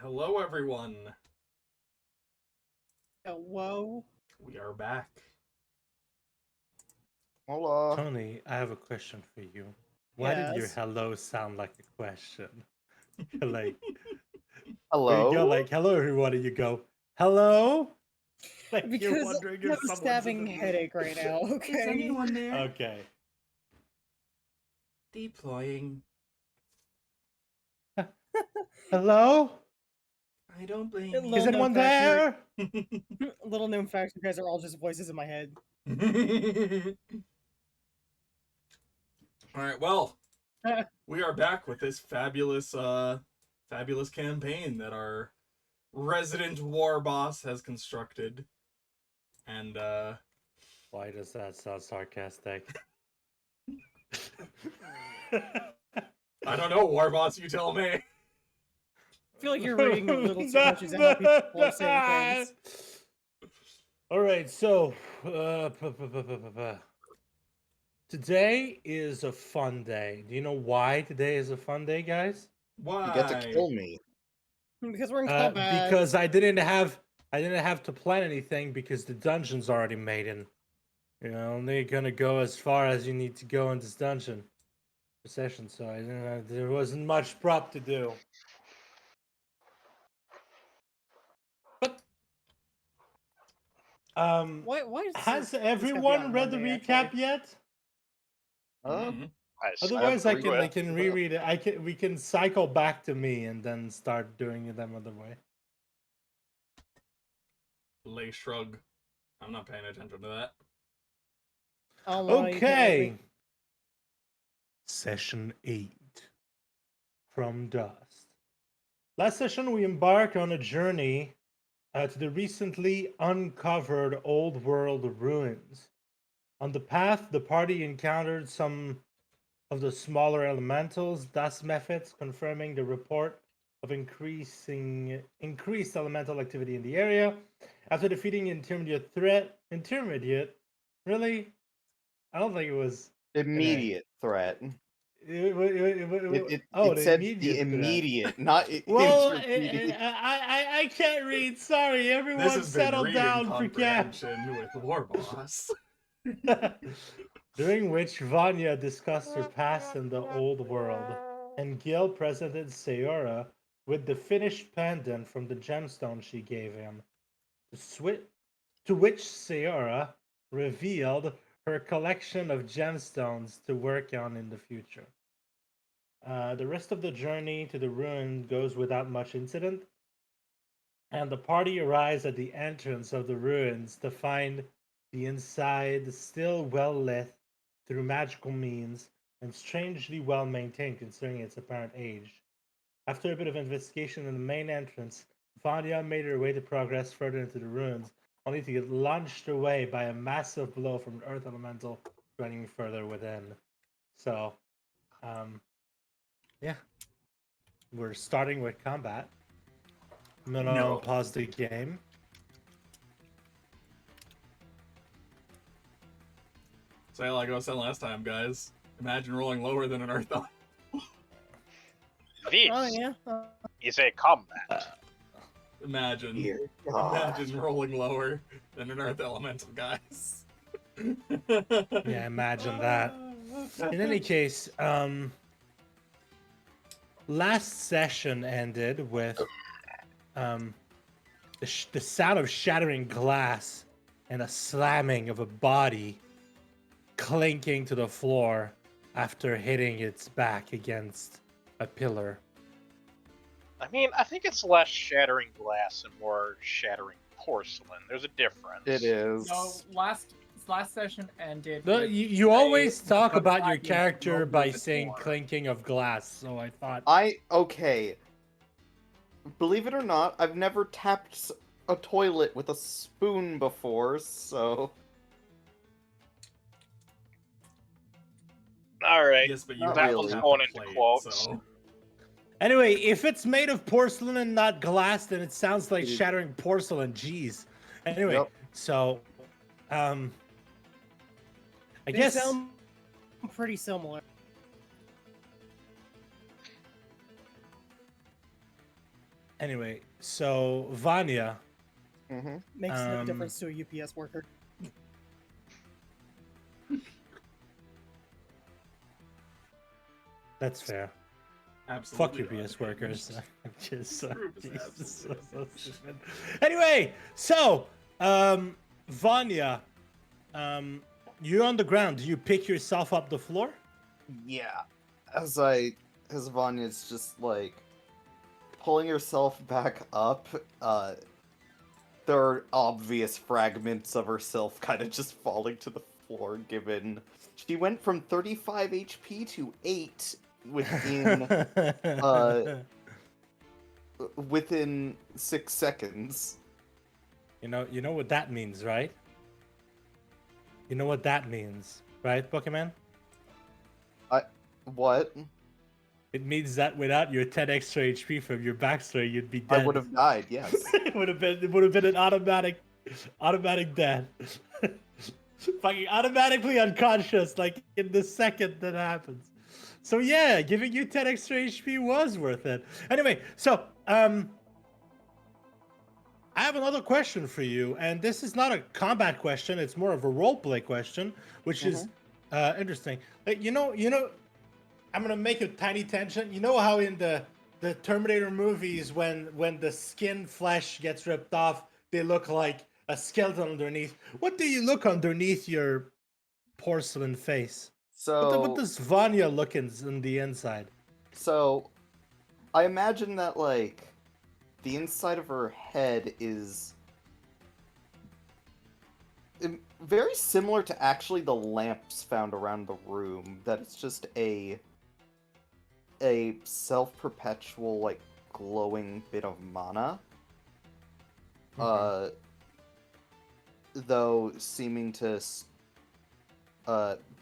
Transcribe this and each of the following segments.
Hello, everyone. Hello? We are back. Hola. Tony, I have a question for you. Why did your Yes. hello sound like a question? like, Hello. you go like, hello, everybody, you go, hello? Like you're Because wondering I have if a someone's stabbing in the room. headache right now, okay? Is anyone there? Okay. Deploying. Hello? I don't blame Hello. you. Is known anyone fact, there? Little known fact, you guys are all just voices in my head. All right. Well, we are back with this fabulous campaign that our resident war boss has constructed, and Why does that sound sarcastic? I don't know, war boss. You tell me. I feel like you're reading a little too much into how people are saying things. All right, so today is a fun day. Do you know why today is a fun day, guys? Why? You get to kill me. Because we're in combat. Because I didn't have to plan anything because the dungeon's already made, and you're only gonna go as far as you need to go in this dungeon per session. So there wasn't much prep to do. But Why is has this gonna be everyone on read the Monday, recap actually? yet? Mhm. Otherwise, I can read reread it. We can cycle back to me and then start doing them other way. Lay shrug. I'm not paying attention to that. Oh, well, you can't make Okay. me- Session 8. From Dust. Last session, we embarked on a journey to the recently uncovered old world ruins. On the path, the party encountered some of the smaller elementals, dust methods, confirming the report of increased elemental activity in the area. After defeating intermediate, really? I don't think it was Immediate threat. It It said immediate the threat. immediate, not Well, intermediate. I can't read. Sorry, This everyone, has been settle reading down for cap. comprehension with war boss. During which Vanya discussed her past in the old world, and Gil presented Sayora with the finished pendant from the gemstone she gave him. To which Sayora revealed her collection of gemstones to work on in the future. The rest of the journey to the ruin goes without much incident, and the party arrives at the entrance of the ruins to find the inside still well lit through magical means and strangely well maintained considering its apparent age. After a bit of investigation in the main entrance, Vanya made her way to progress further into the ruins, only to get launched away by a massive blow from an earth elemental running further within. So, yeah. We're starting with combat. I'm gonna No. pause the game. Say like I was saying last time, guys. Imagine rolling lower than an earth elemental. This Oh, yeah. is a combat. Imagine. Dear Imagine rolling lower than an earth elemental, guys. Yeah, imagine that. In any case, last session ended with the sound of shattering glass and a slamming of a body clinking to the floor after hitting its back against a pillar. I mean, I think it's less shattering glass and more shattering porcelain. There's a difference. It is. No, last session ended. No, with you always talk about your being character thrown by through the saying door. clinking of glass, so I thought. Okay. Believe it or not, I've never tapped a toilet with a spoon before, so. All right. Yes, but you Not that have really. was to going into play it, quotes. so. Anyway, if it's made of porcelain and not glass, then it sounds like It is. shattering porcelain. Jeez. Anyway, Yep. so, I They guess sound pretty similar. Anyway, so Vanya, Mm-hmm. Makes no Um, difference to a UPS worker. that's fair. Fuck Absolutely. UPS workers. Just This group is Jesus, absolutely so unhinged. stupid. Anyway, so Vanya, you're on the ground. Do you pick yourself up the floor? Yeah. As Vanya's just like pulling herself back up, there are obvious fragments of herself kind of just falling to the floor, given she went from 35 HP to 8 within within 6 seconds. you know what that means, right? You know what that means, right, Pokemon? What? It means that without your 10 extra HP from your backstory, you'd be I dead. would have died, yes. It would have been an automatic death. Fucking automatically unconscious, like in the second that happens. So yeah, giving you 10 extra HP was worth it. Anyway, so I have another question for you, and this is not a combat question; it's more of a roleplay question, which is interesting. Like, I'm gonna make a tiny tangent. You know how in the Terminator movies, when the skin flesh gets ripped off, they look like a skeleton underneath. What do you look underneath your porcelain face? What So, does Vanya look in the inside? so I imagine that like the inside of her head is very similar to actually the lamps found around the room. That it's just a self-perpetual like glowing bit of mana. Okay. Though seeming to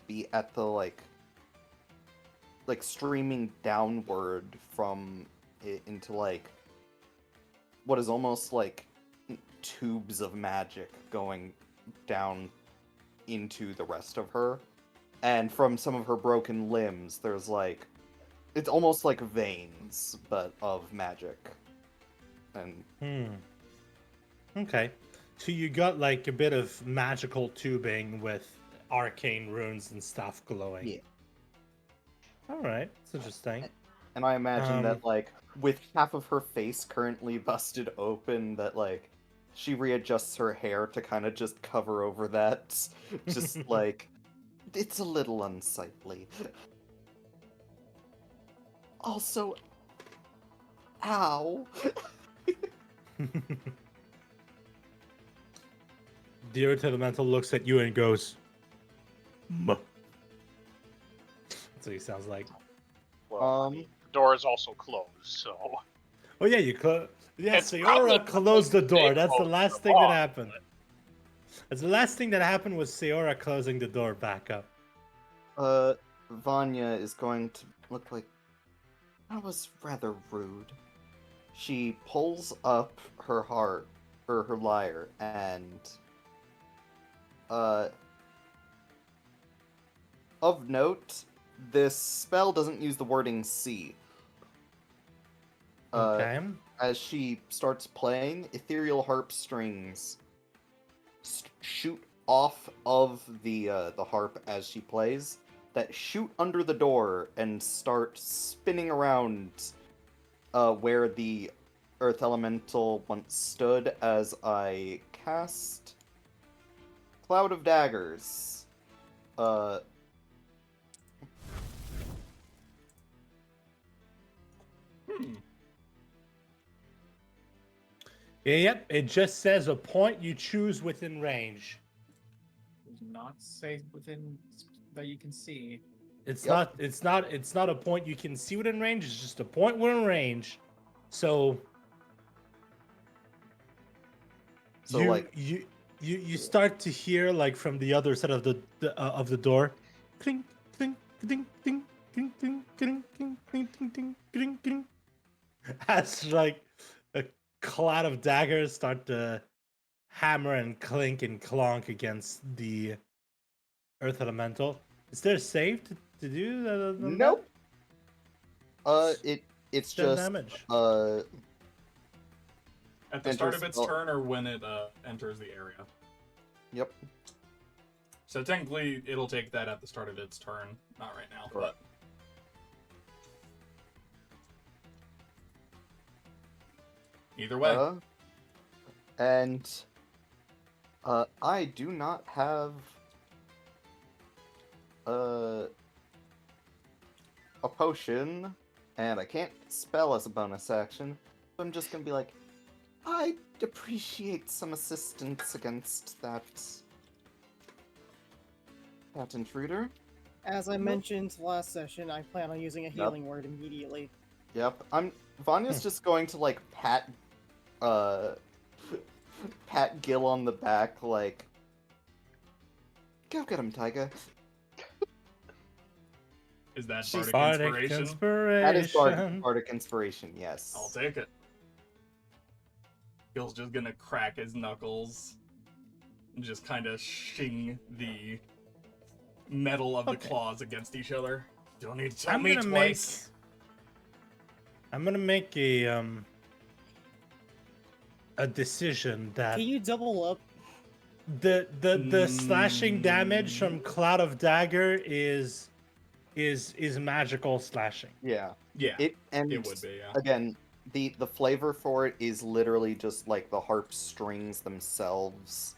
be at the like streaming downward from it into like what is almost like tubes of magic going down into the rest of her. And from some of her broken limbs, there's like it's almost like veins, but of magic. And Okay. So you got like a bit of magical tubing with arcane runes and stuff glowing. yeah. All right. It's interesting. And I imagine that Um, like with half of her face currently busted open, that like she readjusts her hair to kind of just cover over that. Just like it's a little unsightly. Also, ow. The Earth Elemental looks at you and goes, "Muh." That's what he sounds like. Well, I mean, the door is also closed, so. Oh yeah, you close. Yeah, It's Sayora probably closed the door. they That's the closed last the thing that lock, happened. That's the last thing that happened was Sayora closing the door back up. Vanya is going to look like that was rather rude. She pulls up her heart or her lyre and of note, this spell doesn't use the wording see. Okay. As she starts playing, ethereal harp strings shoot off of the harp as she plays, that shoot under the door and start spinning around where the earth elemental once stood as I cast Cloud of Daggers. Yep. It just says a point you choose within range. Does not say within that you can see. It's Yep. not. It's not. It's not a point you can see within range. It's just a point within range. So. So you, like you start to hear like from the other side of the door, clink clink clink clink clink clink clink clink clink clink clink clink, as like a cloud of daggers start to hammer and clink and clonk against the earth elemental. Is there a save to do that? nope. It's Ten just damage. At the start of Enters its spell- turn or when it enters the area. Yep. So technically, it'll take that at the start of its turn. Not right now, Right. but... Either way. And I do not have a potion, and I can't spell as a bonus action. So I'm just gonna be like, I'd appreciate some assistance against that intruder. As I mentioned last session, I plan on using a healing word immediately. Yep. Vanya's just going to like pat Gil on the back, like, go get him, Taiga. Is that She's Bardic Bardic Inspiration? That is inspiration. Bardic Inspiration, yes. I'll take it. Gil's just gonna crack his knuckles and just kind of shing the metal of the claws against each other. Don't need to tell me twice. I'm gonna make a decision that Can you double up? the slashing damage from Cloud of Dagger is magical slashing. Yeah. Yeah, It would be, yeah. Again, the flavor for it is literally just like the harp strings themselves,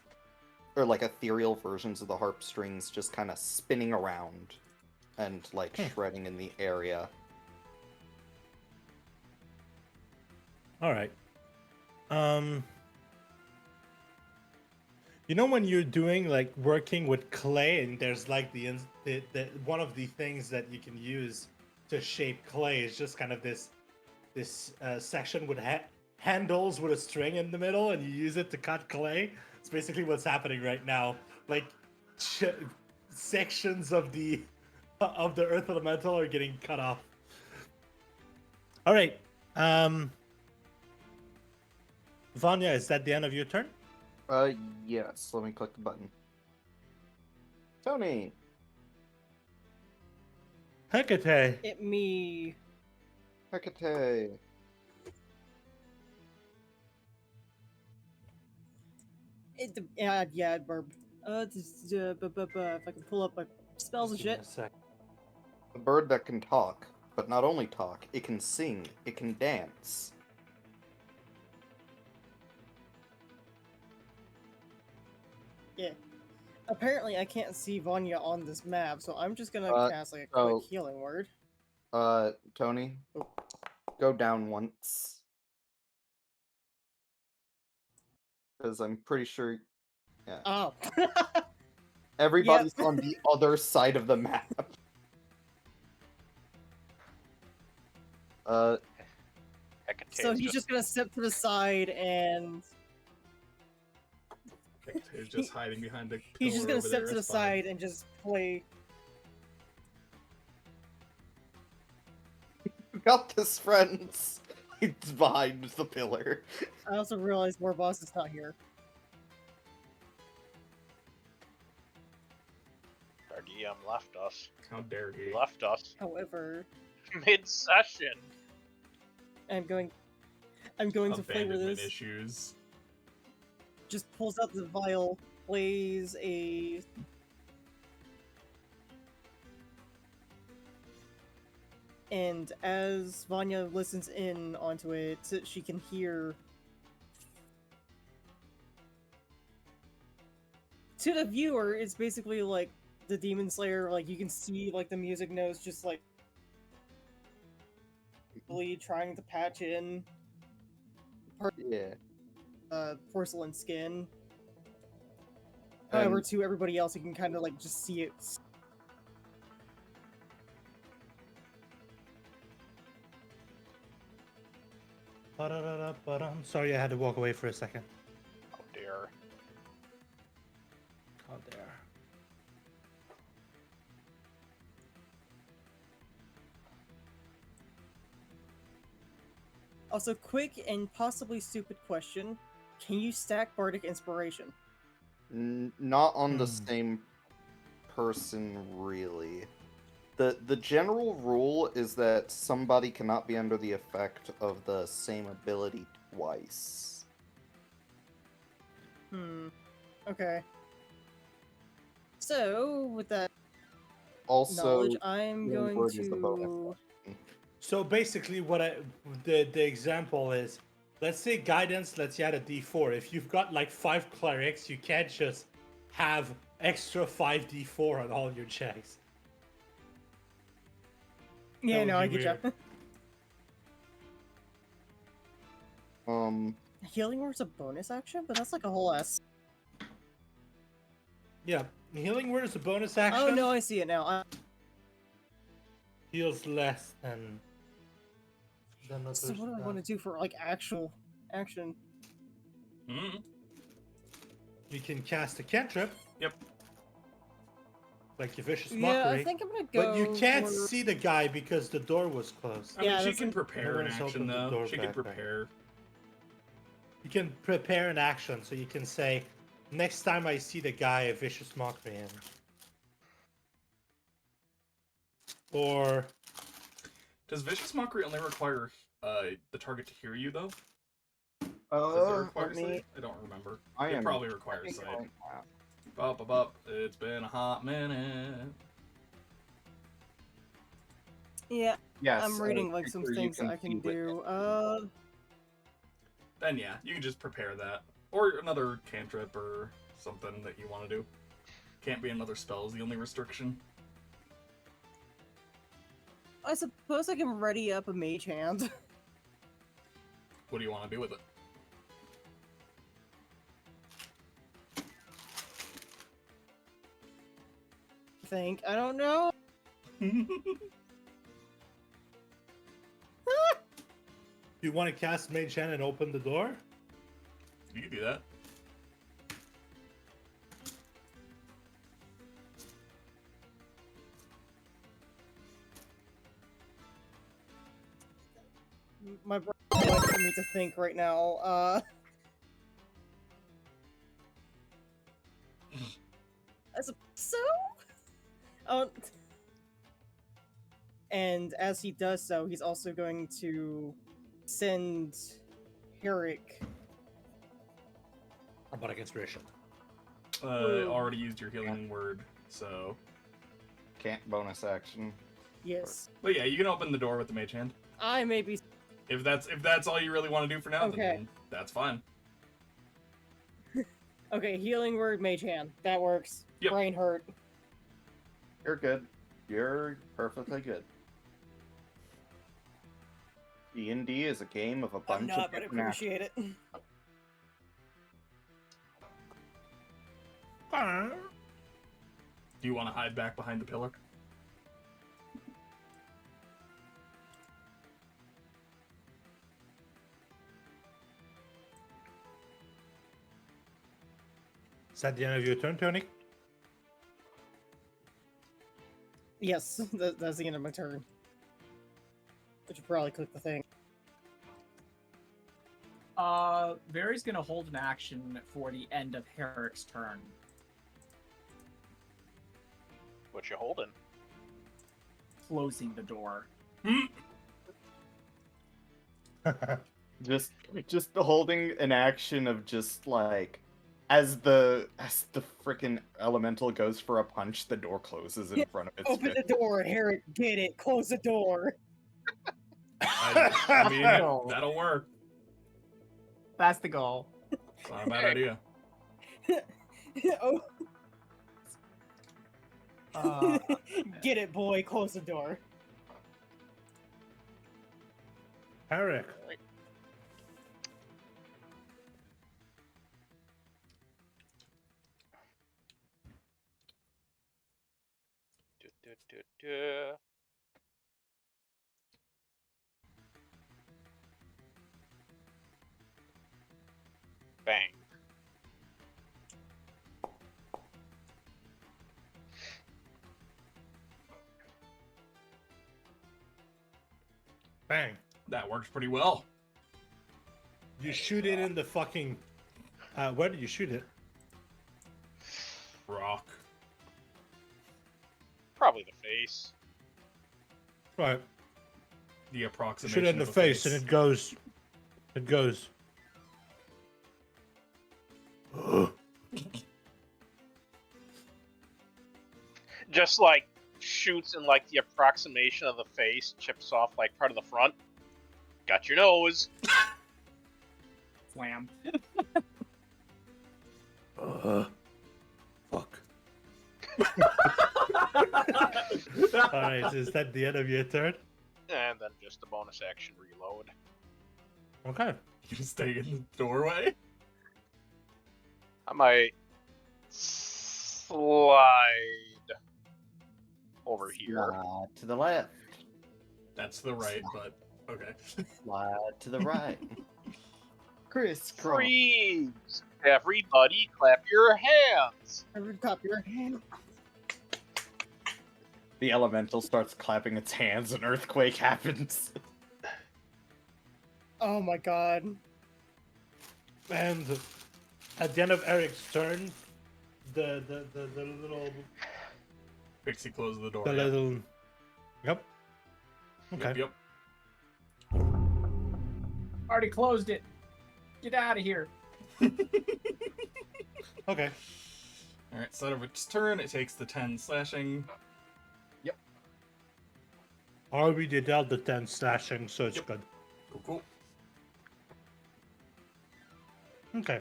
or like ethereal versions of the harp strings just kind of spinning around and like shredding in the area. All right. You know when you're doing like working with clay and there's like the one of the things that you can use to shape clay is just kind of this section with handles with a string in the middle and you use it to cut clay. It's basically what's happening right now. Like sections of the earth elemental are getting cut off. All right. Vanya, is that the end of your turn? Yes. Let me click the button. Tony. Hecate. It me. Hecate. Yeah, Burb. If I can pull up my spells and Give me shit. a sec. A bird that can talk, but not only talk, it can sing, it can dance. Yeah. Apparently, I can't see Vanya on this map, so I'm just gonna cast like a so- quick healing word. Tony, go down once. Because I'm pretty sure, yeah. Oh. Everybody's on the other side of the map. Hecate's So he's just gonna step to the side and He's just hiding behind a pillar. he's just gonna over step there, to the it's fine. side and just play. Got this, friends. It's behind the pillar. I also realized Warboss is not here. Our DM left us. How dare He he? left us However, mid-session. I'm going to flavor Abandonment this. issues. Just pulls out the vial, plays a. And as Vanya listens in onto it, she can hear. To the viewer, it's basically like the Demon Slayer, like you can see like the music notes just like really trying to patch in Yeah. porcelain skin. However, to everybody else, you can kind of like just see it. Sorry, I had to walk away for a second. Oh dear. Oh, there. Also, quick and possibly stupid question: can you stack Bardic Inspiration? Not on the same person, really. The general rule is that somebody cannot be under the effect of the same ability twice. Okay. So, with that Also, knowledge, I'm healing going word is the bonus to. So basically, the example is, let's say guidance lets you add a D4. If you've got like 5 clerics, you can't just have extra 5 D4 on all your checks. Yeah, would no, be I get weird. you. Healing word's a bonus action, but that's like a whole ass. Yeah, healing word is a bonus action. Oh no, I see it now. Heals less than So what do I want to do for like actual action? Mm. You can cast a cantrip. Yep. Like your vicious Yeah, mockery. I think I'm gonna go. But you can't for... see the guy because the door was closed. I mean, Yeah, she that's can like- prepare an Everyone's action opened the though. door She can back there. prepare. You can prepare an action, so you can say, next time I see the guy, a vicious mockery him. Or Does vicious mockery only require the target to hear you though? Does it require let me. sight? I don't remember. I It am probably requires checking sight. right now. Up. It's been a hot minute. Yeah, Yes, I'm reading like some creature you things I can see with do. Then yeah, you can just prepare that. Or another cantrip or something that you want to do. Can't be another spell is the only restriction. I suppose I can ready up a mage hand. What do you want to do with it? I don't know. you want to cast Mage Hand and open the door? You can do that. My brain wants for me to think right now. I suppose so. Oh. And as he does so, he's also going to send Herrick. How about inspiration? Already used your healing word, so. Can't bonus action. Yes, But yeah, you can open the door with the mage hand. I may be. If that's all you really want to do for now, Okay. then that's fine. Okay, healing word, mage hand. That works. Yep. Brain hurt. You're good. You're perfectly good. D&D is a game of a I'm bunch not, of but I different actions. appreciate it. Do you want to hide back behind the pillar? Is that the end of your turn, Tony? Yes, that's the end of my turn. I should probably click the thing. Vary's gonna hold an action for the end of Herrick's turn. What you holding? Closing the door. Just holding an action of just like as the freaking elemental goes for a punch, the door closes in front of its Open fist. the door, Herrick. Get it. Close the door. I mean, No. that'll work. That's the goal. It's not a bad idea. Oh, Uh, get it, boy. Close the door. Eric. Du-du-du-du. Bang. Bang. That works pretty well. You shoot it in the fucking... where did you shoot it? Rock. Probably the face. Right. The approximation. Shoot it in the of a face and it goes... It goes... just like shoots in like the approximation of the face, chips off like part of the front. Got your nose. Slam. Fuck. Alright, so is that the end of your turn? And then just a bonus action reload. Okay. You stay in the doorway? I might slide over here. Slide to the left. That's the right, but okay. Slide to the right. Chris, Freeze! Everybody clap your hands! Every top your hand. The elemental starts clapping its hands, and earthquake happens. Oh my god. And at the end of Eric's turn, the little Pixie closes the door. the yeah. little Yep. Okay. Yep. Already closed it. Get out of here. Okay. Alright, start of its turn, it takes the 10 slashing. Already dealt the 10 slashing, so it's Yep. good. Cool. Okay.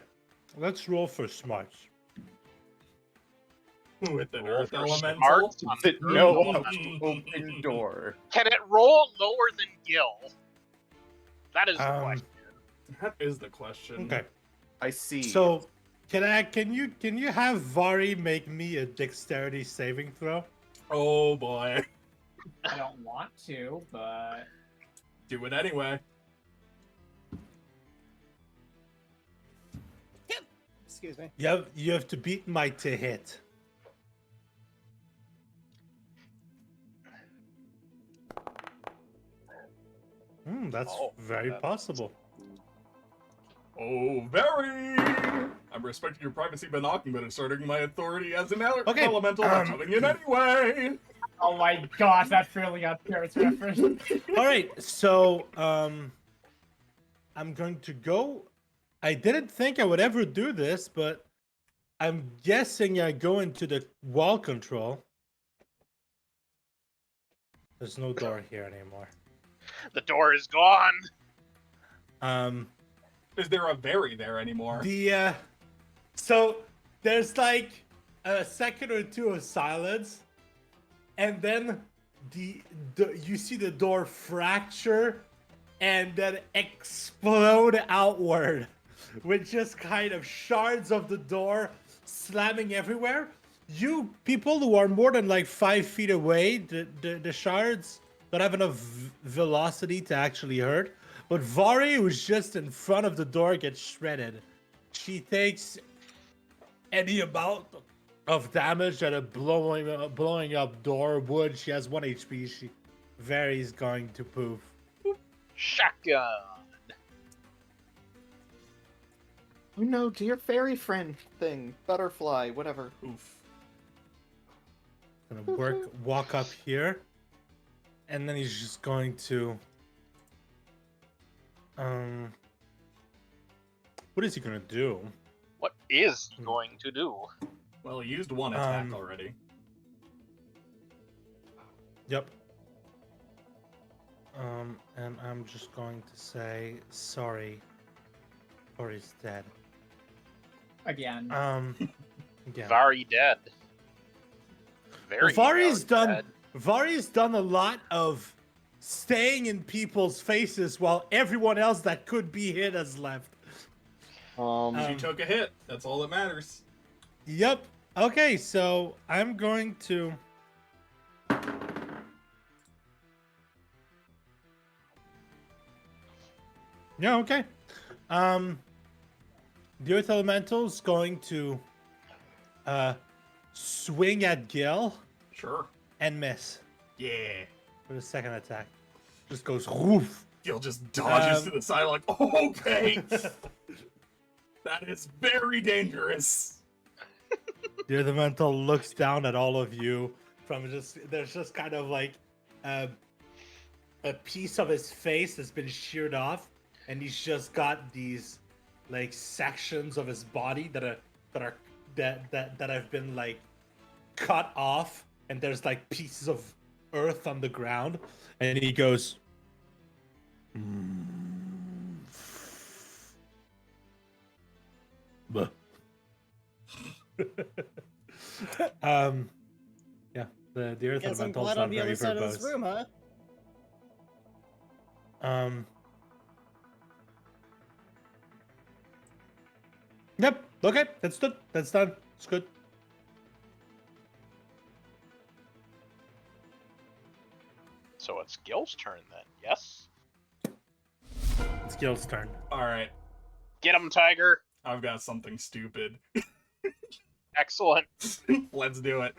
Let's roll for smarts. With an Roll earth for elemental. smarts on the No Mm. open door. Can it roll lower than Gil? That is the Um, question. That is the question. Okay. I see. So, can you have Vari make me a dexterity saving throw? Oh boy. I don't want to, but Do it anyway. Excuse me. You have to beat my to hit. That's Oh, very that's- possible. Oh, very! I'm respecting your privacy by knocking, but asserting my authority as an Okay, elemental by coming in anyway! oh my gosh, that's fairly unfair. It's reference. All right, so I'm going to go. I didn't think I would ever do this, but I'm guessing I go into the wall control. There's no door here anymore. The door is gone. Is there a very there anymore? So there's like a second or two of silence, and then the you see the door fracture and then explode outward with just kind of shards of the door slamming everywhere. You people who are more than like 5 feet away, the shards don't have enough velocity to actually hurt. But Vari, who's just in front of the door, gets shredded. She takes any amount of damage that a blowing up door would. She has 1 HP. Vari's going to poof. Shotgun. Oh no, dear fairy friend thing. Butterfly, whatever. Oof. Gonna walk up here. And then he's just going to... What is he gonna do? What is he going to do? Well, he used 1 attack already. Yep. And I'm just going to say sorry. Vari's dead. Again. Again. Vari dead. Very Vari's Vari done. dead. Vari's done a lot of staying in people's faces while everyone else that could be hit has left. She took a hit. That's all that matters. Yep. Okay, so I'm going to. Yeah. Okay. The Earth Elemental's going to swing at Gil Sure. and miss Yeah. for the second attack. Just goes woof. Gil just dodges Um, to the side like, oh, okay. That is very dangerous. The Earth Elemental looks down at all of you from just. There's just kind of like a piece of his face that's been sheared off, and he's just got these like sections of his body that have been like cut off and there's like pieces of earth on the ground, and he goes, Buh. Yeah, the earth Guess I'm elemental's glad not on the very other side of this verbose. room, huh? Yep. Okay, that's good. That's done. It's good. So it's Gil's turn then. Yes. It's Gil's turn. All right, Get him, Tiger. I've got something stupid. Excellent. Let's do it.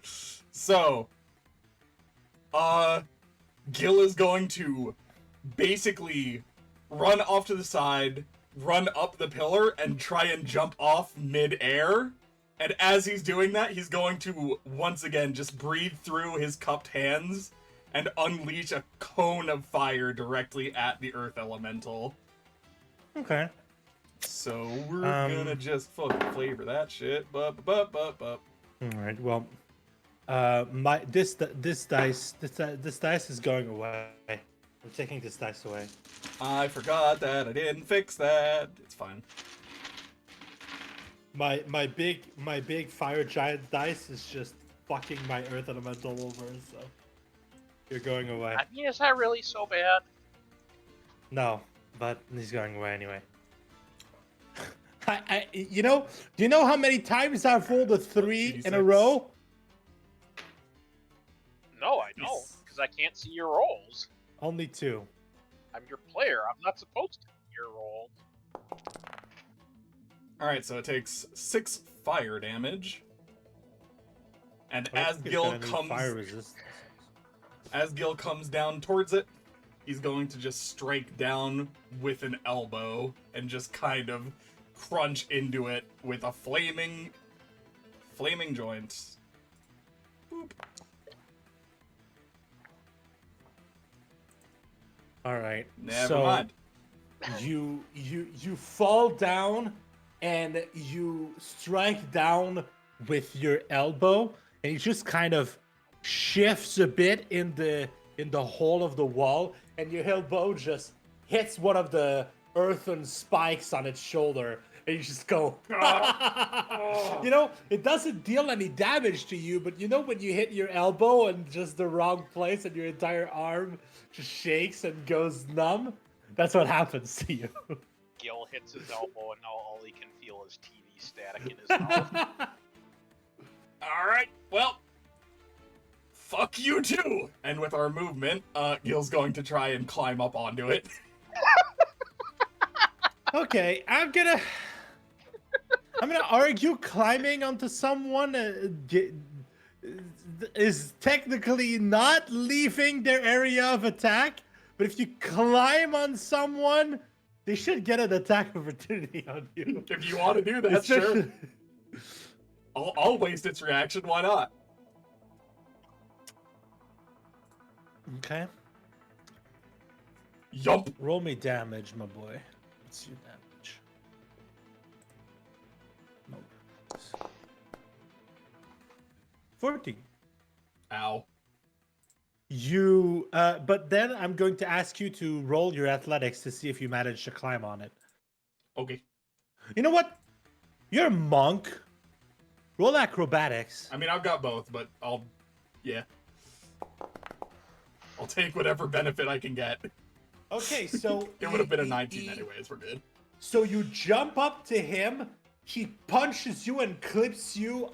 So, Gil is going to basically run off to the side, run up the pillar, and try and jump off mid-air. And as he's doing that, he's going to once again just breathe through his cupped hands and unleash a cone of fire directly at the earth elemental. Okay. So we're gonna just fucking flavor that shit. All right. Well, this dice is going away. I'm taking this dice away. I forgot that I didn't fix that. It's fine. My big fire giant dice is just fucking my earth elemental over. So you're going away. I mean, is that really so bad? No, but he's going away anyway. Do you know how many times I've rolled a 3 in a 86. row? No, I don't, because I can't see your rolls. Only 2. I'm your player. I'm not supposed to see your rolls. Alright, so it takes 6 fire damage. And I don't as think it's Gil gonna need comes fire resistance. as Gil comes down towards it, he's going to just strike down with an elbow and just kind of crunch into it with a flaming joint. Boop. All right. Never so mind. You fall down and you strike down with your elbow, and it just kind of shifts a bit in the hole of the wall, and your elbow just hits one of the earthen spikes on its shoulder, and you just go. It doesn't deal any damage to you, but when you hit your elbow in just the wrong place and your entire arm just shakes and goes numb, that's what happens to you. Gil hits his elbow, and now all he can feel is TV static in his mouth. Alright, well, fuck you too! And with our movement, Gil's going to try and climb up onto it. Okay, I'm gonna argue climbing onto someone is technically not leaving their area of attack, but if you climb on someone, they should get an attack opportunity on you. If you want to do that, sure. I'll waste its reaction, why not? Okay. Yup. Roll me damage, my boy. What's your damage? No. 14. Ow. But then I'm going to ask you to roll your athletics to see if you manage to climb on it. Okay. You know what? You're a monk. Roll acrobatics. I mean, I've got both, but I'll take whatever benefit I can get. Okay, so It would have been a 19 anyways, we're good. So you jump up to him, he punches you and clips you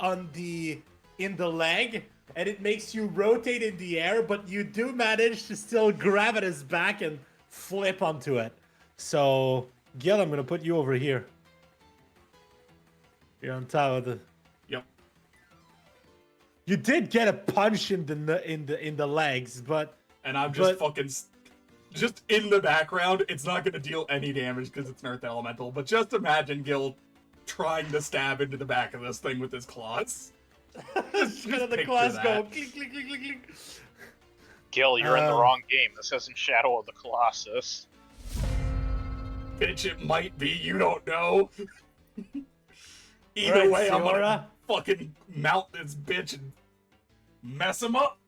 in the leg, and it makes you rotate in the air, but you do manage to still grab at his back and flip onto it. So, Gil, I'm gonna put you over here. You're on top of the. Yep. You did get a punch in the legs, but. And I'm just just in the background. It's not going to deal any damage because it's an earth elemental, but just imagine Gil trying to stab into the back of this thing with his claws. The claws go clink, clink, clink, clink, clink. Gil, you're in the wrong game. This isn't Shadow of the Colossus. Bitch, it might be. You don't know. Either Right, way, I'm Siora? gonna fucking mount this bitch and Mess him up.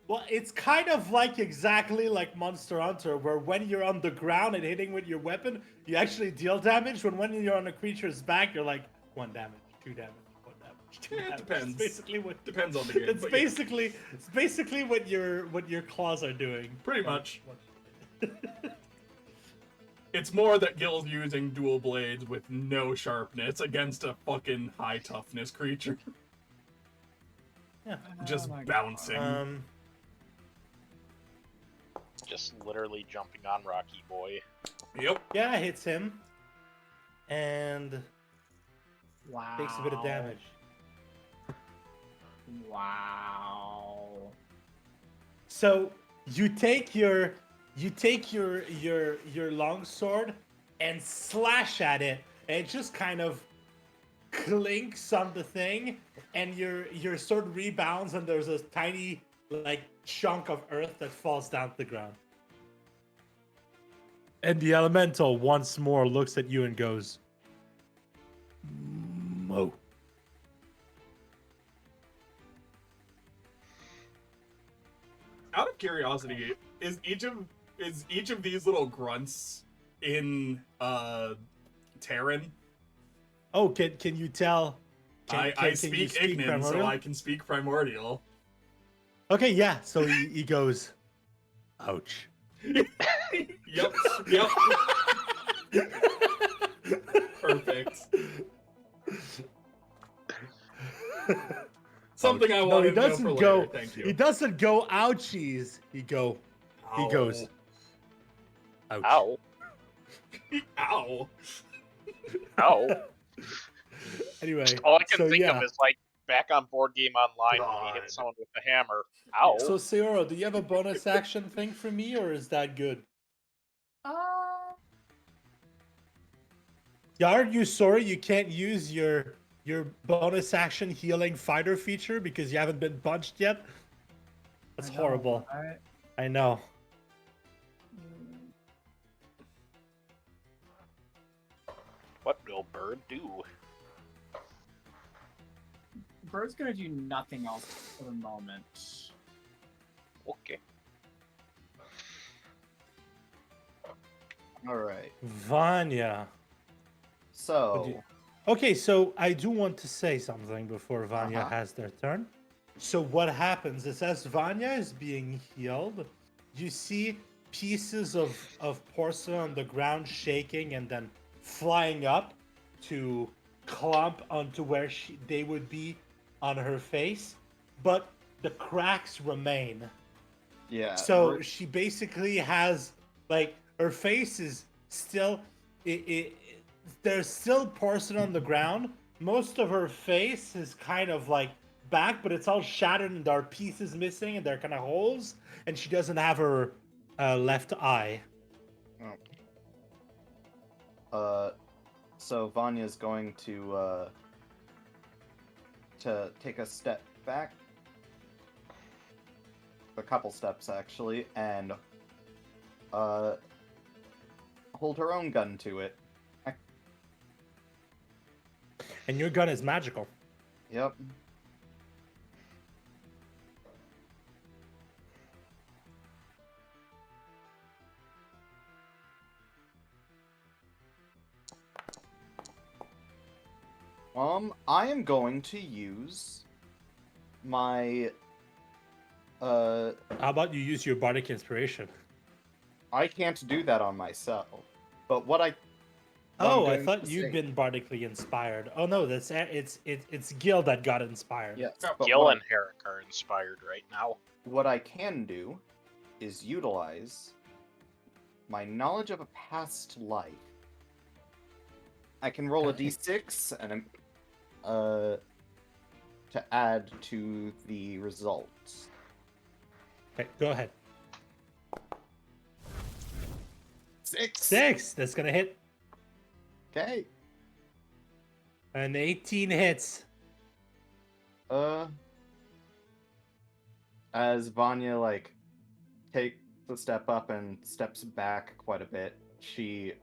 Well, it's kind of like exactly like Monster Hunter, where when you're on the ground and hitting with your weapon, you actually deal damage. When you're on a creature's back, you're like 1 damage, 2 damage, 1 damage, 2 damage. It depends. It's basically what Depends on the game. it's but yeah, basically what your claws are doing. pretty much. It's more that Gil's using dual blades with no sharpness against a fucking high toughness creature. Yeah. Just Oh my bouncing. Just literally jumping on Rocky Boy. Yep. Yeah, hits him, and Wow. takes a bit of damage. Wow. So you take your long sword and slash at it, and it just kind of clinks on the thing, and your sword rebounds, and there's a tiny like chunk of earth that falls down to the ground. And the elemental once more looks at you and goes, "Mo." Out of curiosity, is each of these little grunts in Terran? Oh, can you tell? I can you speak speak Ignan, so Primordial? I can speak Primordial. Okay, yeah. So he goes, "Ouch." Yep. Perfect. Something I No, wanted he to know doesn't for go. later. Thank you. He doesn't go ouchies. He goes, ouch. Ow. Ow. Ow. Anyway, All I can so think yeah. of is like back on Board Game Online when he God. hit someone with a hammer. Ow. So Seoro, do you have a bonus action thing for me, or is that good? Yeah, aren't you sorry you can't use your bonus action healing fighter feature because you haven't been punched yet? That's I know, horrible. right? I know. What will Bird do? Bird's gonna do nothing else for the moment. Okay. All right. Vanya. So, Okay, so I do want to say something before Vanya Uh-huh. has their turn. So what happens is as Vanya is being healed, you see pieces of porcelain on the ground shaking and then flying up to clump onto where they would be on her face, but the cracks remain. yeah. So she basically has like her face is still there's still porcelain on the ground. Most of her face is kind of like back, but it's all shattered and there are pieces missing and there are kind of holes, and she doesn't have her left eye. So Vanya's going to take a step back, a couple steps actually, and hold her own gun to it. And your gun is magical. Yep. I am going to use my How about you use your bardic inspiration? I can't do that on myself. But what I Oh, I'm I going thought to you'd say- been bardically inspired. Oh no, it's Gil that got inspired. Yes, but Gil what and Herrick are inspired right now. what I can do is utilize my knowledge of a past life. I can roll a d6 and to add to the results. Okay, go ahead. 6. 6. That's gonna hit. Okay. An 18 hits. As Vanya takes a step up and steps back quite a bit, she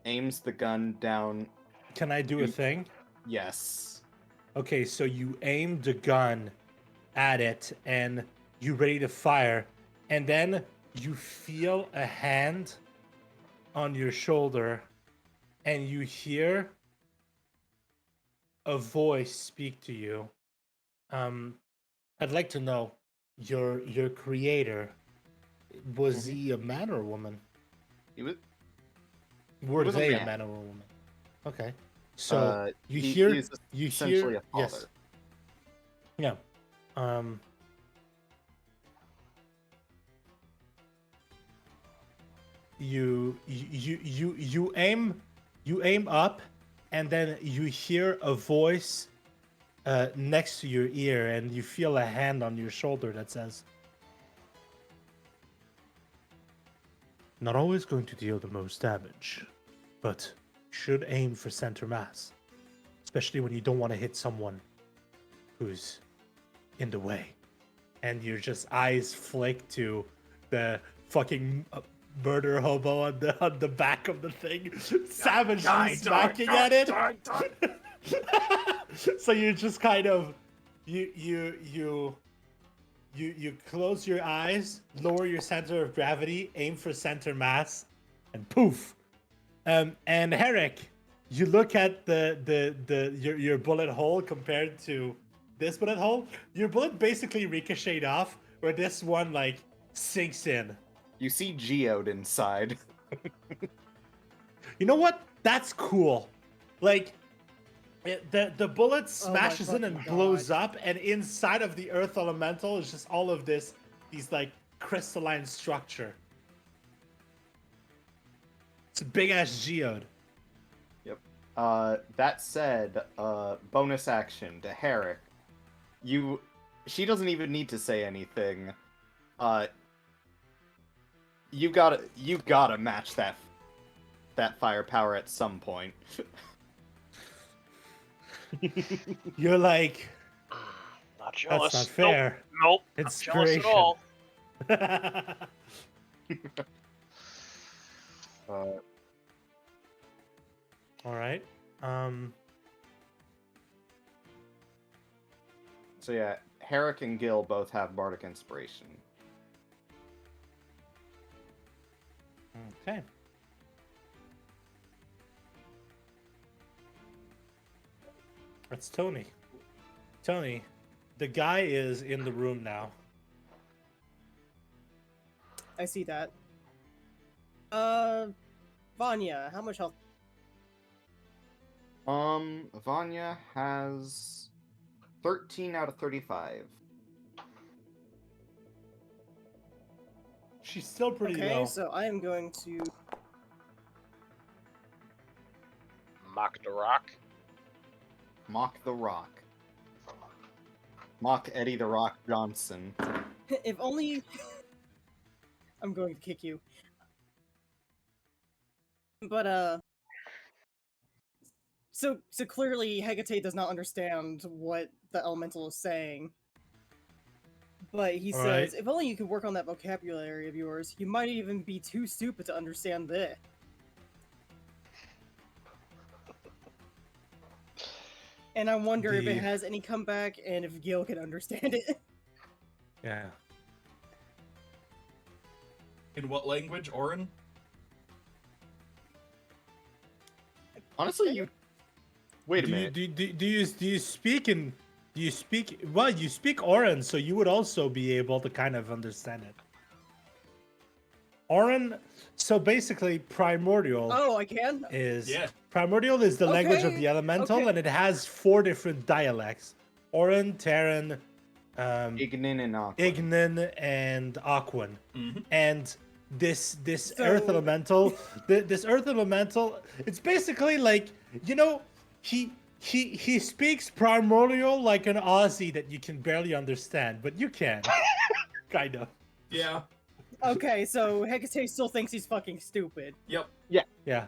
aims the gun down. Can I do a thing? Yes. Okay, so you aim the gun at it and you ready to fire, and then you feel a hand on your shoulder and you hear a voice speak to you. I'd like to know your creator. Was he a man or a woman? He was. Were was a they a man. man or a woman? Okay. So He's you essentially hear a father. yes. Yeah. You aim up, and then you hear a voice next to your ear, and you feel a hand on your shoulder that says, "Not always going to deal the most damage, but should aim for center mass, especially when you don't want to hit someone who's in the way." And your just eyes flick to the fucking murder hobo on the back of the thing, savagely smacking at it. So you just kind of you close your eyes, lower your center of gravity, aim for center mass, and poof. And Herrick, you look at your bullet hole compared to this bullet hole. Your bullet basically ricocheted off, where this one like sinks in. You see geode inside. You know what? That's cool. Like the bullet smashes in and fucking blows God. up, and inside of the earth elemental is just all of these like crystalline structure. It's a big ass geode. Yep. That said, bonus action to Herrick. She doesn't even need to say anything. You gotta match that firepower at some point. You're like, Not jealous. that's not fair. Nope. Inspiration. Not jealous at all. All right. So yeah, Herrick and Gil both have bardic inspiration. Okay. That's Tony. Tony, the guy is in the room now. I see that. Vanya, how much health? Vanya has 13 out of 35. She's still pretty Okay, low. so I am going to. Mock the rock. Mock the Rock. Mock Eddie the Rock Johnson. If only. I'm going to kick you. But So clearly Hecate does not understand what the elemental is saying. But he All says, right. if only you could work on that vocabulary of yours, you might even be too stupid to understand this. And I wonder if it has any comeback and if Gil can understand it. Yeah. In what language, Orin? Honestly, you. Wait a minute. Do you speak in? Do you speak? Well, you speak Orin, so you would also be able to kind of understand it. Orin. So basically, primordial Oh, I can? is Yeah. primordial is the language of Okay, the elemental, okay. and it has 4 different dialects: Orin, Terran, Ignin and Aqua. Ignin, and Aquan. Mhm. And this So- earth elemental, this earth elemental, it's basically like, you know, he speaks primordial like an Aussie that you can barely understand, but you can, kind of. Yeah. Okay, so Hecate still thinks he's fucking stupid. Yep. Yeah.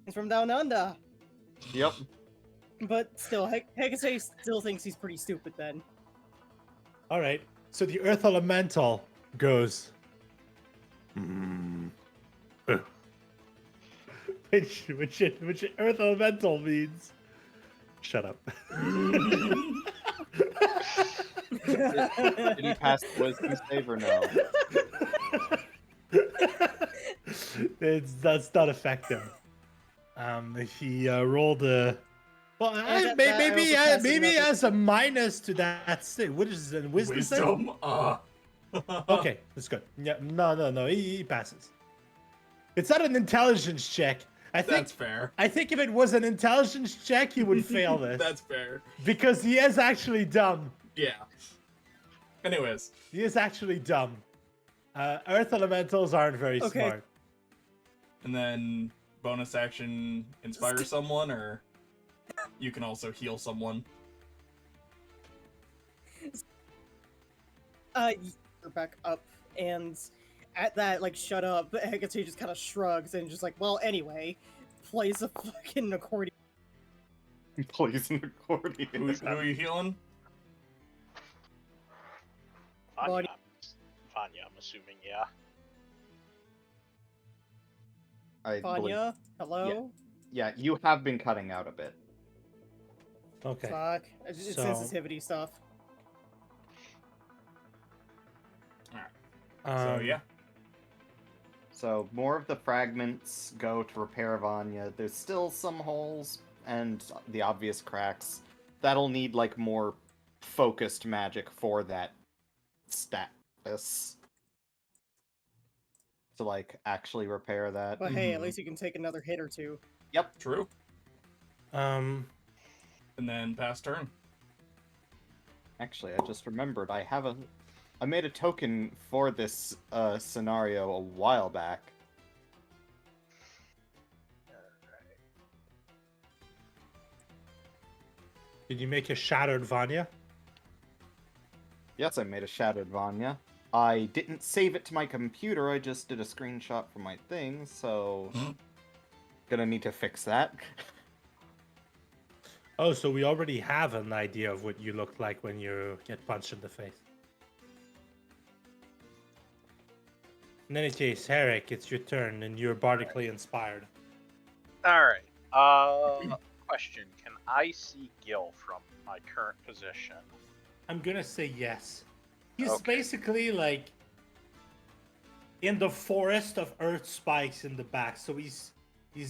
He's from down under. Yep. But still, Hecate still thinks he's pretty stupid then. All right. So the earth elemental goes. which earth elemental means Shut up. Did he pass the wisdom save or no? That's not effective. He rolled a. Well, And at that, I also passed maybe another- as a minus to that save. What is it? Wisdom save? Wisdom? Okay, that's good. Yeah, no. He passes. It's not an intelligence check. That's fair. I think if it was an intelligence check, he would fail this. That's fair. Because he is actually dumb. Yeah. Anyways. He is actually dumb. Earth elementals aren't very Okay. smart. And then bonus action inspire someone, or you can also heal someone. You're back up, and at that, like, shut up, Hecate just kind of shrugs and just like, well, anyway, plays a fucking accordion. Plays an accordion. Who are you healing? Vanya, I'm assuming, yeah. I believe- Vanya, hello? Yeah, you have been cutting out a bit. Okay. Fuck. It's So- sensitivity stuff. So yeah. So more of the fragments go to repair Vanya. There's still some holes and the obvious cracks. That'll need like more focused magic for that status. To like actually repair that. But hey, at Mhm. least you can take another hit or two. Yep. True. Um. And then pass turn. Actually, I just remembered I made a token for this scenario a while back. Did you make a shattered Vanya? Yes, I made a Shattered Vanya. I didn't save it to my computer, I just did a screenshot from my thing, so... Gonna need to fix that. Oh, so we already have an idea of what you look like when you get punched in the face. In any case, Herrick, it's your turn, and you're bardically inspired. Alright. Question. Can I see Gil from my current position? I'm gonna say yes. He's Okay. basically like in the forest of earth spikes in the back, so he's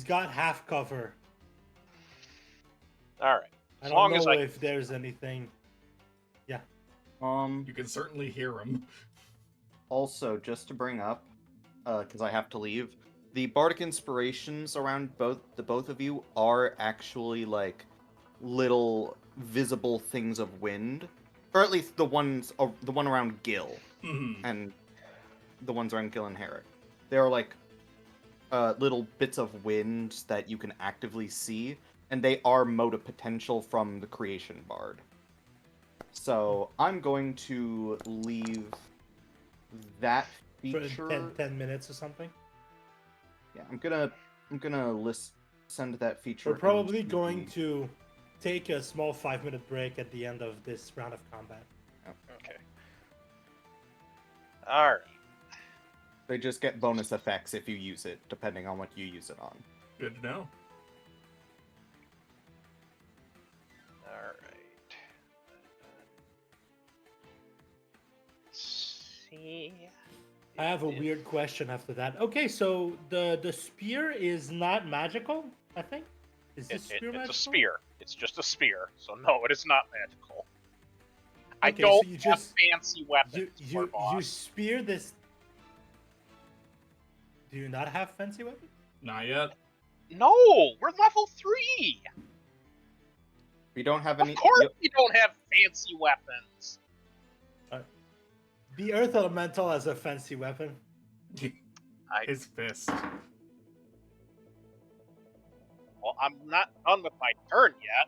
got half cover. Alright. I As don't long know as I if there's anything. You can certainly hear him. Also, just to bring up, because I have to leave, the bardic inspirations around the both of you are actually like little visible things of wind, or at least the one around Gil Mhm. and the ones around Gil and Herrick. They are like little bits of wind that you can actively see, and they are motive potential from the creation bard. So I'm going to leave that For feature. 10 minutes or something. Yeah, I'm gonna send that feature. We're probably into going the- to take a small 5-minute break at the end of this round of combat. Okay. Alright. They just get bonus effects if you use it, depending on what you use it on. Good to know. Alright. Let's see. I have a weird question after that. Okay, so the spear is not magical, I think? Is this spear magical? It's a spear. It's just a spear. So no, it is not magical. I Okay, don't so you have just- fancy weapons for You boss. spear this. Do you not have fancy weapons? Not yet. No, we're level 3. We don't have Of any. course, Yep. we don't have fancy weapons. The earth elemental has a fancy weapon. His fist. Well, I'm not done with my turn yet.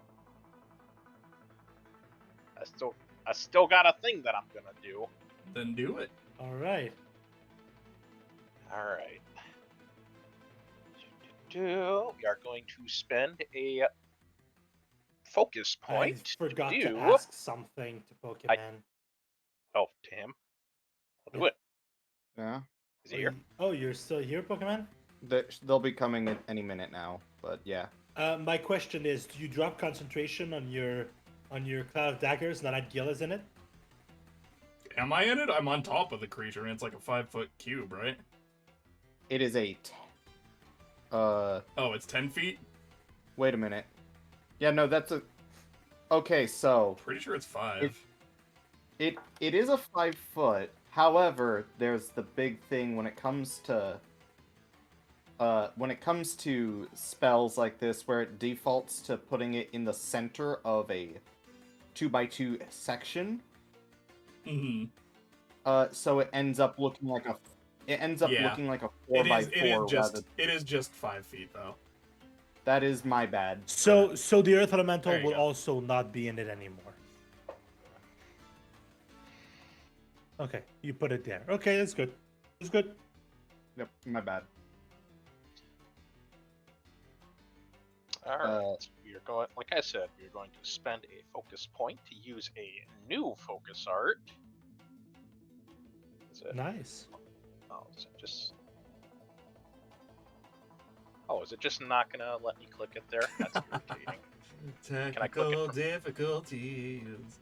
I still got a thing that I'm gonna do. Then do it. All right. All right. We are going to spend a focus point. I forgot to do- ask something to Pokemon. Oh, to him. I'll do it. Yeah. Is he here? Oh, you're still here, Pokemon? They'll be coming at any minute now, but yeah. My question is, do you drop concentration on your cloud of daggers now that Gil is in it? Am I in it? I'm on top of the creature, and it's like a 5-foot cube, right? It is Oh, it's 10 feet? wait a minute. Yeah, no, that's a... Okay, so... Pretty sure it's 5. It is a 5 foot. However, there's the big thing when it comes to spells like this where it defaults to putting it in the center of a 2x2 section. Mm-hmm. So it ends up looking like a looking like a 4x4 It is just 5 feet, though. That is my bad. So the Earth Elemental There you will go. also not be in it anymore. Okay, you put it there. Okay, that's good. That's good. Yep, my bad. Alright, we're going, like I said, we're going to spend a focus point to use a new focus art. Is it? Nice. Oh, is it just... Oh, is it just not gonna let me click it there? That's irritating. Can I click it Technical from- difficulties.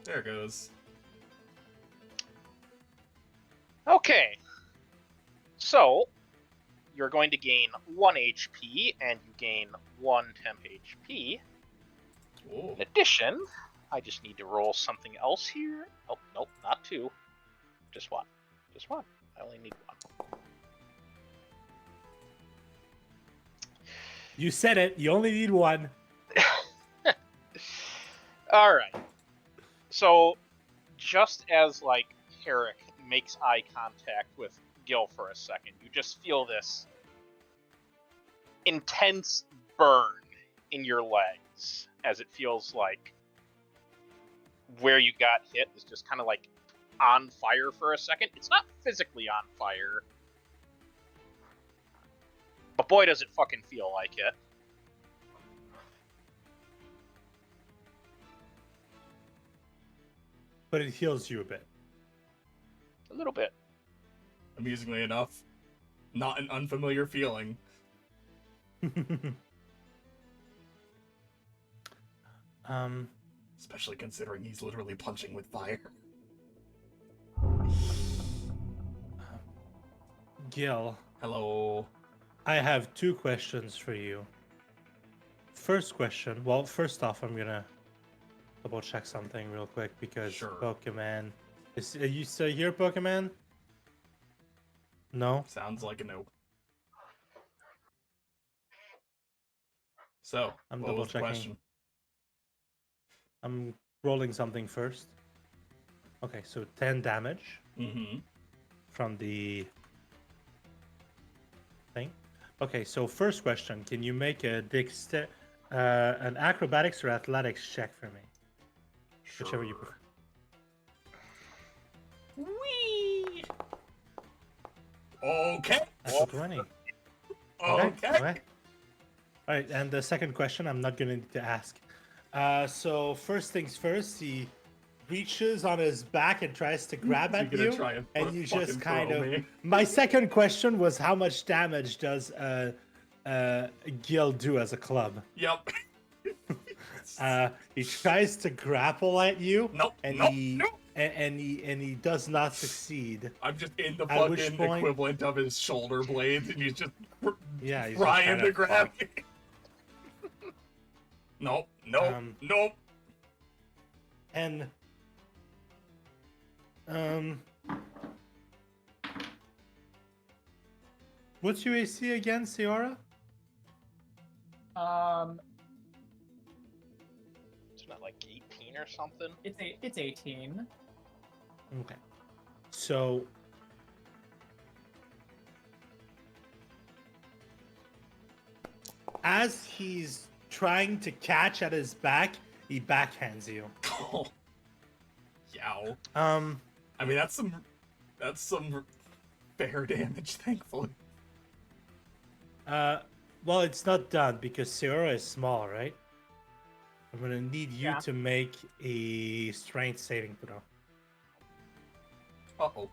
There it goes. Okay. So, you're going to gain 1 HP, and you gain 1 temp HP. Ooh. In addition, I just need to roll something else here. Oh, nope, not 2. Just 1. Just 1. I only need 1. You said it. You only need 1. Alright. So, just as, like, Herrick makes eye contact with Gil for a second, you just feel this intense burn in your legs as it feels like where you got hit is just kind of like on fire for a second. It's not physically on fire, but boy does it fucking feel like it. But it heals you a bit. A little bit. Amusingly enough, not an unfamiliar feeling. Especially considering he's literally punching with fire. Gil, Hello. I have 2 questions for you. First question. Well, first off, I'm gonna double check something real quick because Sure. Pokemon. Are you still here, Pokemon? No. Sounds like a no. So, I'm what was the double-checking. question? I'm rolling something first. Okay, so 10 damage Mm-hmm. from the thing. Okay, so first question: can you make a an acrobatics or athletics check for me? Whichever you prefer. Whee! Okay. That's a 20. Okay. Right. All right, and the second question, I'm not going to need to ask. So first things first, he reaches on his back and tries to grab Is he at gonna you, try and and you fucking just kind throw of. me? My second question was, how much damage does Gil do as a club? Yep. He tries to grapple at you, Nope. and Nope. he Nope. and he does not succeed. I'm just in the At which fucking point- equivalent of his shoulder blades, and he's just Yeah, he's just trying kind to of grab me. Nope. Nope. Um, Nope. And what's your AC again, Ciara? It's not like 18 or something. It's 18. Okay. So as he's trying to catch at his back, he backhands you. Oh. Yow. I mean, that's some fair damage, thankfully. Well, it's not done because Ciara is small, right? I'm gonna need you Yeah. to make a strength saving throw. Uh-oh.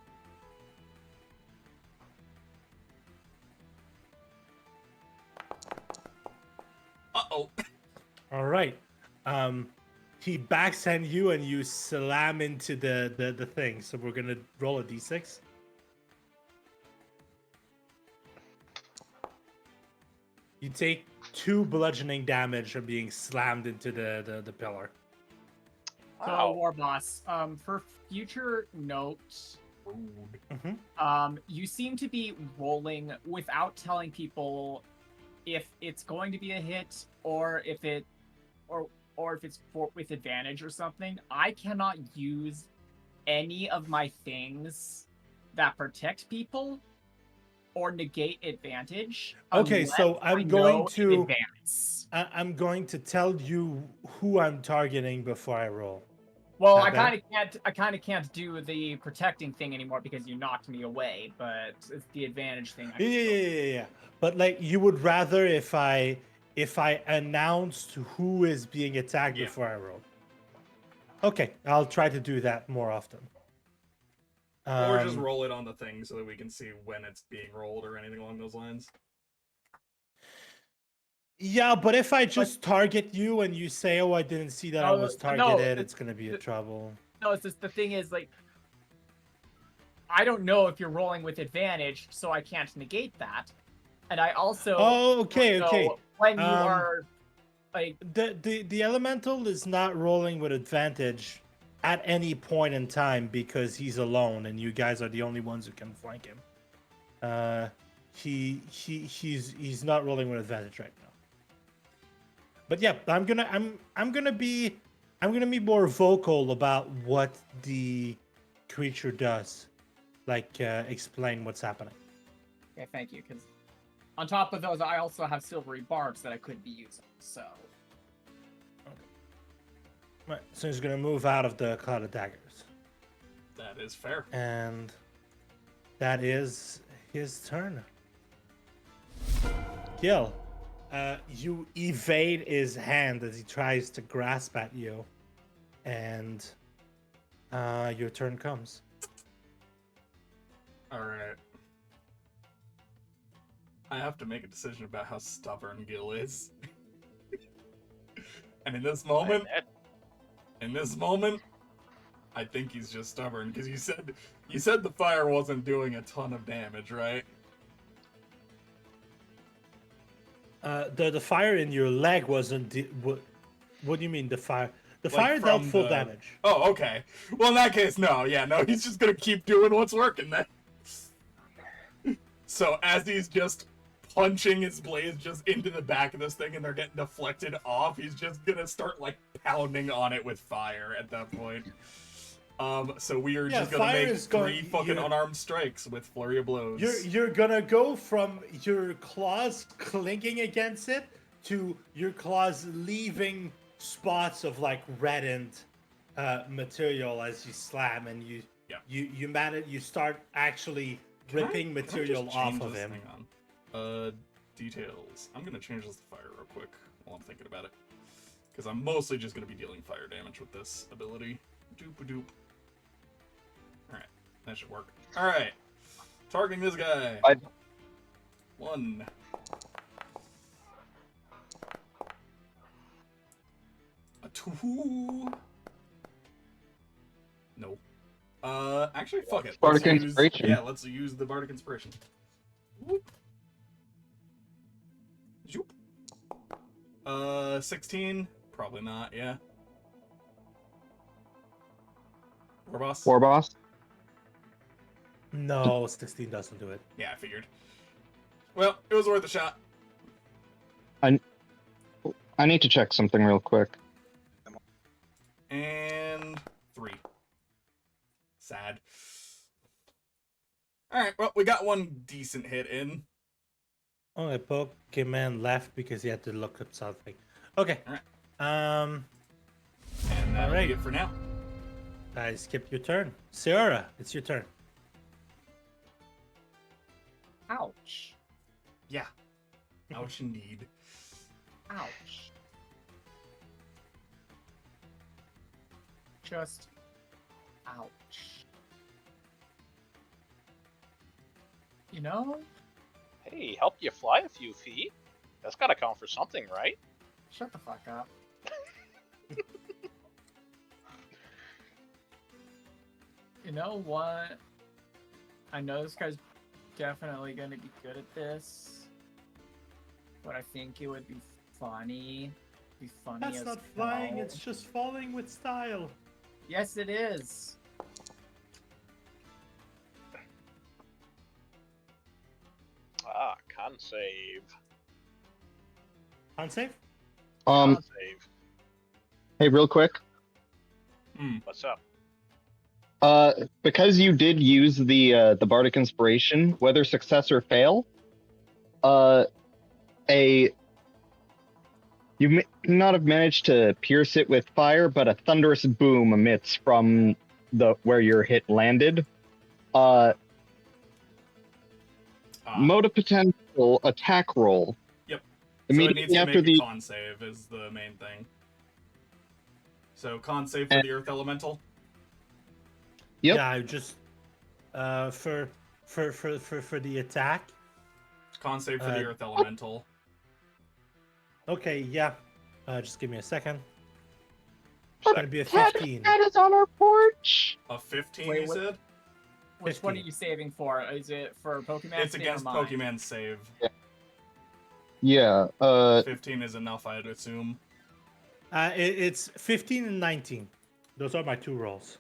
All right. He backhand you and you slam into the thing. So we're gonna roll a d6. You take 2 bludgeoning damage from being slammed into the pillar. So, Wow. War Boss, for future notes, you seem to be rolling without telling people if it's going to be a hit or if it or if it's with advantage or something. I cannot use any of my things that protect people or negate advantage. Okay, so unless I I'm going know in to advance. I'm going to tell you who I'm targeting before I roll. Well, That I better? kind of can't do the protecting thing anymore because you knocked me away. But it's the advantage thing. I Yeah, can yeah, still yeah, yeah. But like, you would rather if I announced who is being attacked Yeah. before I roll. Okay, I'll try to do that more often. Or just roll it on the thing so that we can see when it's being rolled or anything along those lines. Yeah, but if I just target you and you say, "Oh, I didn't see that I No, was no, targeted," it's- it's gonna be a trouble. No, it's just the thing is like I don't know if you're rolling with advantage, so I can't negate that. And I also Oh, okay, don't okay. know when you are like The elemental is not rolling with advantage at any point in time because he's alone and you guys are the only ones who can flank him. He's not rolling with advantage right now. But yeah, I'm gonna be more vocal about what the creature does, like explain what's happening. okay, thank you, because on top of those, I also have silvery barbs that I could be using. So Right, so he's gonna move out of the cloud of daggers, That is fair. and that is his turn. Gil, you evade his hand as he tries to grasp at you, and your turn comes. Alright. I have to make a decision about how stubborn Gil is. And in this moment, I think he's just stubborn, because you said the fire wasn't doing a ton of damage, right? The fire in your leg wasn't. What do you mean the fire? The Like, fire dealt from full the- damage. Oh, okay. Well, in that case, no, he's just gonna keep doing what's working then. So as he's just punching his blades just into the back of this thing and they're getting deflected off, he's just gonna start like pounding on it with fire at that point. So we are just gonna fire make is 3 going- fucking you- unarmed strikes with flurry of blows. You're gonna go from your claws clinking against it to your claws leaving spots of like reddened material as you slam, and you start actually ripping Can I material just off change of this? him. Hang on. Details. I'm gonna change this to fire real quick while I'm thinking about it. Because I'm mostly just gonna be dealing fire damage with this ability. Doop-a-doop. Alright, that should work. Alright. Targeting this guy. 1. A 2. No. Actually, fuck it. Bardic Let's use, Inspiration. yeah, let's use the Bardic Inspiration. Whoop. Zoop. 16? Probably not, yeah. War boss? War boss. No, 16 doesn't do it. Yeah, I figured. Well, it was worth a shot. I need to check something real quick. And 3. Sad. Alright, well, we got one decent hit in. Oh, Pokemon left because he had to look up something. Okay. Alright. Um, And that'll Alright. be it for now. I skipped your turn. Sarah, it's your turn. ouch, Yeah. Ouch indeed. ouch. Just ouch. You know? Hey, helped you fly a few feet. That's gotta count for something, right? Shut the fuck up. You know what? I know this guy's definitely going to be good at this, but I think it would be funny. Be funny That's as not flying, hell. it's just falling with style. Yes, it is. Con save. On save? Um, Con save. hey, real quick. What's up? Because you did use the bardic inspiration, whether success or fail, you may not have managed to pierce it with fire, but a thunderous boom emits from the where your hit landed. Mode of potential attack roll. Yep. So it Immediately needs to after make a the con save is the main thing. So con save for the earth elemental. Yep. Yeah, I just for the attack. Con save for the earth elemental. Okay, yeah. Just give me a second. It's Sec. gonna be a 15. That is on our porch. A 15, Wait, you what- said? Which one are 15. you saving for? Is it for Pokemon? It's against Pokemon save. Yeah. 15 is enough, I'd assume. It's 15 and 19. Those are my two rolls.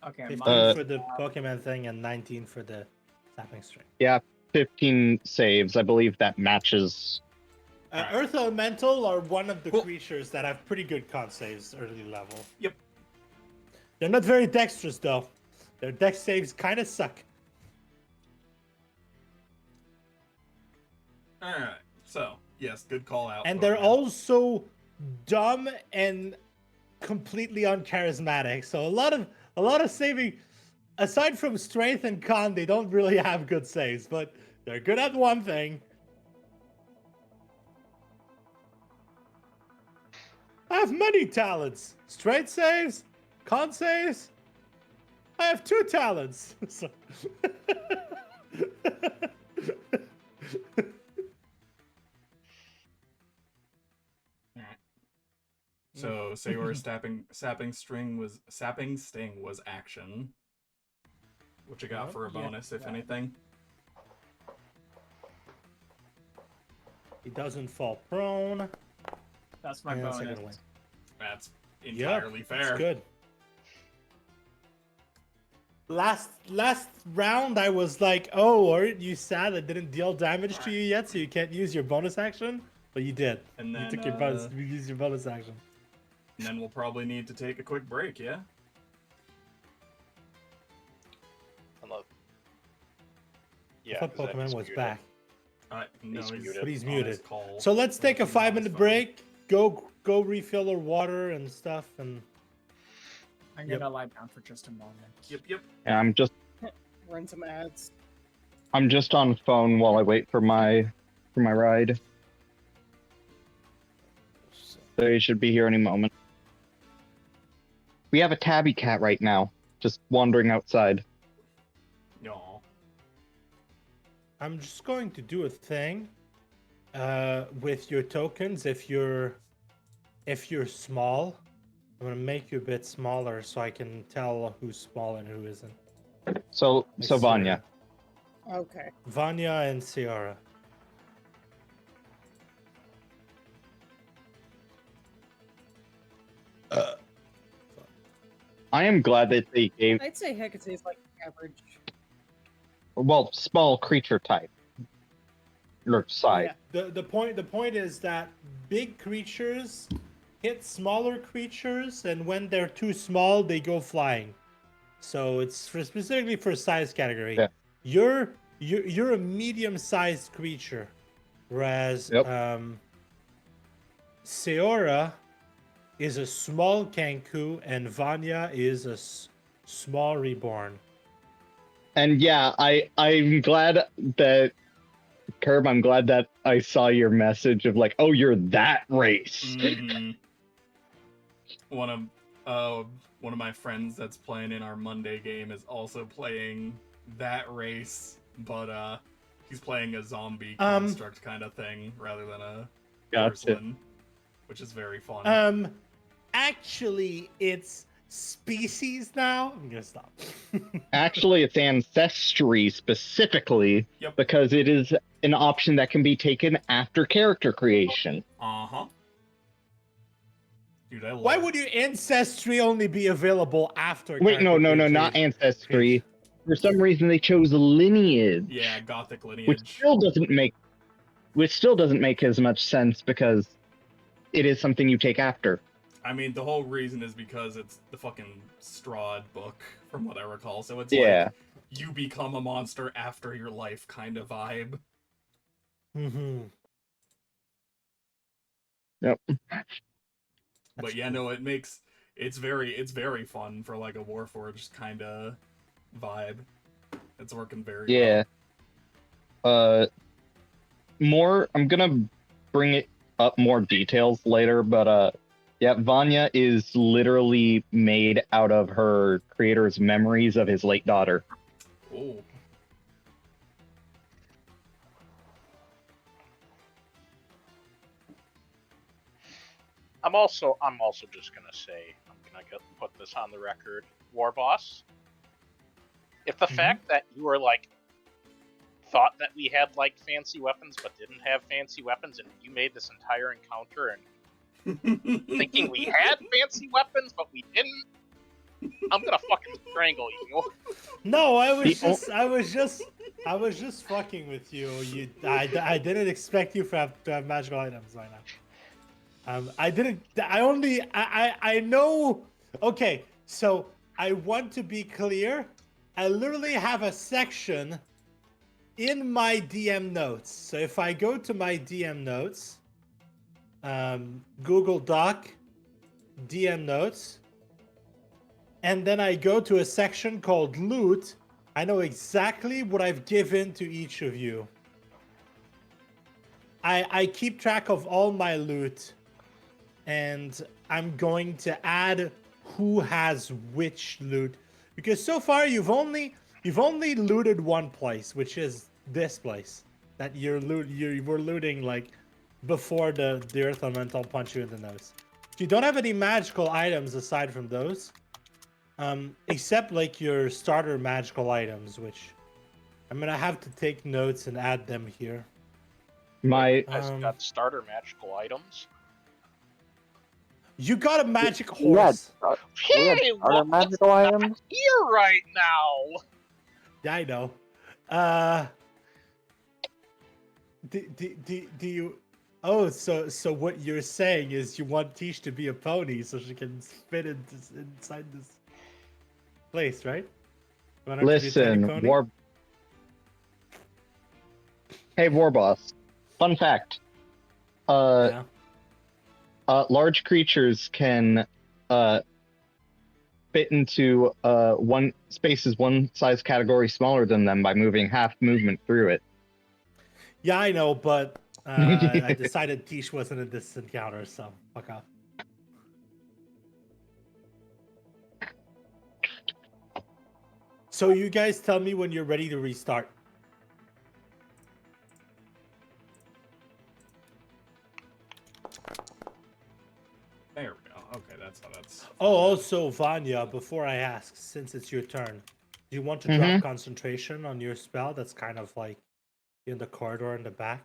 Okay, 15 mine. for the Pokemon thing and 19 for the sapping string. 15 saves. I believe that matches. Alright. Earth Elemental are one of the Cool. creatures that have pretty good con saves early level. Yep. They're not very dexterous though. Their dex saves kind of suck. Alright. So, yes, good call out. And they're Pokemon. also dumb and completely uncharismatic. So a lot of saving, aside from strength and con, they don't really have good saves, but they're good at one thing. I have many talents. Strength saves, con saves. I have 2 talents. So- So Sayor's sapping sting was action. What you got Yep. for a Yeah, bonus, if yeah. anything? He doesn't fall prone. That's my And bonus. second win. That's Yep, entirely fair. that's good. Last round, I was like, "Oh, aren't you sad I didn't deal damage to you yet, so you can't use your bonus action?" But you did. And then, You took your bonus. You used your bonus action. And then we'll probably need to take a quick break, yeah? Unless... I Yeah, thought 'cause that Pokemon is was muted. back, No, He's he's muted. but he's on his muted. call. So let's take a He's on his 5-minute phone. break. Go refill our water and stuff, and I'm Yep. gonna lie down for just a moment. Yep. Yeah, Run some ads. I'm just on phone while I wait for my ride. So he should be here any moment. We have a tabby cat right now, just wandering outside. Aw. I'm just going to do a thing with your tokens. If you're small, I'm gonna make you a bit smaller so I can tell who's small and who isn't. So Like Vanya. Okay. Vanya and Ciara. I am glad that they gave I'd say Hecate's like average. small creature type or size. Yeah. The point is that big creatures hit smaller creatures, and when they're too small, they go flying. So it's specifically for size category. Yeah. You're a medium-sized creature, whereas Yep. Seora is a small Kenku, and Vanya is a small reborn. And yeah, I'm glad that Curb. I'm glad that I saw your message of like, oh, you're that race. Mhm. One of my friends that's playing in our Monday game is also playing that race, but he's playing a zombie construct kind of thing rather than a Gotcha. person. which is very fun. Actually, it's species now. I'm gonna stop. Actually, it's ancestry specifically Yep. because it is an option that can be taken after character creation. Uh-huh. Dude, I love Why it. would your ancestry only be available after? Wait, no, not ancestry. For some reason, they chose lineage. Yeah, Gothic which lineage. still doesn't make as much sense because it is something you take after. I mean, the whole reason is because it's the fucking Strahd book, from what I recall. So it's Yeah. like, you become a monster after your life kind of vibe. Mm-hmm. Yep. But yeah, no, it's very fun for like a Warforged kind of vibe. It's working very Yeah. well. I'm gonna bring it up more details later, but yeah, Vanya is literally made out of her creator's memories of his late daughter. Oh. I'm also just gonna say, I'm gonna put this on the record, War Boss. If the fact that you were like thought that we had like fancy weapons but didn't have fancy weapons, and you made this entire encounter and thinking we had fancy weapons but we didn't, I'm gonna fucking strangle you. No, I was just fucking with you. I didn't expect you to have magical items right now. I know. Okay, so I want to be clear. I literally have a section in my DM notes. So if I go to my DM notes, Google Doc, DM notes, and then I go to a section called loot, I know exactly what I've given to each of you. I keep track of all my loot, and I'm going to add who has which loot, because so far you've only looted one place, which is this place that you were looting like before the earth elemental punch you in the nose. You don't have any magical items aside from those, except like your starter magical items, which I'm gonna have to take notes and add them here. My Has got starter magical items. You got a magic horse. Hey, Are magical items? Here right now. Yeah, I know. Do you? Oh, so what you're saying is you want Tish to be a pony so she can fit inside this place, right? You want her to be a tiny listen, pony? Hey, War Boss. Fun fact. Yeah. Large creatures can fit into one size category smaller than them by moving half movement through it. Yeah, I know, but I decided Tish wasn't in this encounter, so fuck off. So you guys tell me when you're ready to restart. There we go. Okay, that's how that's... Oh, also, Vanya, before I ask, since it's your turn, do you want to drop concentration on your spell that's kind of like in the corridor in the back?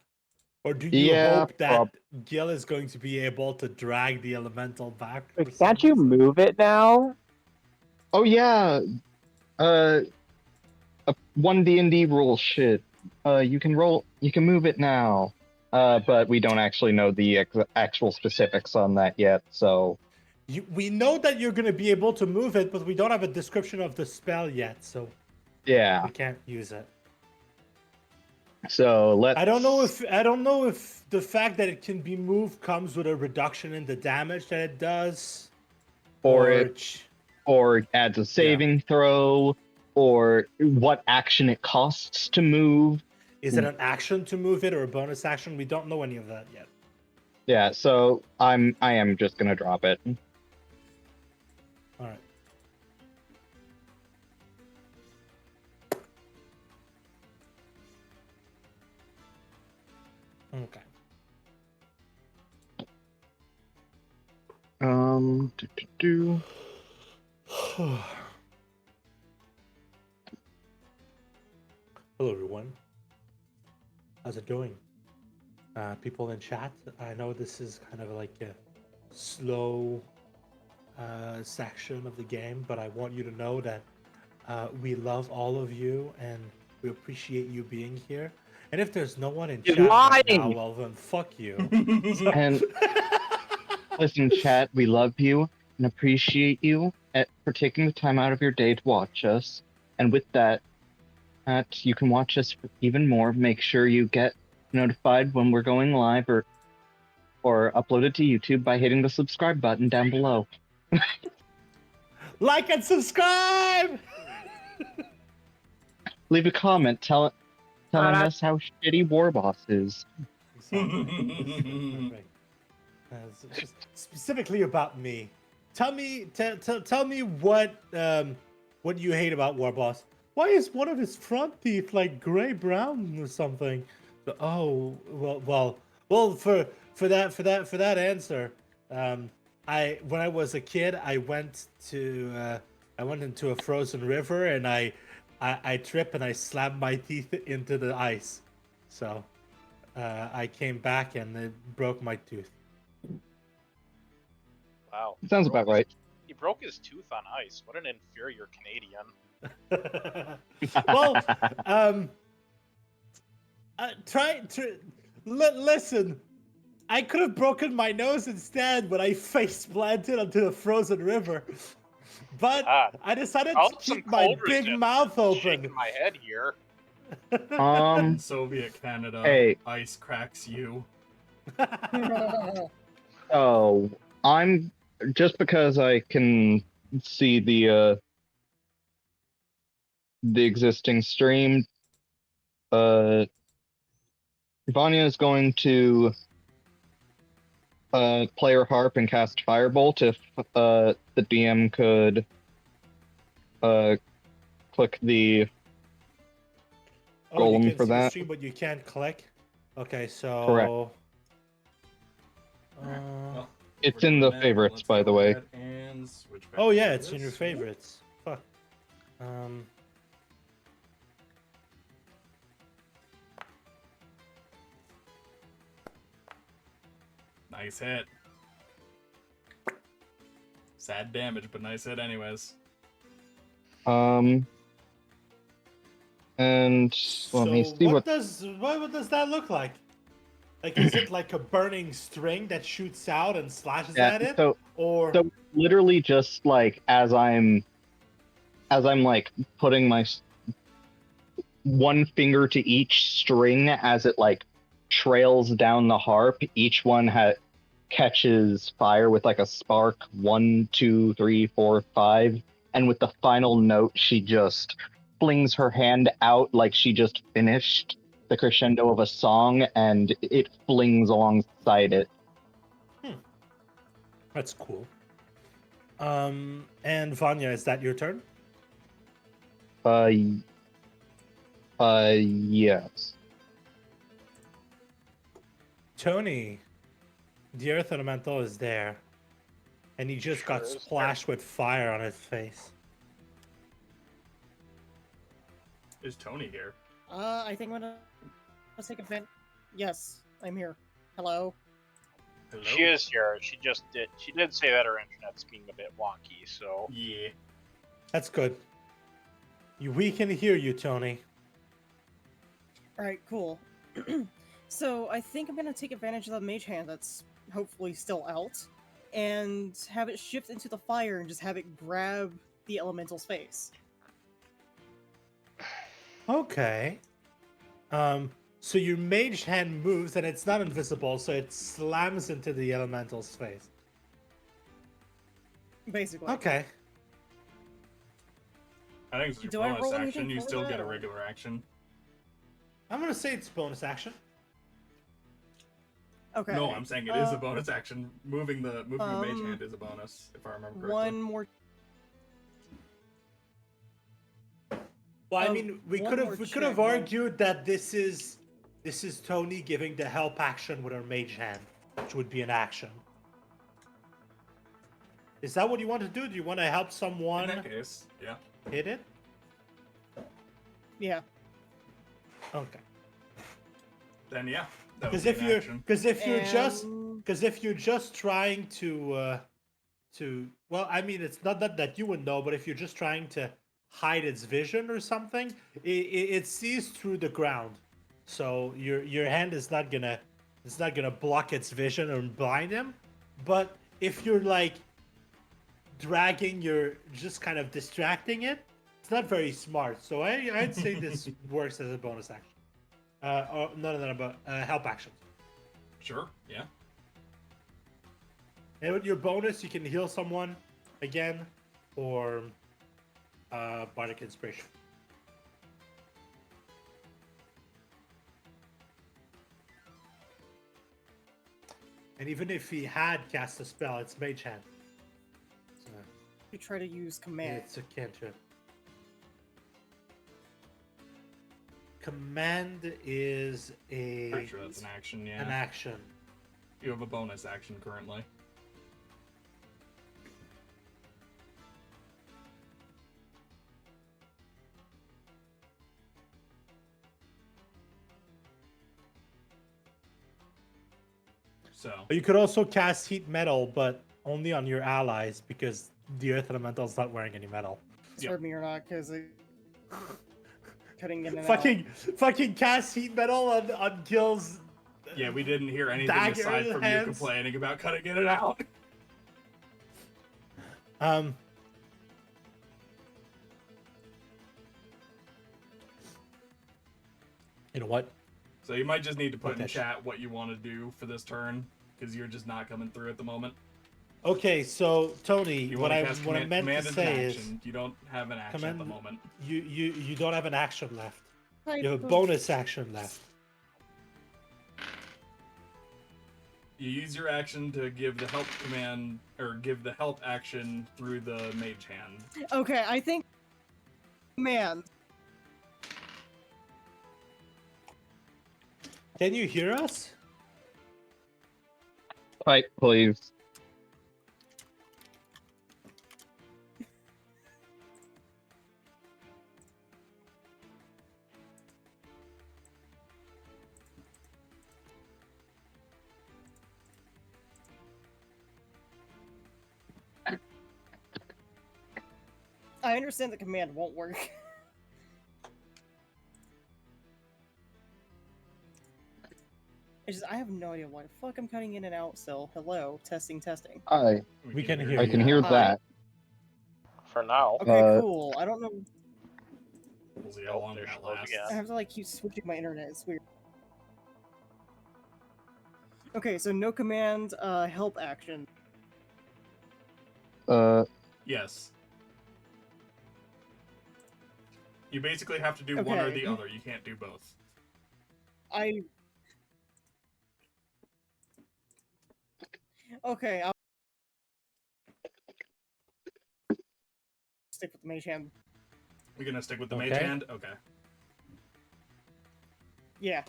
Or do you hope that Gil is going to be able to drag the elemental back? Can't you move it now? Oh yeah. One D&D rule shit. You can move it now. But we don't actually know the actual specifics on that yet, so... We know that you're going to be able to move it, but we don't have a description of the spell yet, so... Yeah. We can't use it. So let's... I don't know if the fact that it can be moved comes with a reduction in the damage that it does. Or adds a saving throw, or what action it costs to move. Is it an action to move it or a bonus action? We don't know any of that yet. Yeah, so I am just gonna drop it. All right. Okay. Hello, everyone. How's it going? People in chat, I know this is kind of like a slow section of the game, but I want you to know that we love all of you and we appreciate you being here. And if there's no one in He's chat right now, lying! well then fuck you. And listen, chat, we love you and appreciate you for taking the time out of your day to watch us. And with that, you can watch us even more. Make sure you get notified when we're going live or uploaded to YouTube by hitting the subscribe button down below. Like and subscribe! Leave a comment telling us how shitty Warboss is. Exactly. Perfect. It's just specifically about me. Tell me what you hate about Warboss. Why is one of his front teeth like gray brown or something? Oh well for that answer, when I was a kid I went into a frozen river and I tripped and I slammed my teeth into the ice, so I came back and it broke my tooth. Wow. Sounds about right. He broke his tooth on ice. What an inferior Canadian. Well, listen. I could have broken my nose instead when I face planted onto the frozen river, but God. I decided I'll to have some keep my cold big resist. mouth open. Shaking my head here. In Soviet Canada, Hey. ice cracks you. Oh, I'm just because I can see the existing stream. Vanya is going to play her harp and cast Firebolt. If the DM could click the Oh, you golem can for see the that. stream, but you can't click. Okay, so Correct. Well, It's we're in doing the that, favorites, let's by go the way. ahead and switch back Oh yeah, to it's in your this. favorites. Fuck. Nice hit. Sad damage, but nice hit anyways. And let me see what does that look like? Like, is it like a burning string that shoots out and slashes Yeah, at it, so literally just like as I'm like putting my one finger to each string as it like trails down the harp, each one catches fire with like a spark 1, 2, 3, 4, 5, and with the final note she just flings her hand out like she just finished the crescendo of a song and it flings alongside it. That's cool. And Vanya, is that your turn? Yes. Tony, the Earth Elemental is there, and he just got Sure is. splashed with fire on his face. Is Tony here? I think I'm gonna let's take a vent. Yes, I'm here. Hello. Hello? She is here. She did say that her internet's being a bit wonky, so Yeah. That's good. We can hear you, Tony. All right, cool. So I think I'm gonna take advantage of the mage hand that's hopefully still out, and have it shift into the fire and just have it grab the elemental's face. Okay. So your mage hand moves and it's not invisible, so it slams into the elemental's face. Basically. Okay. I think it's your Do I bonus roll action. anything You for still that, get a or- regular action. I'm gonna say it's bonus action. Okay. No, I'm saying it is a bonus action. Moving the mage hand is a bonus, if I remember correctly. One more. Well, I mean, we one could more have check, no. argued that this is Tony giving the help action with her mage hand, which would be an action. Is that what you want to do? Do you want to help In someone that case, yeah. hit it? Yeah. Okay. Then yeah. That would Because be if an you're action. if you're just trying to well, I mean, it's not that you would know, but if you're just trying to hide its vision or something, it sees through the ground, so your hand is not gonna block its vision or blind him. But if you're like dragging, you're just kind of distracting it. It's not very smart. So I'd say this works as a bonus action. Or no, but help action. Sure, yeah. And with your bonus, you can heal someone again, or bardic inspiration. And even if he had cast a spell, it's mage hand. So You try to use command. it's a cantrip. Command is Pretty sure that's an action, yeah. an action. You have a bonus action currently. So, You could also cast heat metal, but only on your allies because the earth elemental is not wearing any metal. It's Yep. hurt me or not, because cutting in and Fucking cast heat metal on Gil's. yeah, we didn't hear anything Dagger aside in from hands. you complaining about cutting in and out. You know what? So you might just need to put in Okay. chat what you want to do for this turn, because you're just not coming through at the moment. Okay, so Tony, You what want I to cast what I command, meant command to is an say is action. You don't have an action at the Command- moment. you don't have an action left. all. You have a bonus action left. You use your action to give the help command, or give the help action through the mage hand. Okay, I think command. Can you hear us? Pipe, please. I understand the command won't work. It's just, I have no idea why the fuck I'm cutting in and out still. Hello, testing. We can hear I you. can hear Hi. that. For now. Okay, Uh, cool. I don't know. We'll see how long there that she goes lasts. again. I have to like keep switching my internet. It's weird. Okay, so no command, help action. Yes. You basically have to do one or Okay. the other. You can't do both. Okay, I'll stick with the mage hand. You're gonna stick with the mage Okay. hand? Okay. Yeah.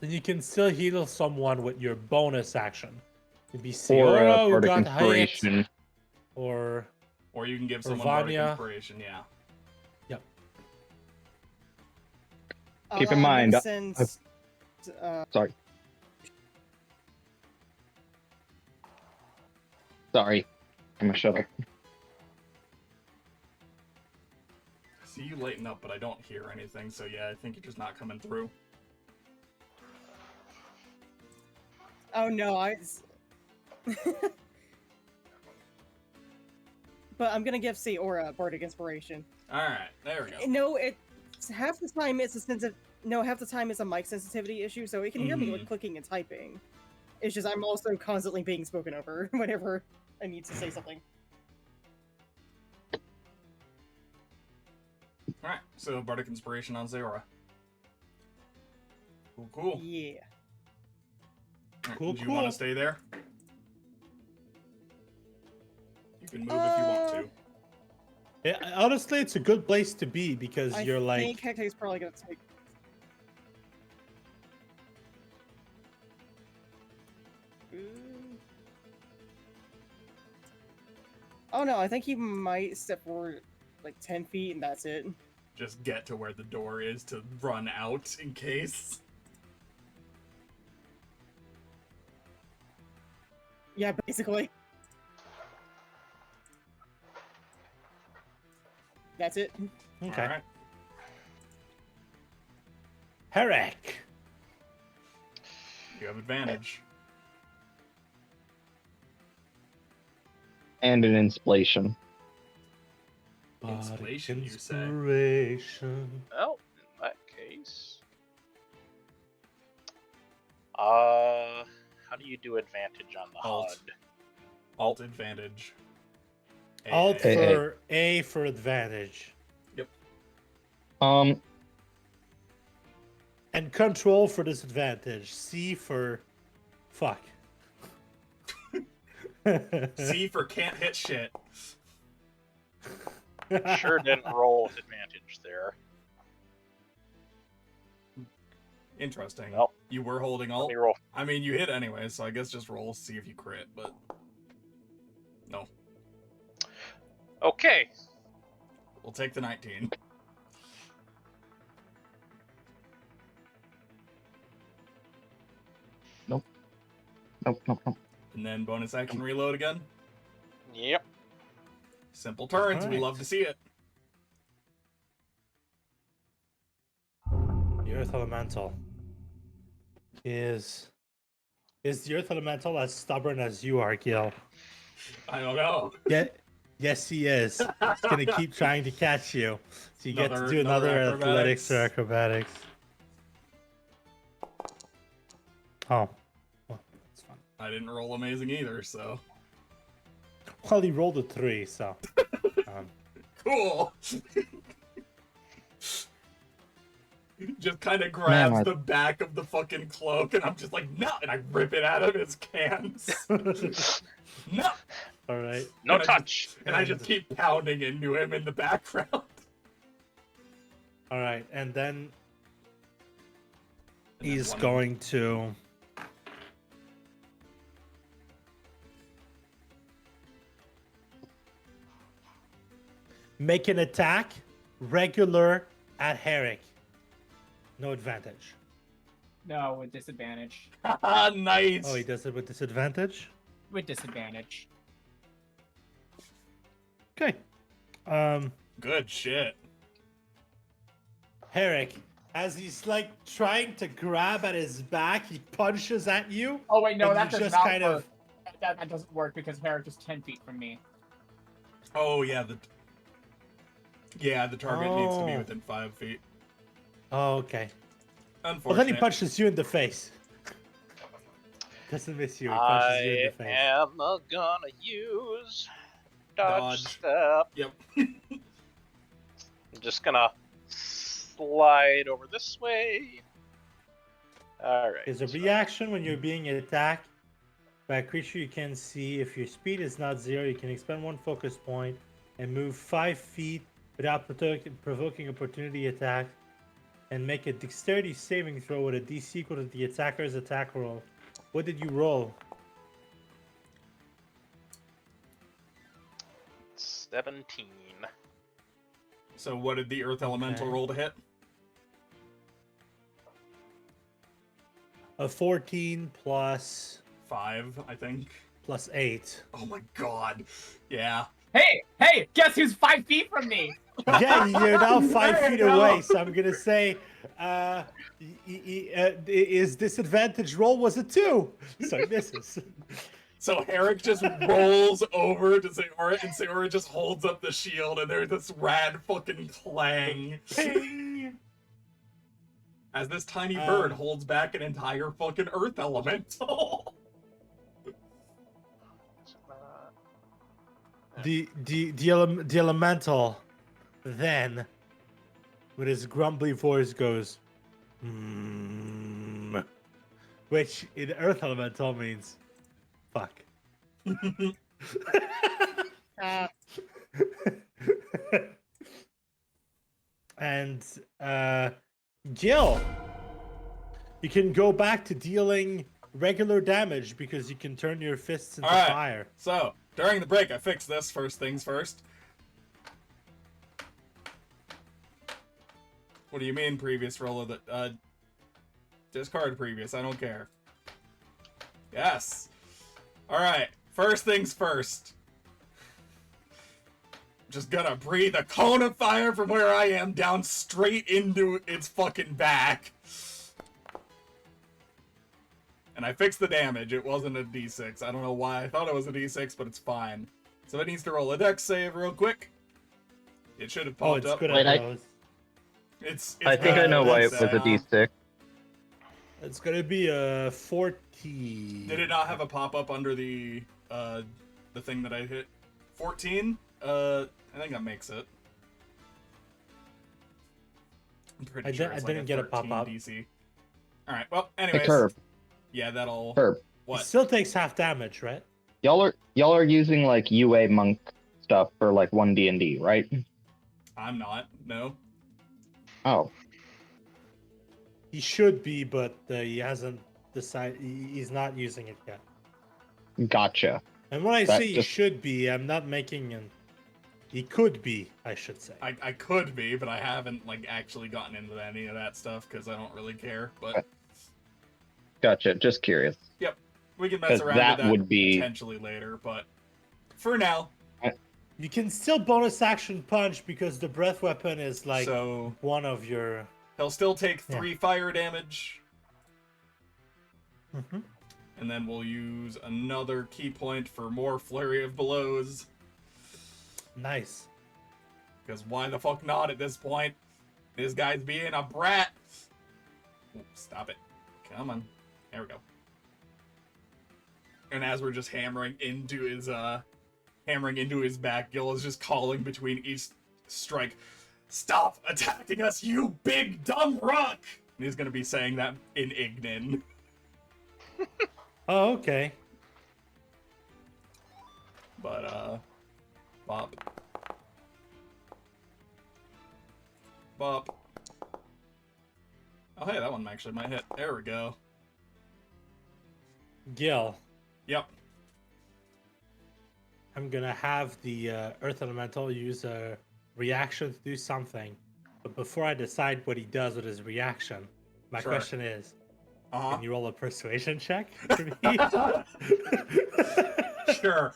Then you can still heal someone with your bonus action. It'd be Or Seora who Bardic got hit, Inspiration. or Or you can give Or someone Bardic Vanya. Inspiration, yeah. Keep in I'm mind, gonna send, Sorry. Sorry. I'm gonna shut up. I see you lighten up, but I don't hear anything, so yeah, I think you're just not coming through. oh no, But I'm gonna give Seora Bardic Inspiration. Alright, there we go. No, half the time it's half the time it's a mic sensitivity issue, so it can hear me like clicking and typing. It's just I'm also constantly being spoken over whenever I need to say something. Alright, so Bardic Inspiration on Zeora. Cool. Yeah. Alright, Cool, do you want cool. to stay there? You can move if you want to. Yeah, honestly, it's a good place to be because you're I like think Hector's probably gonna take. Oh no, I think he might step forward like 10 feet and that's it. Just get to where the door is to run out in case. Yeah, basically. That's it. Okay. Alright. Herrick. You have advantage. And an inspiration. Inspiration, you say? Inspiration. Well, in that case, how do you do advantage on the Alt. HUD? Alt advantage. Alt AA. for A for advantage. Um, And control for disadvantage. C for fuck. C for can't hit shit. Sure didn't roll with advantage there. Interesting. Well, You were holding let alt. me roll. I mean, you hit anyway, so I guess just roll, see if you crit, but... No. Okay. We'll take the 19. nope. And then bonus action reload again. Yep. Simple turns, we Alright. love to see it. The Earth Elemental is the Earth Elemental as stubborn as you are, Gil? I don't know. Yeah, yes, he is. He's gonna keep trying to catch you. So you get to do another athletics or acrobatics. Oh, well, that's fun. I didn't roll amazing either, so... Well, he rolled a 3, so. Cool! Just kind of grabs Man, the back of the fucking cloak, and I'm just like, no! And I rip it out of his cans. No! All right. No And touch. And I just keep pounding into him in the background. All right, and then And then he's one of- going to. Make an attack, regular at Herrick. No advantage. No, with disadvantage. Nice! Oh, he does it with disadvantage? With disadvantage. Okay. Good shit. Herrick, as he's like trying to grab at his back, he punches at you. Oh wait, no, And that you does just not kind of- work. That doesn't work because Herrick is 10 feet from me. Oh, yeah, the target needs to be Oh. within 5 feet. Oh, okay. Unfortunately. Well, then he punches you in the face. Doesn't miss you. He punches you in I the face. am gonna use dodge Dodge. step. Yep. I'm just gonna slide over this way. Alright. Is a reaction when you're being attacked by a creature you can see. If your speed is not 0, you can expend 1 focus point and move 5 feet without provoking opportunity attack, and make a dexterity saving throw with a DC equal to the attacker's attack roll. What did you roll? 17. So what did the Earth Elemental Okay. roll to hit? A 14 plus 5, I think. 8. Oh my god. Yeah. Hey, guess who's 5 feet from me? Yeah, you're now 5 There feet you go. away, so I'm gonna say his disadvantage roll was a 2, so he misses. So Herrick just rolls over to Sayora, and Sayora just holds up the shield, and there's this rad fucking clang. Ping! As this tiny bird Um, holds back an entire fucking Earth Elemental. The elemental then, with his grumbly voice, goes, which in Earth Elemental means fuck. Ah, And Gil, you can go back to dealing regular damage because you can turn your fists into Alright. fire. So, During the break, I fixed this first things first. What do you mean previous roll of the, discard previous, I don't care. Yes. Alright, first things first. Just gonna breathe a cone of fire from where I am down straight into its fucking back. And I fixed the damage. It wasn't a d6. I don't know why I thought it was a d6, but it's fine. So it needs to roll a dex save real quick. It should have Oh, popped it's up. good Wait, at those. It's I think I know why it that's, was a D6. It's gonna be a 14. Did it not have a pop-up under the thing that I hit? 14? I think that makes it. I'm pretty sure it's didn't get a 13 pop-up. DC. Alright, well, Hey, anyways. Curb. Yeah, that'll... Curb. It What? still takes half damage, right? Y'all are using like UA monk stuff for like 1D&D, right? I'm not. No. Oh, He should be, but he hasn't decided. He's not using it yet. gotcha. And when I That say he just- should be, I'm not making an. He could be, I should say. I could be, but I haven't, like, actually gotten into any of that stuff, because I don't really care, but... Gotcha. Just curious. We can mess 'Cause around that with that would be- potentially later, but... For now, You can still bonus action punch because the breath weapon is like so... one of your. He'll still take Yeah. 3 fire damage, Mhm. and then we'll use another key point for more flurry of blows. Nice. Because why the fuck not at this point? This guy's being a brat. Ooh, stop it. Come on. There we go. And as we're just hammering into his back, Gil is just calling between each strike, "Stop attacking us, you big dumb rock!" And he's gonna be saying that in Ignin. Oh, okay. But, bop. Bop. Oh, hey, that one actually might hit. There we go. Gil, Yep. I'm gonna have the Earth Elemental use a reaction to do something. But before I decide what he does with his reaction, my Sure. question is: Uh-huh. can you roll a persuasion check for me? Sure.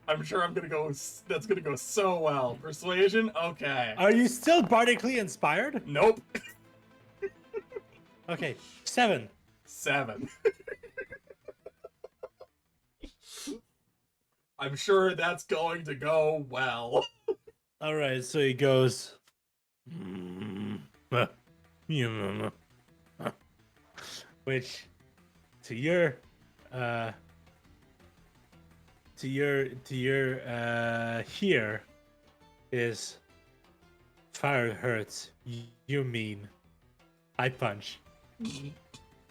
I'm sure that's gonna go so well. Persuasion? Okay. Are you still bardically inspired? Nope. Okay, 7. 7. I'm sure that's going to go well. All right, so he goes. Which, to your here is fire hurts. You mean I punch.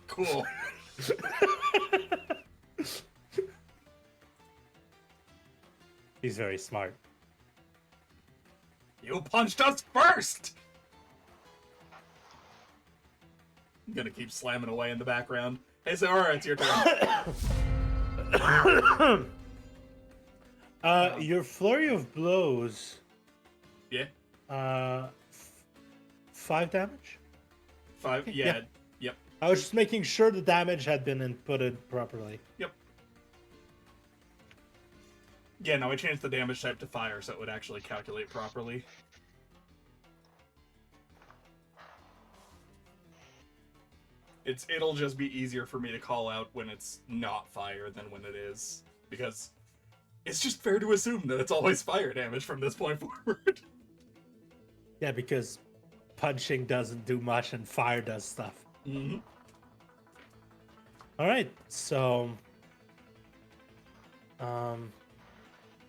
Cool. He's very smart. You punched us first! I'm gonna keep slamming away in the background. Hey, Zara, it's your turn. Your flurry of blows. Yeah? 5 damage? 5? Yeah. Yeah. Yep. I was just making sure the damage had been inputted properly. Yep. Yeah, no, I changed the damage type to fire so it would actually calculate properly. It'll just be easier for me to call out when it's not fire than when it is, because it's just fair to assume that it's always fire damage from this point forward. Yeah, because punching doesn't do much and fire does stuff. Mm-hmm. All right, so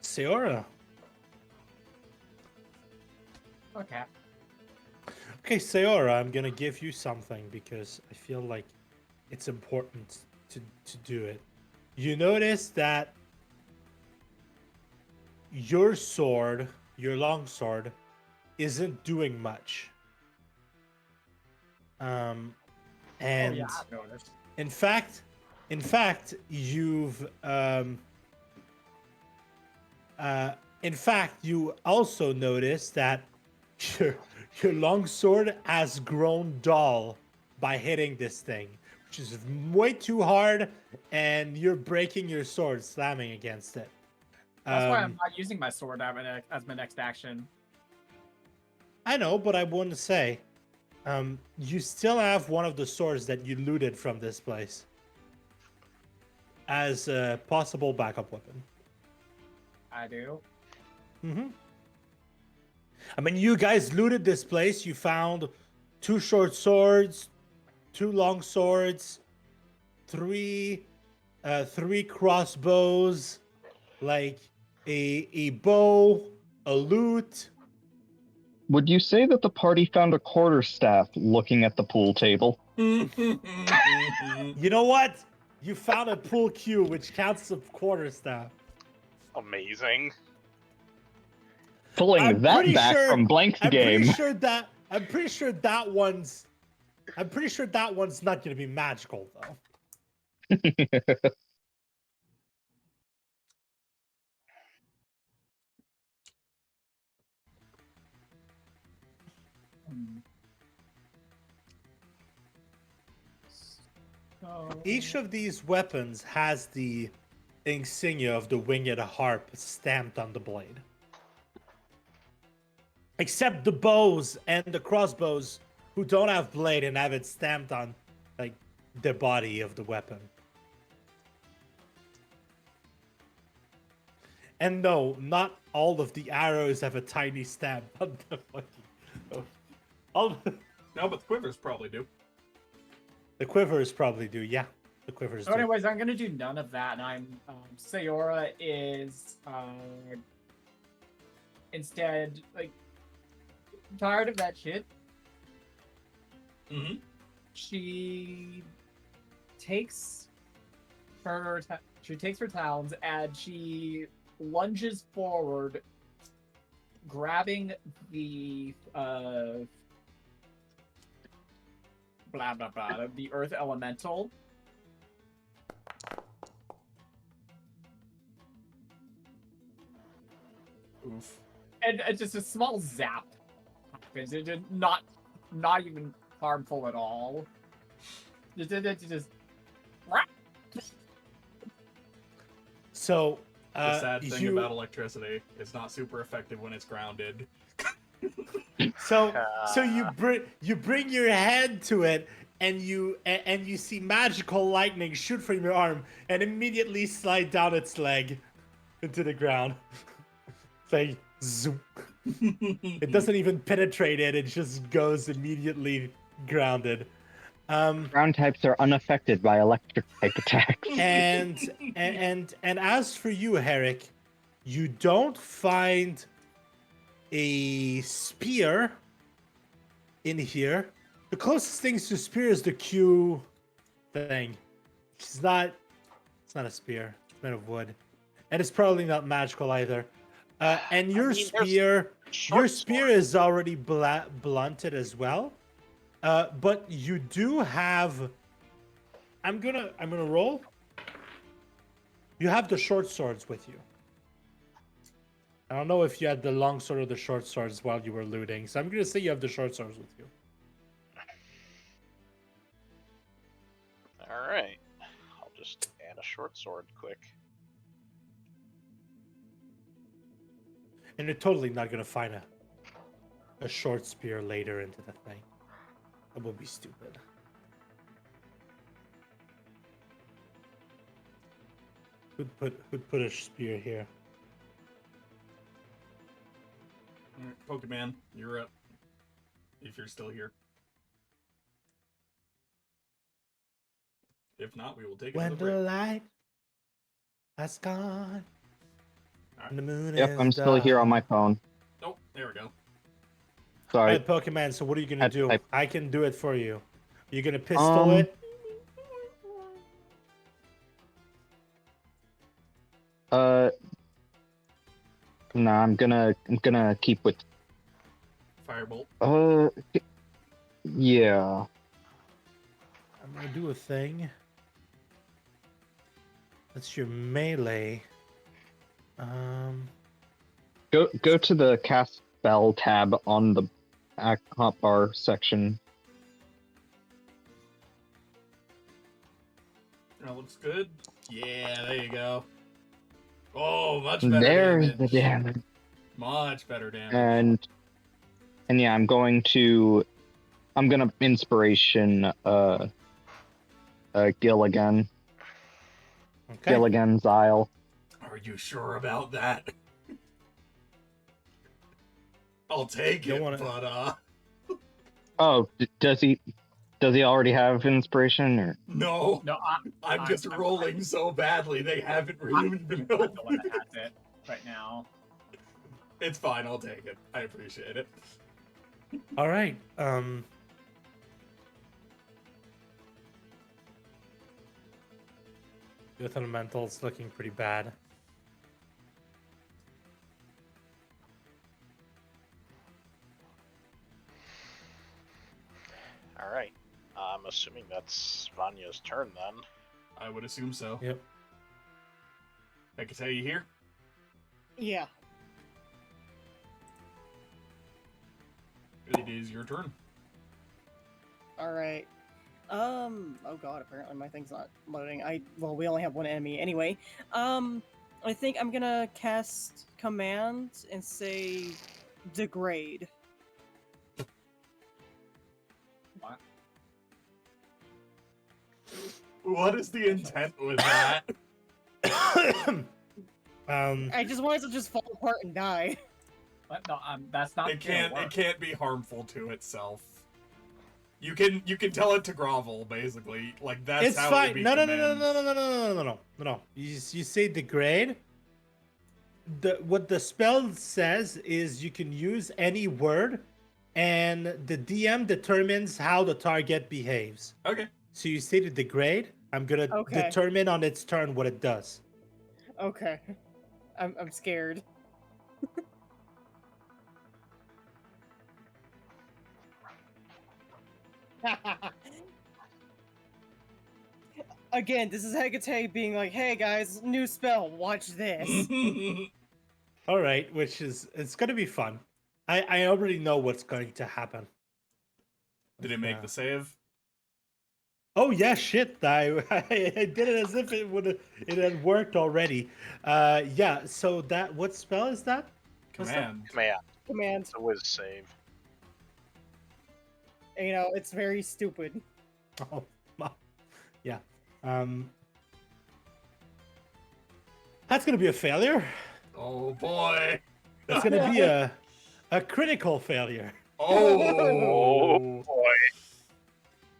Seora. Okay. Okay, Seora, I'm gonna give you something because I feel like it's important to do it. You notice that your sword, your long sword, isn't doing much. And Oh yeah, I've noticed. in fact, you've In fact, you also notice that your your longsword has grown dull by hitting this thing, which is way too hard, and you're breaking your sword, slamming against it. That's why I'm not using my sword as my next action. I know, but I wouldn't say. You still have one of the swords that you looted from this place as a possible backup weapon. I do. Mm-hmm. I mean, you guys looted this place. You found 2 short swords, 2 long swords, 3 crossbows, like a bow, a lute. Would you say that the party found a quarterstaff looking at the pool table? You know what? You found a pool cue, which counts as a quarterstaff. Amazing. Pulling I'm that pretty back sure- from Blank's I'm game. pretty sure that one's not gonna be magical though. So... Each of these weapons has the insignia of the winged harp stamped on the blade. Except the bows and the crossbows, who don't have blade and have it stamped on, like, the body of the weapon. And no, not all of the arrows have a tiny stamp on the fucking... No, but the quivers probably do. The quivers probably do, yeah. The quivers So do. anyways, I'm gonna do none of that, and I'm Sayora is instead like tired of that shit. Mm-hmm. She takes her talons and she lunges forward, grabbing the blah blah blah the earth elemental. Oof. And just a small zap happens. It did not even harmful at all. Just So, The sad thing about electricity, it's not super effective when it's grounded. So you bring your head to it, and you see magical lightning shoot from your arm and immediately slide down its leg into the ground. It's like zoom. It doesn't even penetrate it; it just goes immediately grounded. Ground types are unaffected by electric type attacks. And as for you, Herrick, you don't find a spear in here. The closest things to spear is the Q thing. It's not a spear. It's made of wood, and it's probably not magical either. And your spear is already blunted as well. But you do have. I'm gonna roll. You have the short swords with you. I don't know if you had the long sword or the short swords while you were looting, so I'm gonna say you have the short swords with you. All right. I'll just add a short sword quick. And you're totally not gonna find a short spear later into the thing. That would be stupid. Who'd put a spear here? Pokemon, you're up. If you're still here. If not, we will take When another the break. light has gone, and the moon Yep, is I'm still here on my dark. phone. Oh, there we go. Sorry. Alright, Pokemon, so what are you gonna do? Type. I can do it for you. You gonna pistol it? No, I'm gonna keep with. Firebolt. Yeah. I'm gonna do a thing. That's your melee. Go to the cast spell tab on the hotbar section. That looks good. Yeah, there you go. Oh, much better There's the damage. damage. Much better damage. And yeah, I'm gonna inspiration Gil again. Okay. Gilligan's Isle. Are you sure about that? I'll take Don't it, wanna- but Oh, does he already have inspiration or? no. No, I'm just rolling so badly. They haven't really been I'm the helping. one that has it right now. It's fine. I'll take it. I appreciate it. All right. Youth Elemental's looking pretty bad. All right. I'm assuming that's Vanya's turn then. I would assume so. Yep. I can tell you here. Yeah. It is your turn. All right. Oh god, apparently my thing's not loading. Well, we only have one enemy anyway. I think I'm gonna cast command and say degrade. What? What is the intent with that? I just wanted to just fall apart and die. What? No, that's not. It gonna work. can't be harmful to itself. You can tell it to grovel, basically. Like that's It's how it fine. would be No. You say degrade. What the spell says is you can use any word, and the DM determines how the target behaves. Okay. So you say to degrade. I'm gonna Okay. determine on its turn what it does. Okay. I'm scared. Again, this is Hecate being like, "Hey guys, new spell. Watch this." All right, it's gonna be fun. I already know what's going to happen. Did it make the save? Oh yeah, shit! I did it as if it had worked already. Yeah. So what spell is that? What's that? Command. Command. It's a whiz save. You know, it's very stupid. Oh, yeah. That's gonna be a failure. Oh boy. That's gonna be a critical failure. Oh. Boy.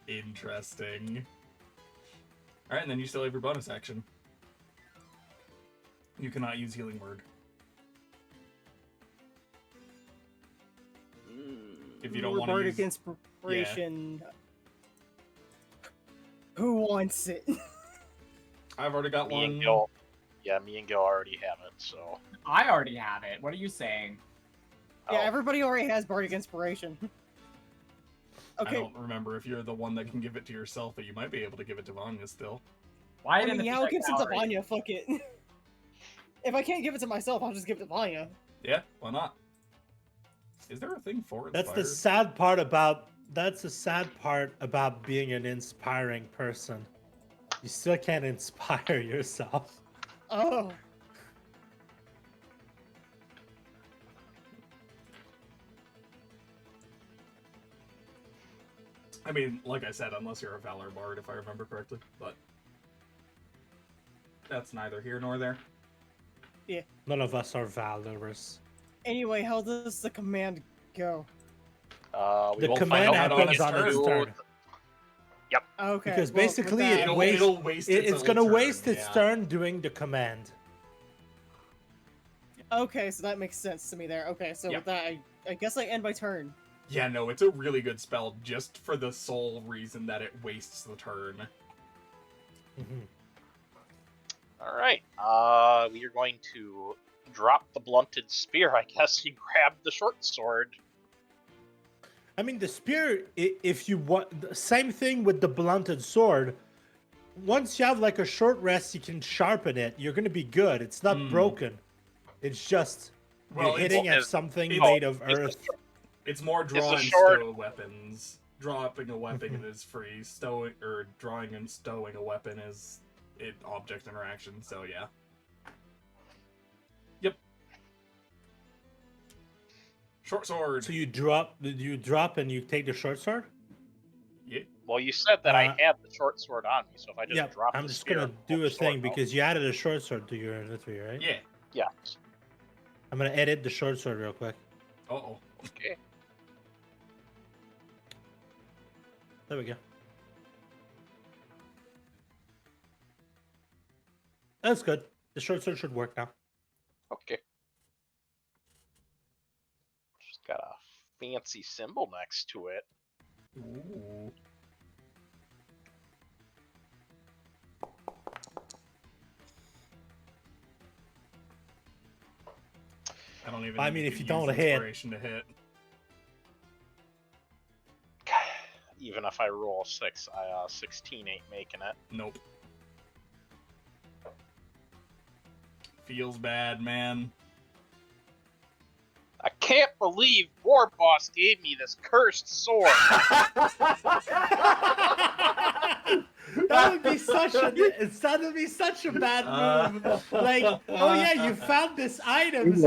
Interesting. All right, and then you still have your bonus action. You cannot use healing word. If you don't want to Bardic use... inspiration. Who wants it? I've already got Me one. and Gil. Yeah, me and Gil already have it. So. I already have it. What are you saying? Yeah, Oh. everybody already has bardic inspiration. I Okay. don't remember if you're the one that can give it to yourself, but you might be able to give it to Vanya still. Why I didn't mean, it yeah, be I'll give it to gallery? Vanya. Fuck it. If I can't give it to myself, I'll just give it to Vanya. Yeah, why not? Is there a thing for it? That's the sad part about being an inspiring person. You still can't inspire yourself. Oh. I mean, like I said, unless you're a Valor Bard, if I remember correctly, but that's neither here nor there. None of us are valorous. Anyway, how does the command go? We The won't command find out happens on on its turn. Okay. Because well, basically with that- It'll waste its it's own gonna turn, waste its yeah. turn doing the command. Okay, so that makes sense to me there. Okay, so Yeah. with that, I guess I end my turn. Yeah, no, it's a really good spell just for the sole reason that it wastes the turn. Mhm. All right. We are going to drop the blunted spear, I guess, and grab the short sword. I mean, the spear, if you want, the same thing with the blunted sword. Once you have like a short rest, you can sharpen it. You're gonna be good. It's not broken. It's just Well, You're hitting at it's- something it's- made of it's the earth. It's more the draw and sword- stow weapons. Dropping a weapon Mhm. is free. Stowing or drawing and stowing a weapon is object interaction. So yeah. Yep. Short sword. So you drop and you take the short sword. Yeah. Well, you said that I Uh, had the short sword on me, so if I just Yeah, drop I'm the just spear gonna and pull do the a thing sword out- because you added a short sword to your inventory, right? Yeah. Yeah. I'm gonna edit the short sword real quick. Uh-oh. Okay. There we go. That's good. The short sword should work now. Okay. Just got a fancy symbol next to it. Ooh. I don't even. I need mean, to if you use don't hit- inspiration to hit. Even if I roll 6, 16 ain't making it. Nope. Feels bad, man. I can't believe War Boss gave me this cursed sword. That would be such a bad move. Like, oh yeah, you found this items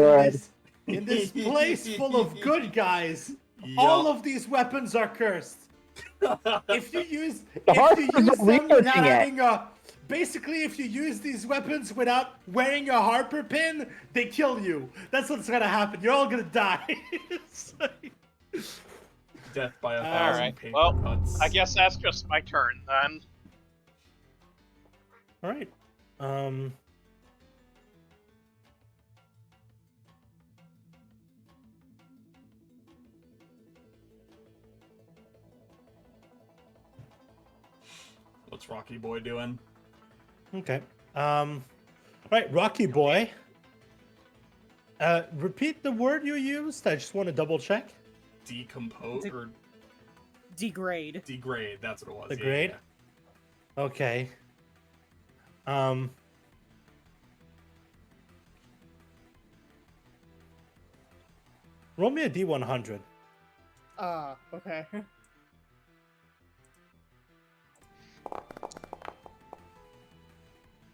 in this place full of good guys. All of these weapons are cursed. If you use Harpers are them without researching it. having a basically, if you use these weapons without wearing a Harper pin, they kill you. That's what's gonna happen. You're all gonna die. It's like- Death by a All thousand right, paper well, cuts. I guess that's just my turn then. All right. What's Rocky Boy doing? Okay. All right, Rocky Boy. Repeat the word you used. I just want to double check. Decompose or Degrade. degrade? That's what it was. Degrade? Yeah. Okay. Roll me a D100. Okay.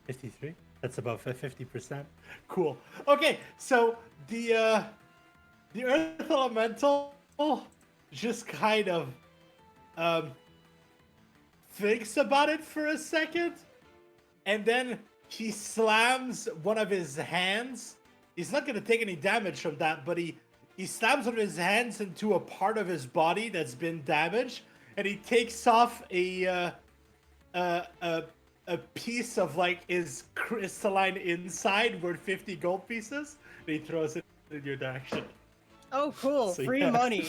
53. That's about 50%. Cool. Okay, so the Earth Elemental just kind of thinks about it for a second, and then he slams one of his hands. He's not gonna take any damage from that, but he slams one of his hands into a part of his body that's been damaged, and he takes off a piece of like his crystalline inside worth 50 gold pieces, and he throws it in your direction. Oh, cool. So, Free yes. money.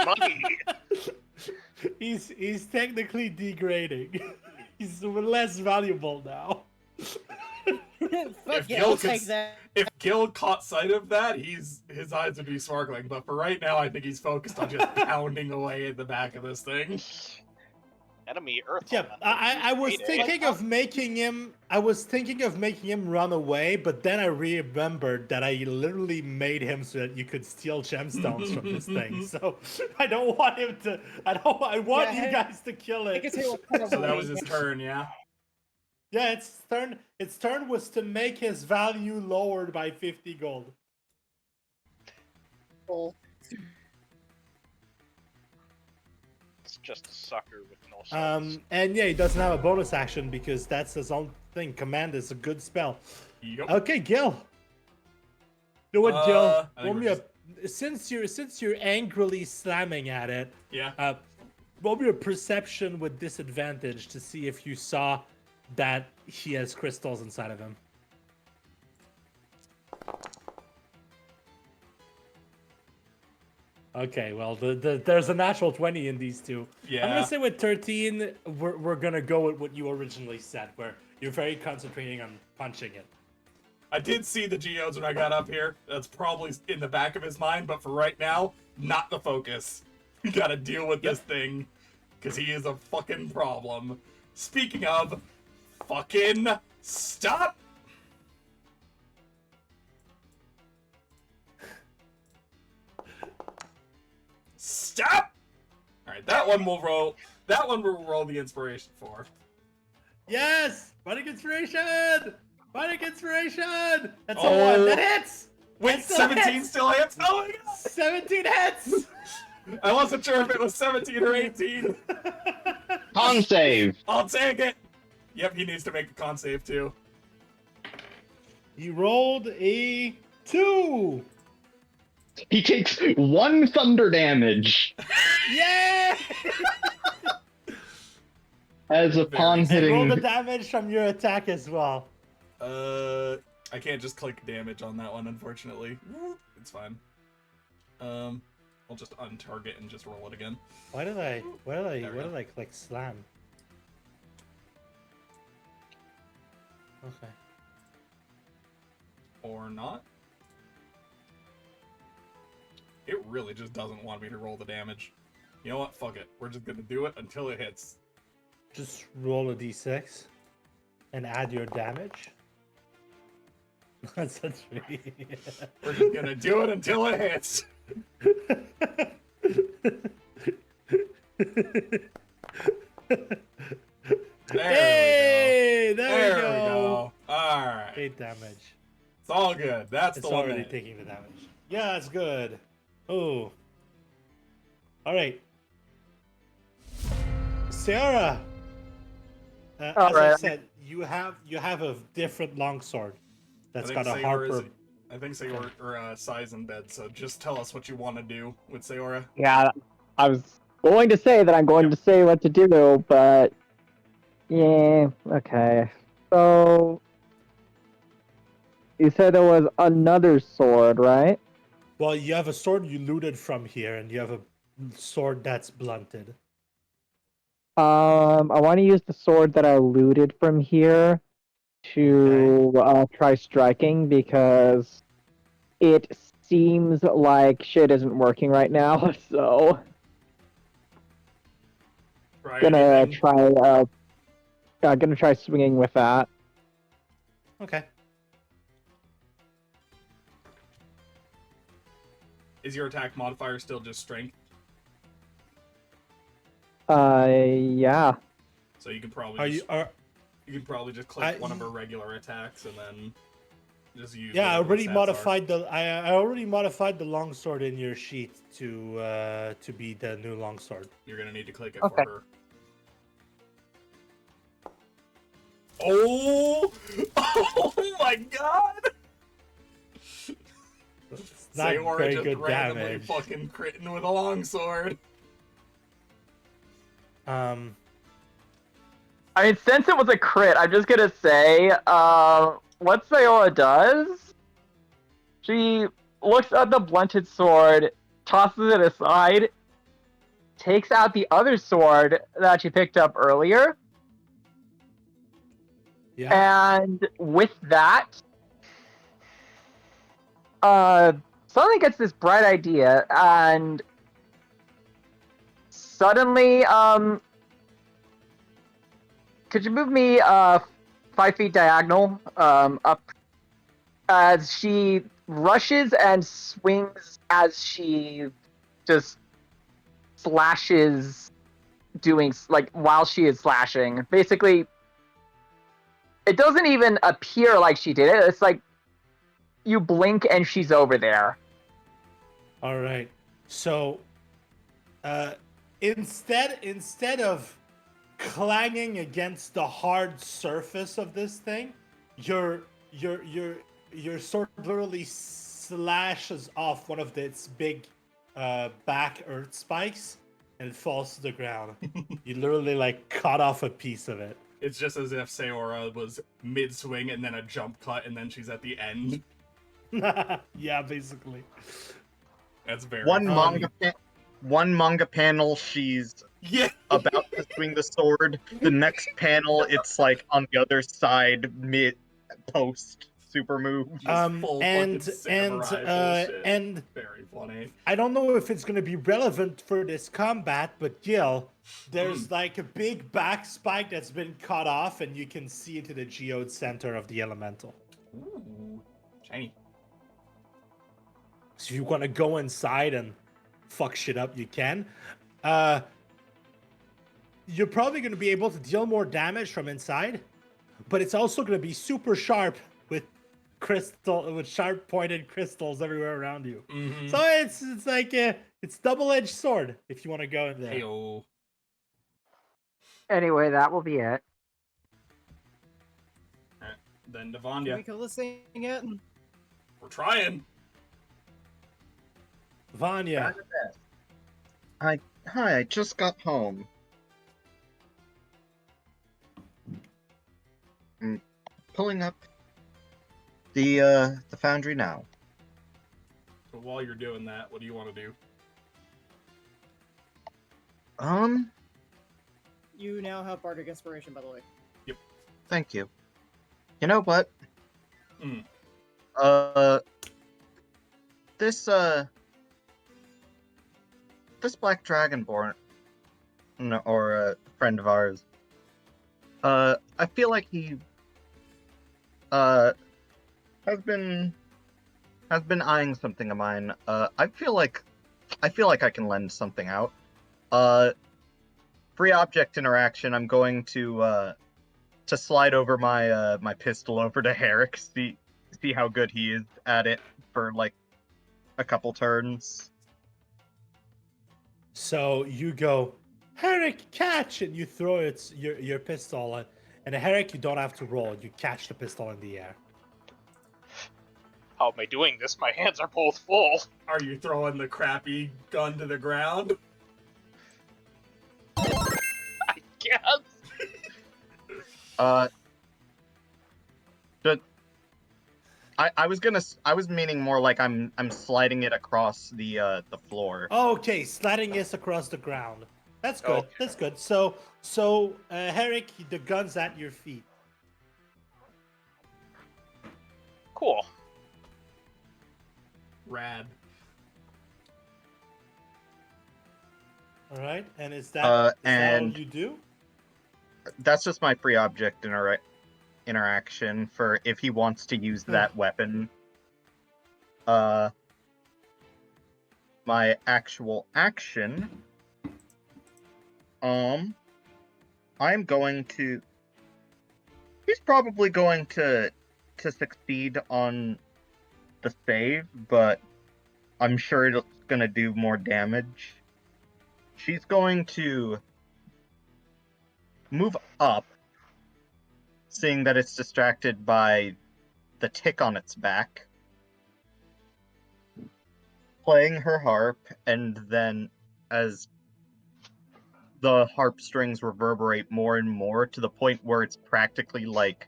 Money. He's technically degrading. He's less valuable now. Fuck yeah, Gil I'll could take that. If Gil caught sight of that, his eyes would be sparkling. But for right now, I think he's focused on just pounding away at the back of this thing. Enemy Earth. Yeah, Elemental. I was Mayday. thinking of making him. I was thinking of making him run away, but then I remembered that I literally made him so that you could steal gemstones from this thing. So I don't want him to. I want Yeah, you guys to kill I it. guess he will probably. So that was his turn, yeah. Yeah, its turn. Its turn was to make his value lowered by 50 gold. Cool. It's just a sucker with no sense. And yeah, he doesn't have a bonus action because that's his own thing. Command is a good spell. Yep. Okay, Gil. Do it, I Gil. think Roll we're me a. Since you're angrily slamming at it, Yeah. roll me a perception with disadvantage to see if you saw that he has crystals inside of him. Okay, well, there's a natural 20 in these two. Yeah. I'm gonna say with 13, we're gonna go with what you originally said, where you're very concentrating on punching it. I did see the geodes when I got up here. That's probably in the back of his mind, but for right now, not the focus. We gotta deal with this thing, because he is a fucking problem. Speaking of, fucking stop! Stop! Alright, that one we'll roll. That one we'll roll the inspiration for. Yes! Bardic Inspiration! Bardic Inspiration! That's a Oh. 1. That hits! Wait, That still 17 hits! still hits? Oh my god! 17 hits! I wasn't sure if it was 17 or 18. Con save. I'll take it! Yep, he needs to make a con save too. He rolled a 2! He takes 1 thunder damage Yay! as upon And roll the hitting. damage from your attack as well. I can't just click damage on that one, unfortunately. It's fine. I'll just untarget and just roll it again. Why did I There we go. click slam? Okay. Or not. It really just doesn't want me to roll the damage. You know what? Fuck it. We're just gonna do it until it hits. Just roll a d6 and add your damage. That's 3. We're just gonna do it until it hits. Hey, there we There we go. go. Alright. 8 damage. It's all good. That's It's the one already that... taking the damage. Yeah, it's good. Oh. All right. Sarah. As I Alright. said, you have a different longsword that's I got think a Sayora harper. I think Sayora or Sai's in bed, so just tell us what you want to do with Sayora. Yeah, I was going to say that I'm going to say what to do, but yeah, okay. So you said there was another sword, right? Well, you have a sword you looted from here, and you have a sword that's blunted. I want to use the sword that I looted from here to try striking because it seems like shit isn't working right now. So Try gonna anything. try. Gonna try swinging with that. Okay. Is your attack modifier still just strength? Yeah. So you can probably Are just, you? Are you can probably just click I- one of her regular attacks and then just use. yeah? I whatever the already stats are. modified the. I already modified the longsword in your sheet to be the new longsword. You're gonna need to click it Okay. for her. Oh! Oh my god! It's not Sayora very just good randomly damage. fucking critting with a longsword. I mean, since it was a crit, I'm just gonna say, what Sayora does, she looks at the blunted sword, tosses it aside, takes out the other sword that she picked up earlier, Yeah. and with that, suddenly gets this bright idea, and suddenly, could you move me 5 feet diagonal up as she rushes and swings as she just slashes, doing like while she is slashing. Basically, it doesn't even appear like she did it. It's like you blink and she's over there. All right. So, instead of clanging against the hard surface of this thing, your sword literally slashes off one of its big back earth spikes and it falls to the ground. You literally like cut off a piece of it. It's just as if Sayora was mid-swing and then a jump cut and then she's at the end. Yeah, basically. That's very One funny. manga panel, she's Yeah! about to swing the sword. The next panel, it's like on the other side, mid post super move. Just full fucking And samurai bullshit. and Very funny. I don't know if it's going to be relevant for this combat, but Gil, there's like a big back spike that's been cut off, and you can see into the geode center of the elemental. Ooh. Shiny. So you want to go inside and fuck shit up, you can. You're probably going to be able to deal more damage from inside, but it's also going to be super sharp with sharp pointed crystals everywhere around you. Mm-hmm. So it's like it's double-edged sword if you want to go in there. Heyo. Anyway, that will be it. Then Can Devanya. we kill this thing yet? We're trying. Vanya, Hi, I just got home. I'm pulling up the foundry now. So while you're doing that, what do you want to do? You now have Bardic Inspiration, by the way. Thank you. You know what? Hmm. This Black Dragonborn, or a friend of ours, I feel like he, has been eyeing something of mine. I feel like I can lend something out. Free object interaction. I'm going to slide over my my pistol over to Herrick, see how good he is at it for like a couple turns. so you go, Herrick, catch, and you throw your pistol at, and Herrick, you don't have to roll. You catch the pistol in the air. How am I doing this? My hands are both full. Are you throwing the crappy gun to the ground? I guess. I was meaning more like I'm sliding it across the floor. Okay, sliding this across the ground. That's good. Okay. That's good. So Herrick, the gun's at your feet. Cool. Rad. All right, and is that and all you do? That's just my free object interaction for if he wants to use that weapon. My actual action. I'm going to. He's probably going to succeed on the save, but I'm sure it's gonna do more damage. She's going to move up, seeing that it's distracted by the tick on its back, playing her harp, and then as the harp strings reverberate more and more to the point where it's practically like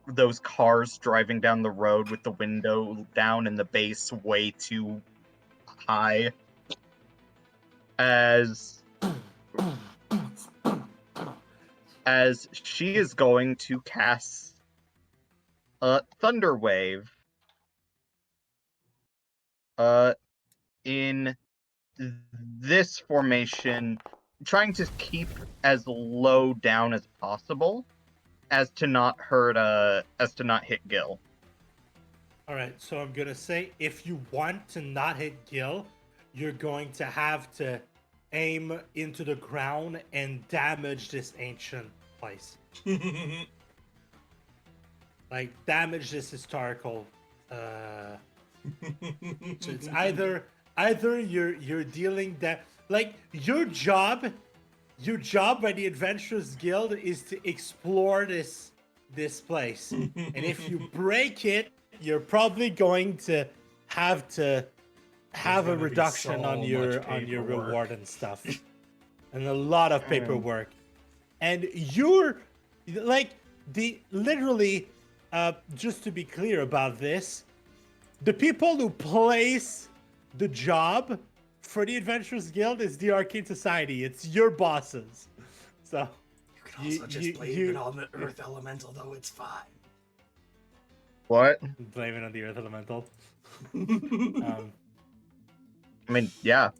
those cars driving down the road with the window down and the bass way too high, as she is going to cast a Thunder Wave in this formation, trying to keep as low down as possible as to not hit Gil. All right, so I'm gonna say if you want to not hit Gil, you're going to have to aim into the ground and damage this ancient place. Like damage this historical. So it's either you're dealing that, like your job by the Adventurers Guild is to explore this place, and if you break it, you're probably going to have a gonna be reduction so on much your paperwork. reward and stuff, and a lot of paperwork. And you're like literally, just to be clear about this, the people who place the job for the Adventurers Guild is the Arcane Society. It's your bosses. So You can also just blame it on the Earth Elemental, though. It's fine. What? blame it on the Earth Elemental. I mean, yeah.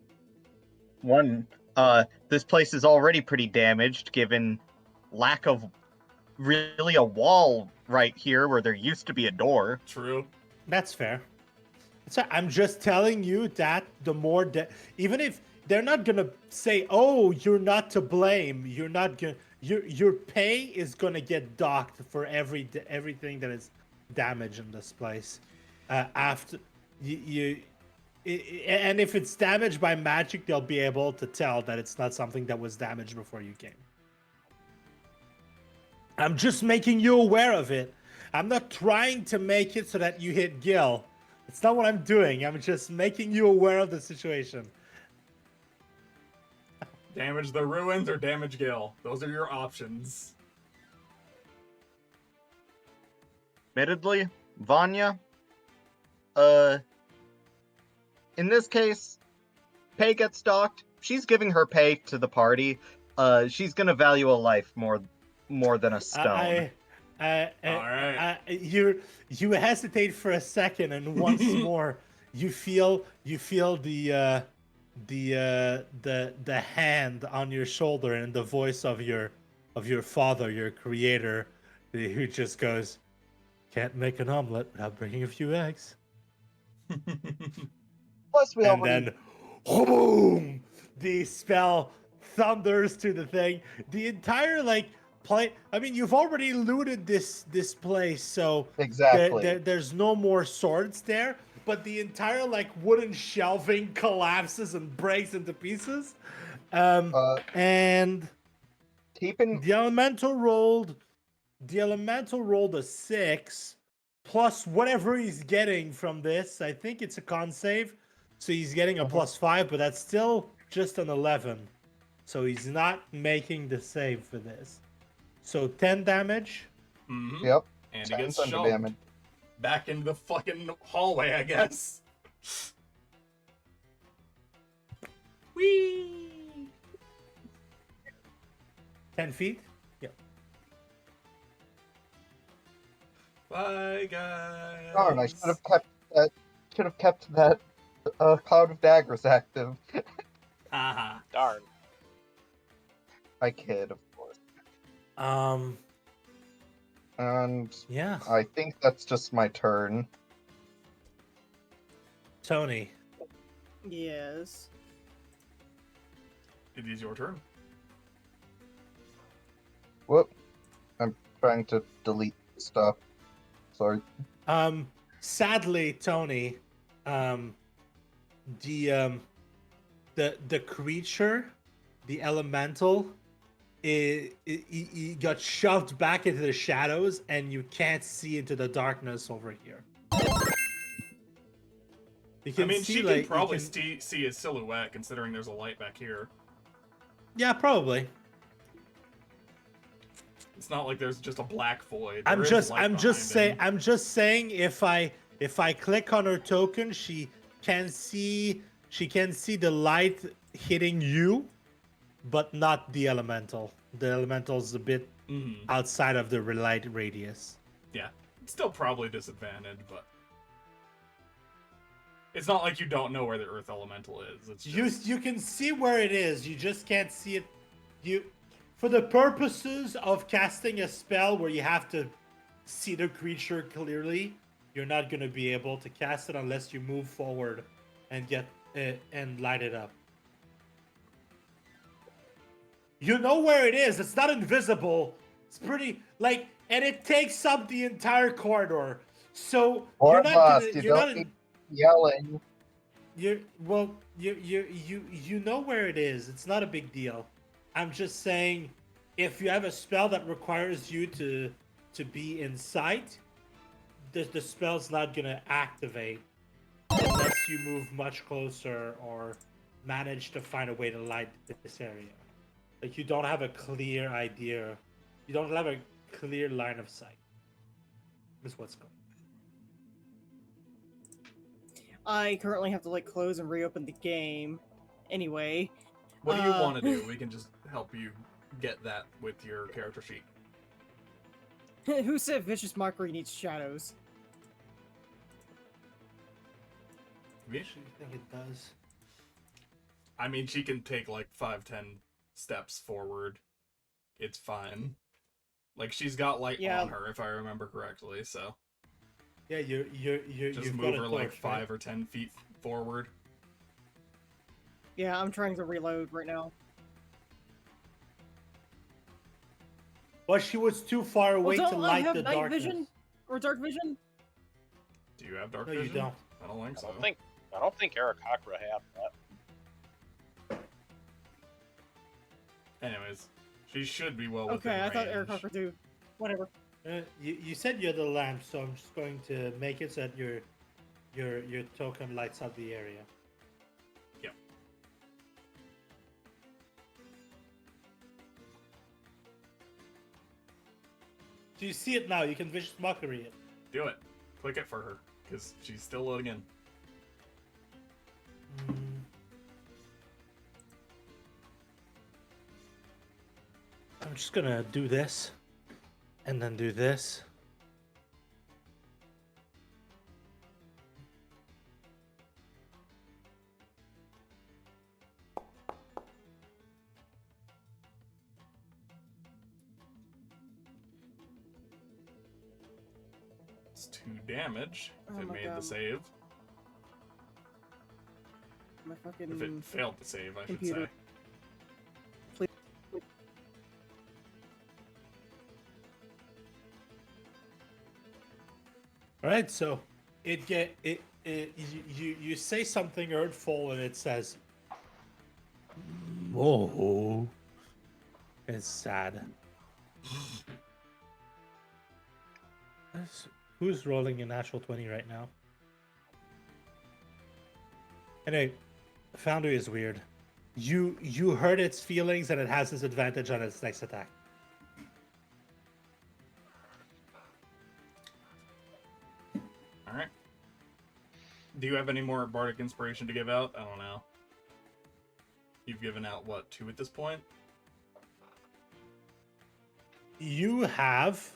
This place is already pretty damaged, given lack of really a wall right here where there used to be a door. True. That's fair. So I'm just telling you that the more that, even if they're not gonna say, "Oh, you're not to blame," you're not gonna, your pay is gonna get docked for everything that is damaged in this place. After and if it's damaged by magic, they'll be able to tell that it's not something that was damaged before you came. I'm just making you aware of it. I'm not trying to make it so that you hit Gil. It's not what I'm doing. I'm just making you aware of the situation. Damage the ruins or damage Gil. Those are your options. Admittedly, Vanya, in this case, pay gets docked. She's giving her pay to the party. She's gonna value a life more than a stone. You hesitate for a second, and once more, you feel the hand on your shoulder and the voice of your father, your creator, who just goes, "Can't make an omelet without bringing a few eggs." Plus, we And already then, boom! The spell thunders to the thing. The entire play. I mean, you've already looted this place, so exactly. there's no more swords there. But the entire wooden shelving collapses and breaks into pieces. And keeping the elemental rolled a 6 plus whatever he's getting from this. I think it's a con save. So he's getting a +5, but that's still just an 11. So he's not making the save for this. So 10 damage. Mm-hmm. Yep. And he 10 gets thunder shoved damage. back into the fucking hallway, I guess. Whee! 10 feet? Yep. Bye, guys. Darn, I should have kept that cloud of daggers active. Haha. Darn. I kid, of course. And Yeah. I think that's just my turn. Tony. Yes. It is your turn. Whoop. I'm trying to delete stuff. Sorry. Sadly, Tony, the creature, the elemental, he got shoved back into the shadows, and you can't see into the darkness over here. You can see, she can probably see his silhouette, considering there's a light back here. Yeah, probably. It's not like there's just a black void. I'm just saying if I click on her token, she can see the light hitting you, but not the elemental. The elemental's a bit outside of the light radius. Yeah, still probably disadvantaged, but it's not like you don't know where the earth elemental is. It's just... You can see where it is. You just can't see it. For the purposes of casting a spell where you have to see the creature clearly, you're not going to be able to cast it unless you move forward and get it and light it up. You know where it is. It's not invisible. It's pretty and it takes up the entire corridor. So you're not yelling. You know where it is. It's not a big deal. I'm just saying, if you have a spell that requires you to be in sight, the spell's not gonna activate unless you move much closer or manage to find a way to light this area. You don't have a clear idea. You don't have a clear line of sight. That's what's going on. I currently have to close and reopen the game. Anyway. What do you want to do? We can just help you get that with your character sheet. Who said Vicious Mockery needs shadows? I think it does. I mean, she can take 5-10 steps forward. It's fine. She's got light on her, if I remember correctly, so. Yeah, Just you've move got a her like torch, 5 right? or 10 feet forward. Yeah, I'm trying to reload right now. But she was too far Well, away to don't I light have the night darkness. vision or dark vision? Do you have dark No, vision? you don't. I don't think I so. don't think Arakakra had that. Anyways, she should be well Okay, within I thought range. Eric Cocker do. Whatever. You said you had the lamp, so I'm just going to make it so that your token lights up the area. Yep. Do you see it now? You can vicious mockery it. Do it. Click it for her, because she's still loading in. I'm just gonna do this, and then do this. It's 2 damage if Oh it my made the God. save. My fucking If it failed to save, I computer. should say. All right, so you say something earthful, and it says, "Whoa." It's sad. Who's rolling a natural 20 right now? Anyway, Foundry is weird. You hurt its feelings, and it has this advantage on its next attack. Alright. Do you have any more Bardic Inspiration to give out? I don't know. You've given out, what, 2 at this point? You have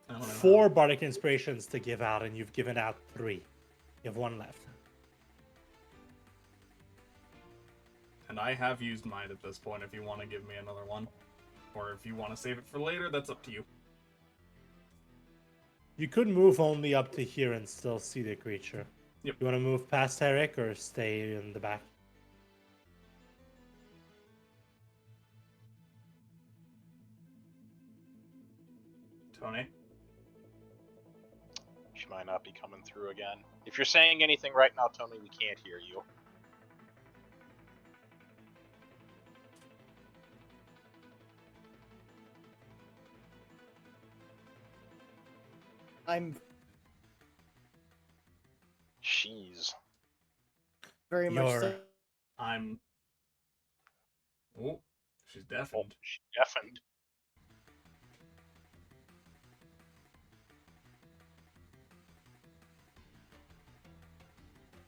I don't know. 4 Bardic Inspirations to give out, and you've given out 3. You have 1 left. And I have used mine at this point if you want to give me another one. Or if you want to save it for later, that's up to you. You could move only up to here and still see the creature. Yep. You want to move past Eric or stay in the back? Tony? She might not be coming through again. If you're saying anything right now, Tony, we can't hear you. I'm Jeez. very much You're- so. I'm... Oh, she's Oh, deafened. she deafened.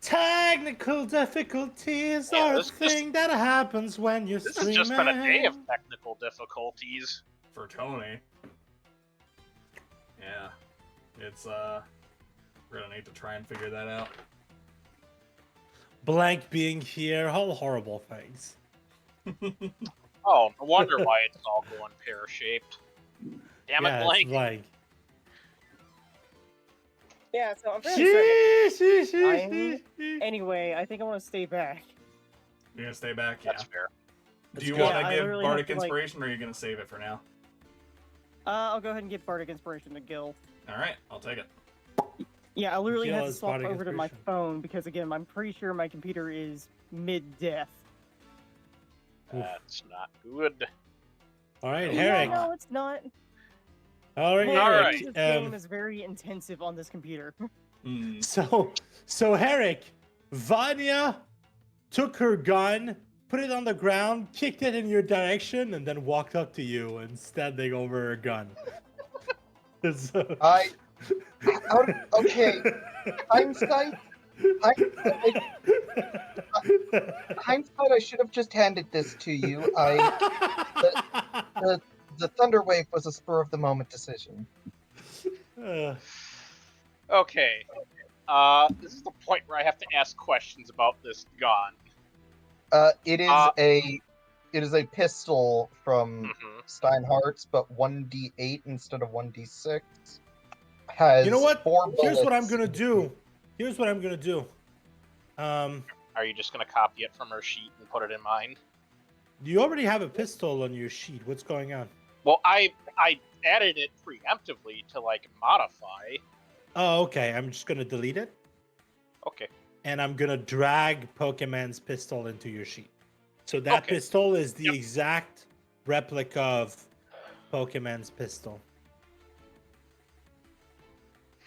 Technical difficulties Yeah, are a this thing that happens when you're This streaming. has just been a day of technical difficulties. For Tony. Yeah. It's, we're gonna need to try and figure that out. Blank being here, all horrible things. Oh, no wonder why it's all going pear-shaped. Damn Yeah, it, it's Blank. blank. Yeah, so I'm very certain. Sheesh. Anyway, I think I want to stay back. You're gonna stay back? Yeah. That's fair. Do you good. want to Yeah, I give literally Bardic have to, like- Inspiration, or are you gonna save it for now? I'll go ahead and give Bardic Inspiration to Gil. Alright, I'll take it. Yeah, I literally Gil had to is swap Bardic over to my Inspiration. phone because, again, I'm pretty sure my computer is mid-death. That's not good. All right, Yeah, Herrick. no, it's not. All right, Well, All Herrick. right. This game is very intensive on this computer. Hmm. So Herrick, Vanya took her gun, put it on the ground, kicked it in your direction, and then walked up to you and standing over her gun. So- Okay. Hindsight, hindsight, I should have just handed this to you. The Thunder Wave was a spur of the moment decision. Okay. This is the point where I have to ask questions about this gun. It is Uh, a pistol from Mhm. Steinhardt's, but 1d8 instead of 1d6. has You know what? 4 Here's what I'm bullets. gonna do. Here's what I'm gonna do. Are you just gonna copy it from her sheet and put it in mine? You already have a pistol on your sheet. What's going on? Well, I added it preemptively to like modify. Oh, okay. I'm just gonna delete it, Okay. and I'm gonna drag Pokemon's pistol into your sheet. So that Okay. pistol is the Yep. exact replica of Pokemon's pistol.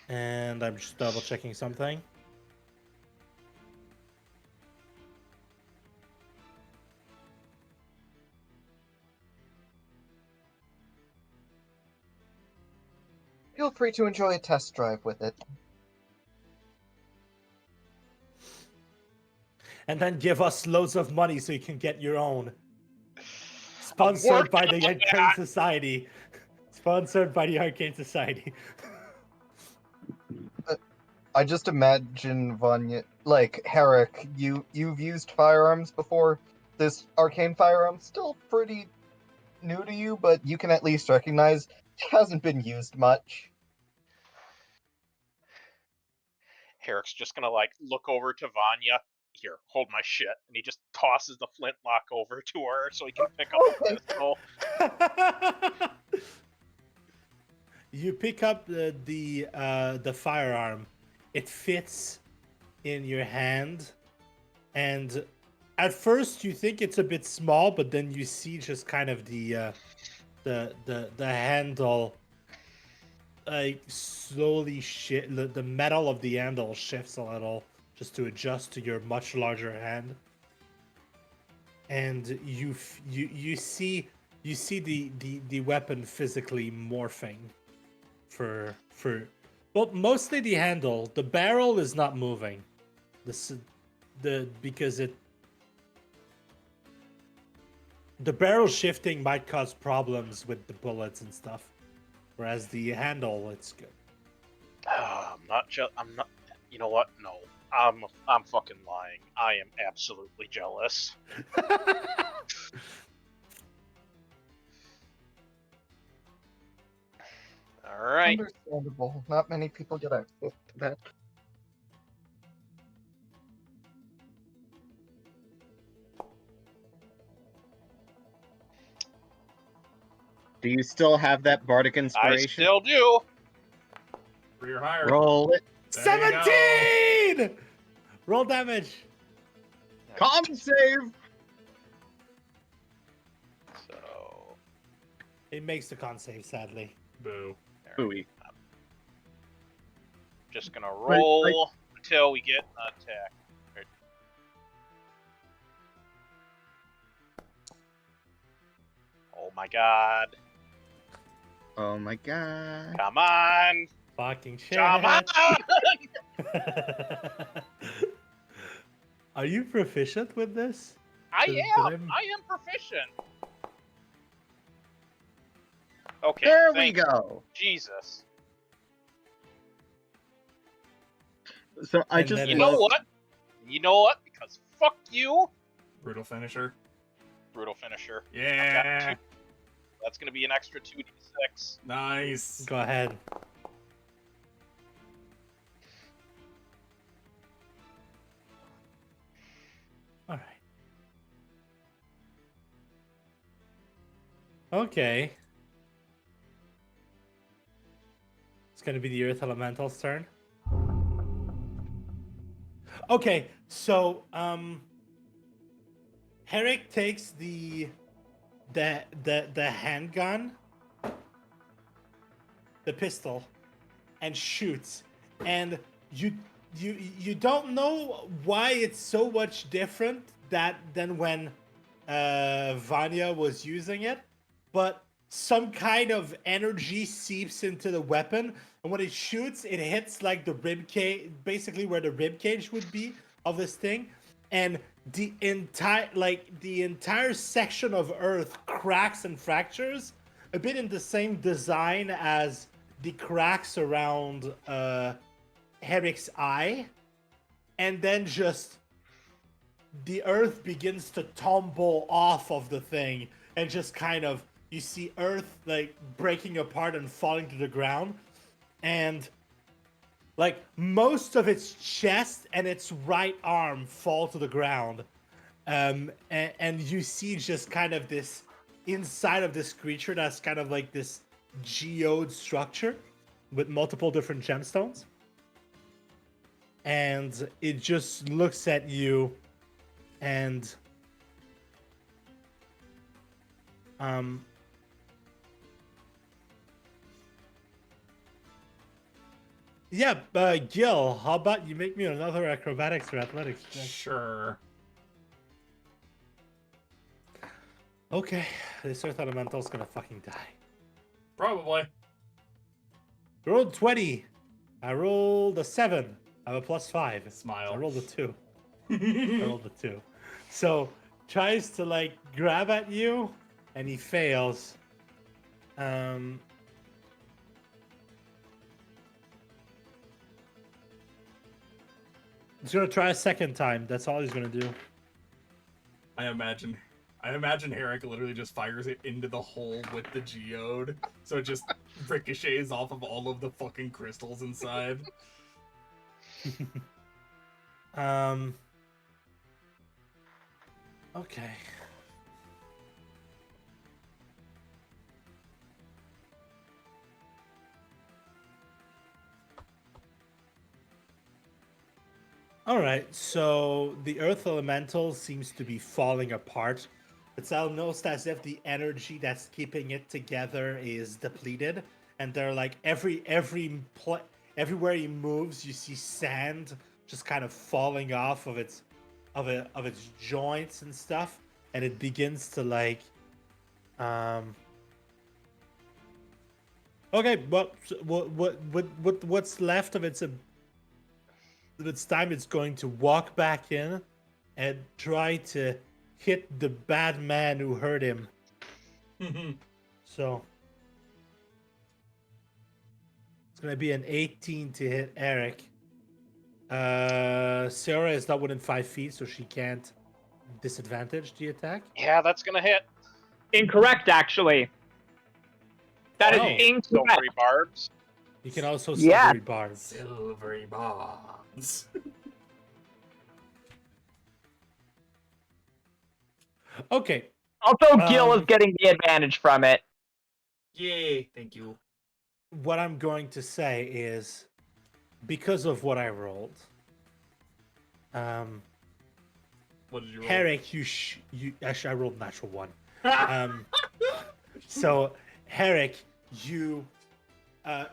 And I'm just double checking something. Feel free to enjoy a test drive with it. And then give us loads of money so you can get your own. Sponsored by the Arcane Society. Sponsored by the Arcane Society. I just imagine Vanya, like Herrick, you've used firearms before. This arcane firearm's still pretty new to you, but you can at least recognize it hasn't been used much. Herrick's just gonna like look over to Vanya. Here, hold my shit, and he just tosses the flintlock over to her so he can pick up the pistol. You pick up the firearm. It fits in your hand, and at first you think it's a bit small, but then you see just kind of the handle like slowly the metal of the handle shifts a little just to adjust to your much larger hand, and you see the weapon physically morphing for well, mostly the handle. The barrel is not moving. Because the barrel shifting might cause problems with the bullets and stuff, whereas the handle, it's good. I'm not. You know what? No, I'm fucking lying. I am absolutely jealous. All right. Understandable. Not many people get access to that. Do you still have that bardic I inspiration? still do. 3 or higher. Roll it. There you go. 17! Roll damage. Con save. So It makes the con save, sadly. Boo. Booey. just gonna roll until we get an attack. Oh my god. Oh my god. Come on. Fucking shit. Come on. Are you proficient with this? I Did am proficient. Okay. There we thank you. go. Jesus. So I And just then You know what? You know what? Because fuck you. Brutal finisher. Brutal finisher. Yeah. That's gonna be an extra 2d6. Nice. Go ahead. All right. Okay. It's gonna be the Earth Elemental's turn. Okay, so Herrick takes the handgun, the pistol, and shoots. And you don't know why it's so much different than when Vanya was using it, but some kind of energy seeps into the weapon, and when it shoots, it hits like the rib cage, basically where the rib cage would be of this thing, and the entire section of Earth cracks and fractures, a bit in the same design as the cracks around Herrick's eye, and then just the Earth begins to tumble off of the thing, and just kind of you see Earth like breaking apart and falling to the ground, and like most of its chest and its right arm fall to the ground. And you see just kind of this inside of this creature that's kind of like this geode structure with multiple different gemstones. And it just looks at you and yeah, Gil, how about you make me another acrobatics or athletics check? Sure. Okay, this earth elemental's gonna fucking die. Probably. I rolled 20. I rolled a 7. I have a +5. Smile. I rolled a 2. I rolled a 2. So tries to like grab at you, and he fails. He's gonna try a second time. That's all he's gonna do. I imagine Herrick literally just fires it into the hole with the geode, so it just ricochets off of all of the fucking crystals inside. Okay. All right, so the earth elemental seems to be falling apart. It's almost as if the energy that's keeping it together is depleted, and they're like everywhere he moves, you see sand just kind of falling off of its joints and stuff, and it begins to like okay, but what's left of its time, it's going to walk back in and try to hit the bad man who hurt him. So it's gonna be an 18 to hit Eric. Sarah is not within 5 feet, so she can't disadvantage the attack. Yeah, that's gonna hit. Incorrect, actually. That is Oh. incorrect. Silvery barbs. You can also Yeah. silvery barbs. Silvery bombs. Okay. Also, Gil is getting the advantage from it. Yay, thank you. What I'm going to say is, because of what I rolled, What did you roll? Herrick, you actually I rolled natural 1. So Herrick, you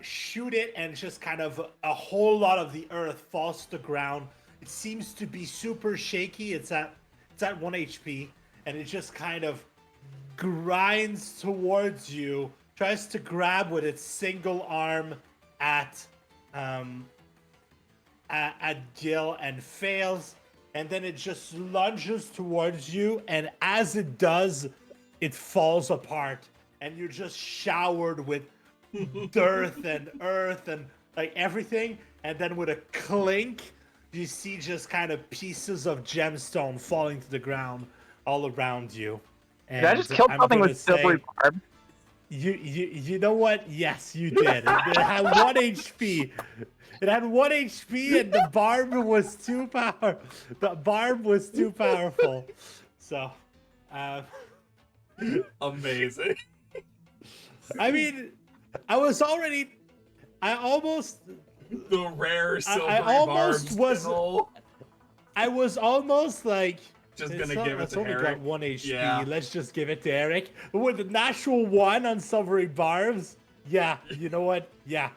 shoot it, and just kind of a whole lot of the earth falls to the ground. It seems to be super shaky. It's at 1 HP, and it just kind of grinds towards you, tries to grab with its single arm at Gil and fails, and then it just lunges towards you, and as it does, it falls apart, and you're just showered with dirt and earth and like everything, and then with a clink, you see just kind of pieces of gemstone falling to the ground all around you. And Did I just kill I'm something gonna with silvery say- barb? You know what? Yes, you did. It had 1 HP. It had 1 HP, and the barb was too powerful. The barb was too powerful. So, Amazing. I mean, I almost The rare silvery almost barbs. was- Fiddle. I was almost like, Just it's gonna give it it's to only got Herrick. 1 HP. Yeah. Let's just give it to Eric. With the natural 1 on silvery barbs. Yeah, you know what? Yeah,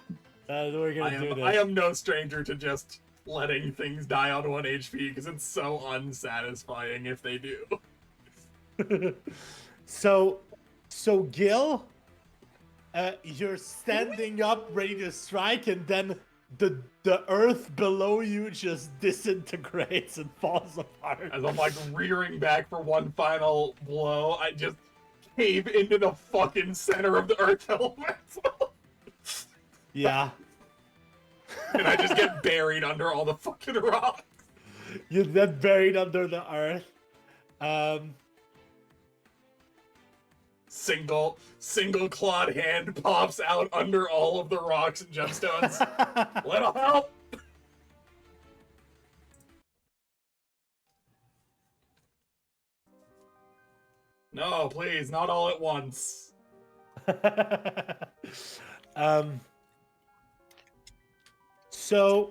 we're gonna do this. I am no stranger to just letting things die on 1 HP because it's so unsatisfying if they do. So Gil, you're standing up, ready to strike, and then the earth below you just disintegrates and falls apart. As I'm like rearing back for one final blow, I just cave into the fucking center of the earth elemental. Yeah, And I just get buried under all the fucking rocks. you're then buried under the earth. Single clawed hand pops out under all of the rocks and gemstones. Little help! No, please, not all at once. um. So,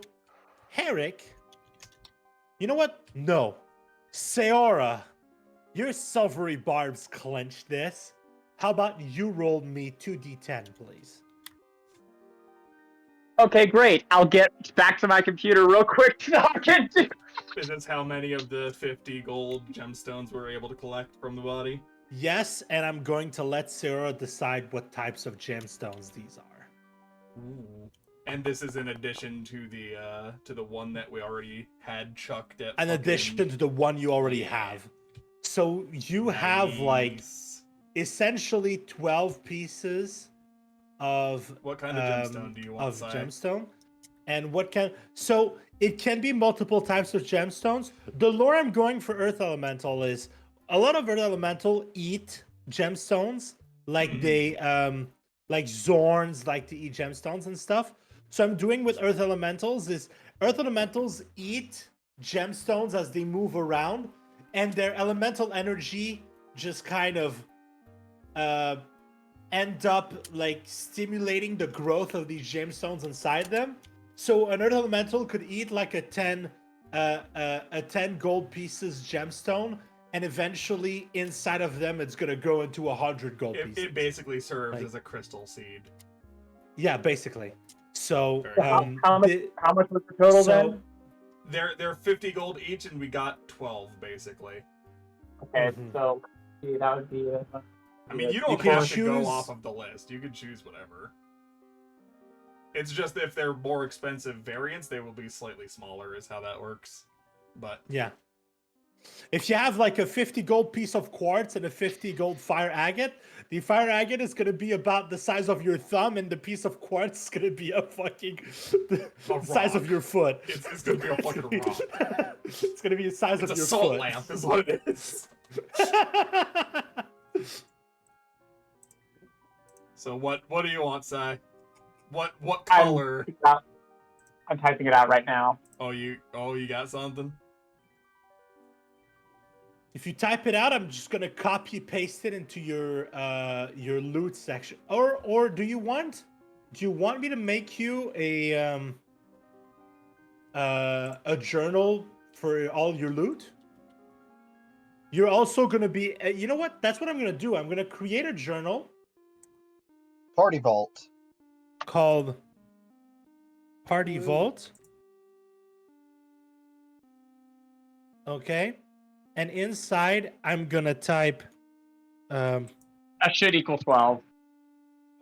Herrick, you know what? No, Seora, your silvery barbs clench this. How about you roll me 2d10, please? Okay, great. I'll get back to my computer real quick so I can do. Is this how many of the 50 gold gemstones we're able to collect from the body? Yes, and I'm going to let Seora decide what types of gemstones these are. Ooh. And this is in addition to the one that we already had chucked at. In addition to the one you already Yeah. have. So you have like Nice. essentially 12 pieces of What kind of gemstone do you want, of Si? gemstone. And what can so it can be multiple types of gemstones. The lore I'm going for Earth Elemental is a lot of Earth Elemental eat gemstones, like they like Zorns like to eat gemstones and stuff. So I'm doing with Earth Elementals is Earth Elementals eat gemstones as they move around, and their elemental energy just kind of end up like stimulating the growth of these gemstones inside them. So an Earth Elemental could eat like a 10 gold pieces gemstone, and eventually inside of them it's gonna grow into 100 gold pieces. It basically serves Like- as a crystal seed. Yeah, basically. So Very How much was the total then? They're 50 gold each, and we got 12 basically. Okay, Mhm. so that would be. I mean, you don't can have to choose- go off of the list. You can choose whatever. It's just if they're more expensive variants, they will be slightly smaller, is how that works. But Yeah. If you have like a 50 gold piece of quartz and a 50 gold fire agate, the fire agate is going to be about the size of your thumb, and the piece of quartz is going to be a fucking the size of rock. your foot. it's going to be a fucking rock. It's going to be the size It's of a your salt foot. lamp, is what it is. So what do you want, Si? What color? I'm typing it out right now. Oh, you got something? If you type it out, I'm just gonna copy paste it into your loot section. Or do you want me to make you a journal for all your loot? You're also gonna be you know what? That's what I'm gonna do. I'm gonna create a journal Party Vault. called Party Ooh. Vault. Okay. And inside I'm gonna type That should equal 12.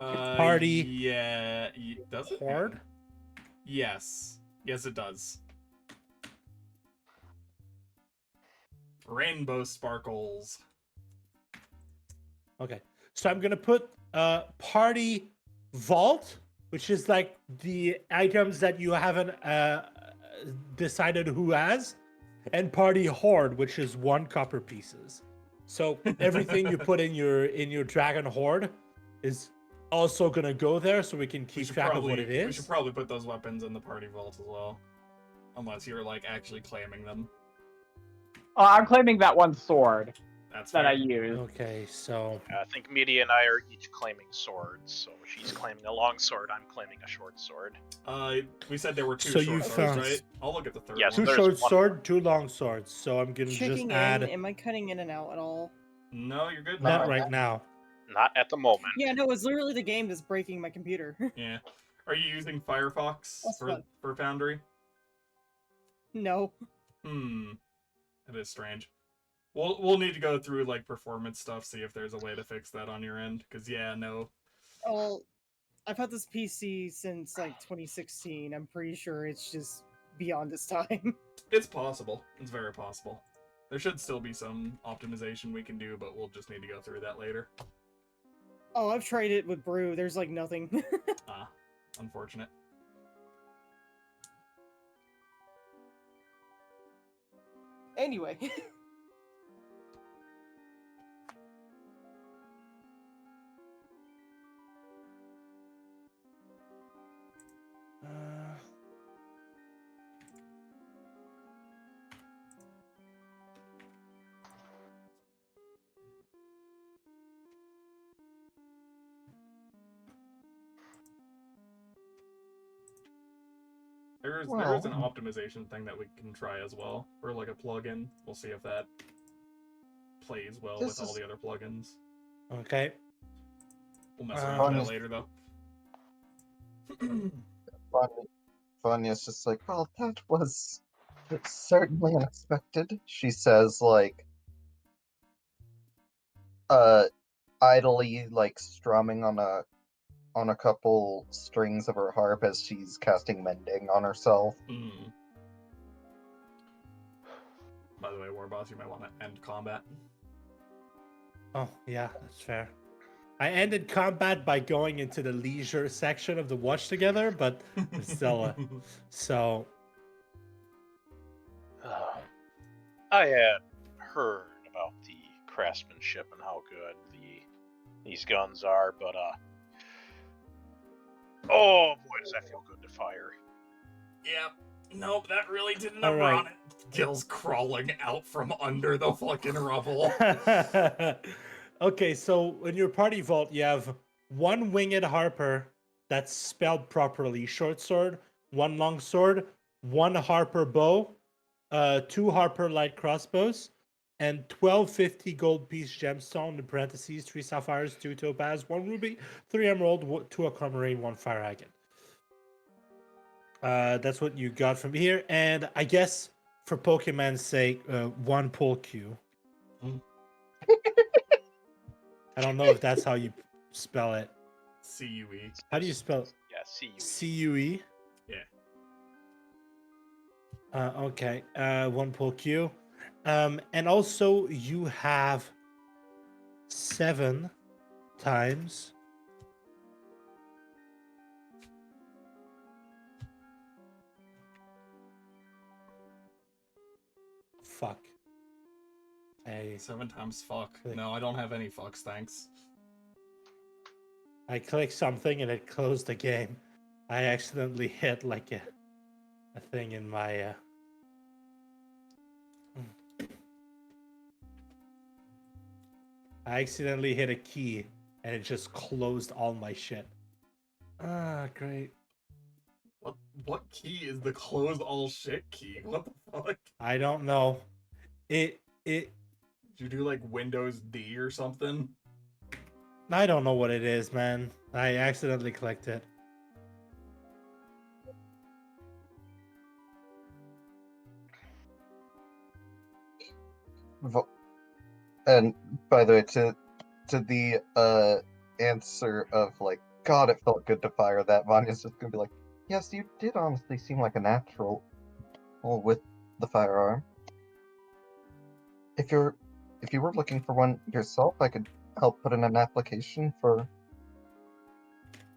Party Yeah. Does it? hard. Yes. Yes, it does. Rainbow sparkles. Okay. So I'm gonna put Party Vault, which is like the items that you haven't decided who has, and Party Horde, which is 1 copper pieces. So everything you put in your Dragon Horde is also gonna go there, so we can keep track of what it We is. should probably put those weapons in the party vault as well. Unless you're like actually claiming them. I'm claiming that one sword That's that fair. I used. Okay, so I think Media and I are each claiming swords. So she's claiming a long sword. I'm claiming a short sword. We said there were 2 So short you swords, found- right? I'll look at the third Yes, one. 2 there's short one sword, 2 long swords. So I'm gonna Checking just add in. Am I cutting in and out at all? No, you're good. not now. right now. Not at the moment. Yeah, no, it's literally the game that's breaking my computer. Yeah. Are you using Firefox That's fun. for Foundry? No. That is strange. We'll need to go through like performance stuff, see if there's a way to fix that on your end. Cause yeah, no. Well, I've had this PC since like 2016. I'm pretty sure it's just beyond its time. It's possible. It's very possible. There should still be some optimization we can do, but we'll just need to go through that later. Oh, I've tried it with Brew. There's like nothing. Ah, unfortunate. Anyway. There is an Well. optimization thing that we can try as well, or like a plugin. We'll see if that plays well with all the other plugins. Okay. We'll mess around with that later, though. Vanya's just like, well, that was certainly unexpected. She says, like, idly, like, strumming on a couple strings of her harp as she's casting mending on herself. Mm. By the way, Warboss, you might want to end combat. Oh, yeah, that's fair. I ended combat by going into the leisure section of the watch together, but it's still so. I had heard about the craftsmanship and how good these guns are, but oh boy, does that feel good to fire. Yep. Nope, that really did a All number right. on it. Gil's crawling out from under the fucking rubble. Okay, so in your party vault, you have one winged harper that's spelled properly, short sword, one long sword, one harper bow, 2 harper light crossbows, and 1250 gold piece gemstone, in parentheses, 3 sapphires, 2 topaz, 1 ruby, 3 emerald, 2 aquamarine, 1 fire agate. That's what you got from here, and I guess for Pokemon's sake, 1 pull Q. I don't know if that's how you spell it. C-U-E. How do you spell it? Yeah, C-U-E. C-U-E? Yeah. Okay. 1 pull Q. And also you have 7 times. Fuck. 7 times fuck. No, I don't have any fucks, thanks. I clicked something and it closed the game. I accidentally hit like a thing in my I accidentally hit a key and it just closed all my shit. Ah, great. What key is the close all shit key? What the fuck? I don't know. It Did you do like Windows D or something? I don't know what it is, man. I accidentally clicked it. And by the way, to the answer of like, God, it felt good to fire that, Vanya's just gonna be like, yes, you did honestly seem like a natural with the firearm. If you were looking for one yourself, I could help put in an application for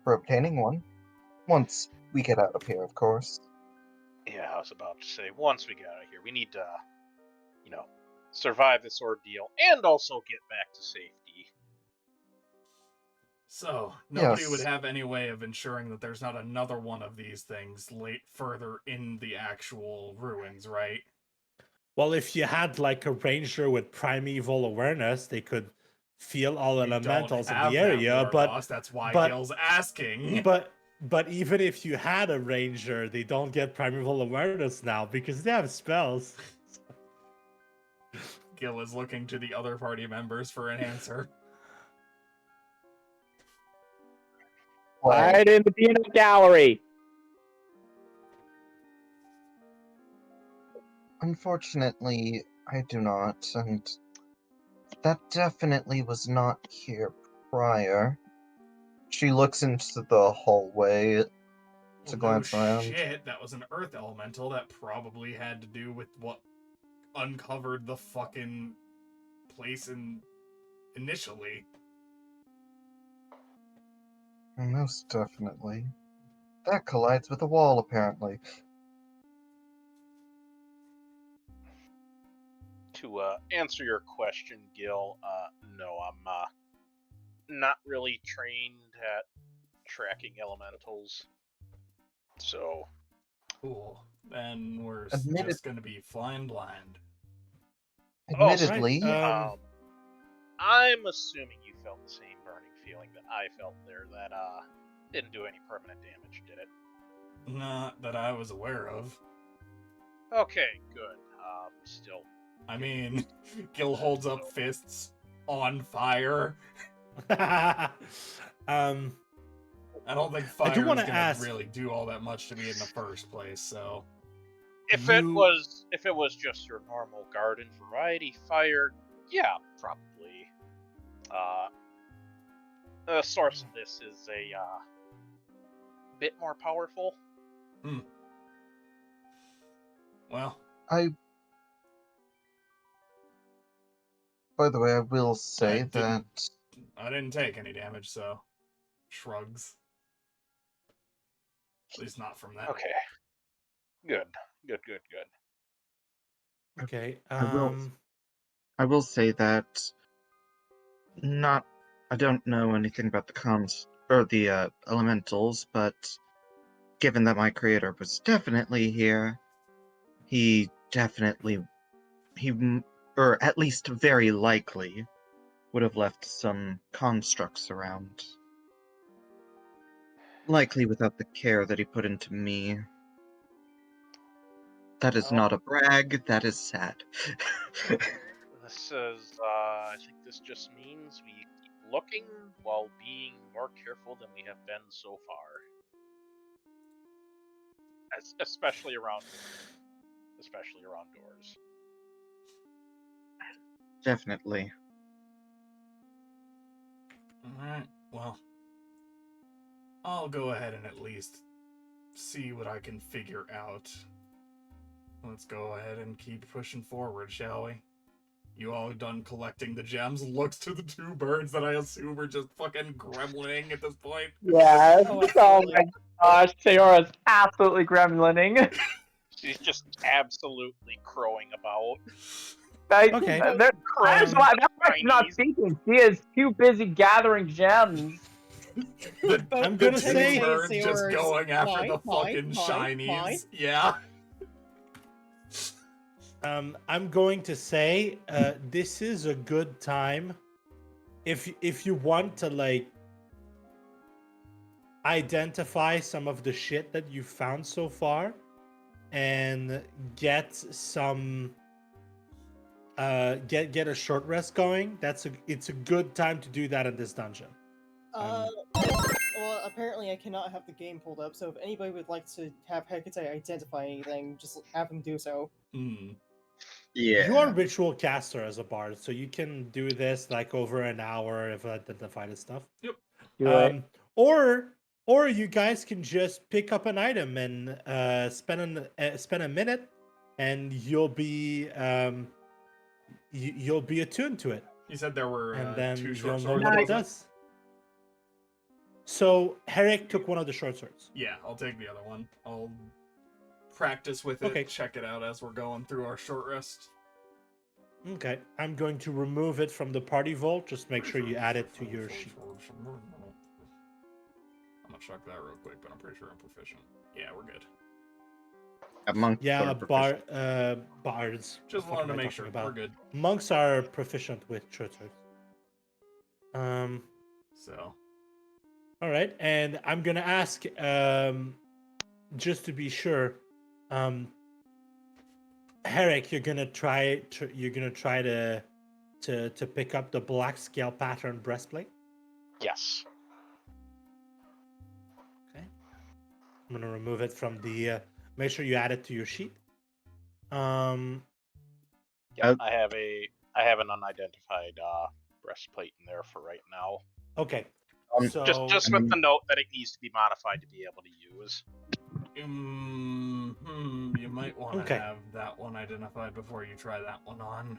obtaining one. Once we get out of here, of course. Yeah, I was about to say, once we get out of here, we need to, survive this ordeal and also get back to safety. So, nobody Yes. would have any way of ensuring that there's not another one of these things further in the actual ruins, right? Well, if you had like a ranger with primeval awareness, they could feel all elementals in the area. But that's why but- Gil's asking. But even if you had a ranger, they don't get primeval awareness now because they have spells. Gil is looking to the other party members for an answer. Hide in the peanut gallery. Unfortunately, I do not, and that definitely was not here prior. She looks into the hallway to glance around. Shit, that was an earth elemental that probably had to do with what uncovered the fucking place initially. Most definitely. That collides with the wall, apparently. To answer your question, Gil, no, I'm not really trained at tracking elementals. So. Cool. Then we're just gonna be flying blind. Admittedly, I'm assuming you felt the same burning feeling that I felt there. That didn't do any permanent damage, did it? Not that I was aware of. Okay, good. Still. I mean, Gil holds up fists on fire. um, I don't think I do fire wanna is gonna ask- really do all that much to me in the first place, so... If You- it was just your normal garden variety fire, yeah, probably. The source of this is a bit more powerful. Well, By the way, I will say didn't- that I didn't take any damage, so... Shrugs. At least not from that. Okay. Good. okay. I will say that I don't know anything about the cons or the elementals, but given that my creator was definitely here, or at least very likely, would have left some constructs around. Likely without the care that he put into me. That is not a brag, that is sad. This is, I think this just means we keep looking while being more careful than we have been so far. Especially around doors. Definitely. Alright, well... I'll go ahead and at least see what I can figure out. Let's go ahead and keep pushing forward, shall we? You all done collecting the gems? Looks to the two birds that I assume are just fucking gremlining at this point. Yes. Oh, Oh absolutely. my gosh, Teora's absolutely gremlining. She's just absolutely crowing about. Okay. That's why she's not Chinese. speaking. She is too busy gathering gems. I'm gonna the two say- birds just Yours. going after Mine, the mine, fucking mine, shinies. mine. Yeah. I'm going to say this is a good time if you want to like identify some of the shit that you found so far and get some get a short rest going. It's a good time to do that in this dungeon. Well, apparently I cannot have the game pulled up, so if anybody would like to have Hecate identify anything, just have him do so. Hmm. Yeah. You are ritual caster as a bard, so you can do this like over an hour if identified as stuff. Yep. Do it. Or you guys can just pick up an item and spend a minute, and you'll be you'll be attuned to it, You said there were and then two you'll short know swords. what it wasn't does. So Herrick took one of the short swords. Yeah, I'll take the other one. I'll practice with it, Okay. check it out as we're going through our short rest. Okay, I'm going to remove it from the party vault. Just make sure you add it to your sheet. I'm gonna check that real quick, but I'm pretty sure I'm proficient. Yeah, we're good. Monks Yeah, are proficient. bards. Just What wanted to am I make talking sure about? we're good. Monks are proficient with short swords. So, All right, and I'm gonna ask, just to be sure, Herrick, you're gonna try to pick up the black scale pattern breastplate. Yes. Okay, I'm gonna remove it from the. Make sure you add it to your sheet. Yep, I have an unidentified breastplate in there for right now. Okay, so Just with the note that it needs to be modified to be able to use. you might want to Okay. have that one identified before you try that one on.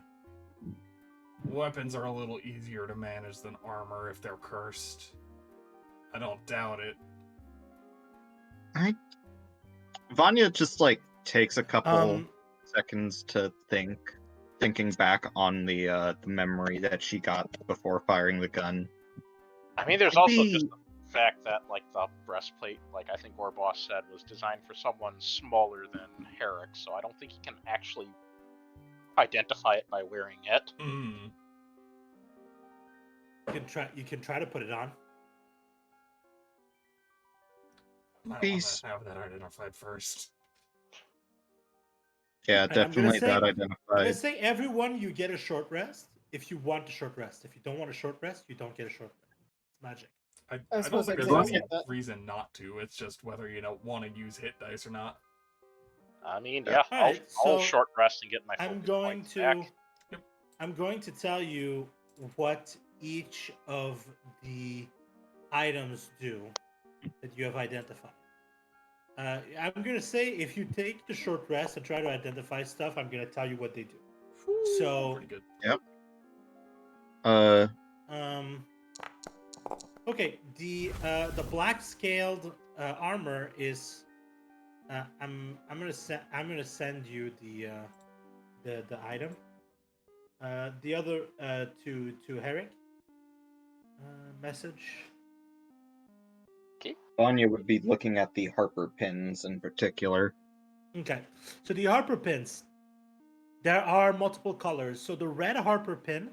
Weapons are a little easier to manage than armor if they're cursed. I don't doubt it. Vanya just like takes a couple um, seconds to thinking back on the memory that she got before firing the gun. I mean, there's also just the fact that, like, the breastplate, like I think Orboss said, was designed for someone smaller than Herrick, so I don't think he can actually identify it by wearing it. you can try to put it on. Might want Peace. to have that identified first. Yeah, And I'm gonna definitely say- that I'm gonna identified. say everyone, you get a short rest if you want a short rest. If you don't want a short rest, you don't get a short rest. It's magic. I suppose don't think I there's can any accept that. reason not to. It's just whether you want to use hit dice or not. I mean, yeah, Alright, I'll so short rest and get my I'm focus going points to back. I'm going to tell you what each of the items do that you have identified. I'm gonna say if you take the short rest and try to identify stuff, I'm gonna tell you what they do. So Pretty good. Okay, the black scaled armor is I'm gonna send you the item. The other to Herrick message. Vanya would be looking at the Harper pins in particular. Okay, so the Harper pins. There are multiple colors. So the red Harper pin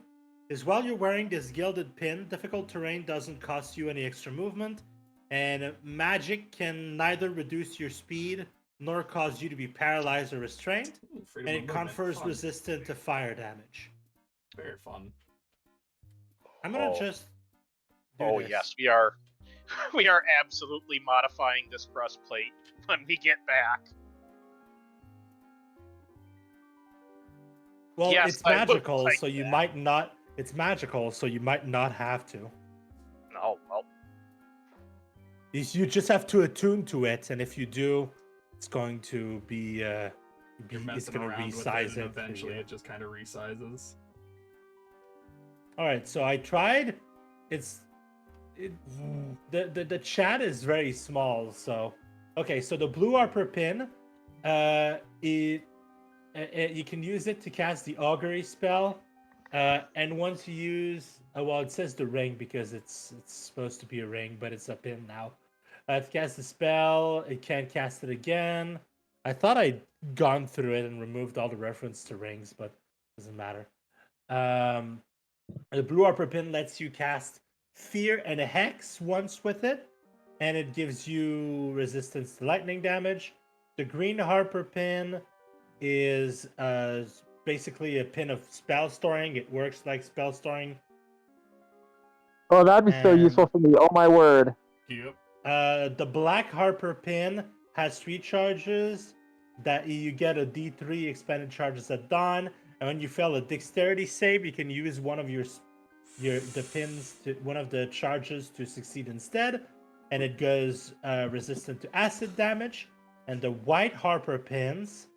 is while you're wearing this gilded pin, difficult terrain doesn't cost you any extra movement, and magic can neither reduce your speed nor cause you to be paralyzed or restrained, Ooh, freedom and of it movement. confers Fun. resistance to fire damage. Very fun. I'm gonna Oh. just do Oh this. yes, we are. We are absolutely modifying this breastplate when we get back. Well, Yes, it's I would magical, like so you that. might not. It's magical, so you might not have to. No, well, You just have to attune to it, and if you do, it's going to be. You're It's messing gonna around with resize it, and it for eventually you. it just kind of resizes. All right, so I tried. The chat is very small, so okay. So the blue Harper pin, you can use it to cast the augury spell, and once you use, well, it says the ring because it's supposed to be a ring, but it's a pin now. To cast the spell, it can't cast it again. I thought I'd gone through it and removed all the reference to rings, but it doesn't matter. The blue Harper pin lets you cast Fear and a Hex once with it, and it gives you resistance to lightning damage. The green Harper pin is basically a pin of spell storing. It works like spell storing. Oh, that'd be so And- useful for me. Oh my word. Yep. The black Harper pin has 3 charges that you get a D3 expended charges at dawn, and when you fail a dexterity save, you can use one of the pins to one of the charges to succeed instead, and it goes resistant to acid damage. And the white Harper pins,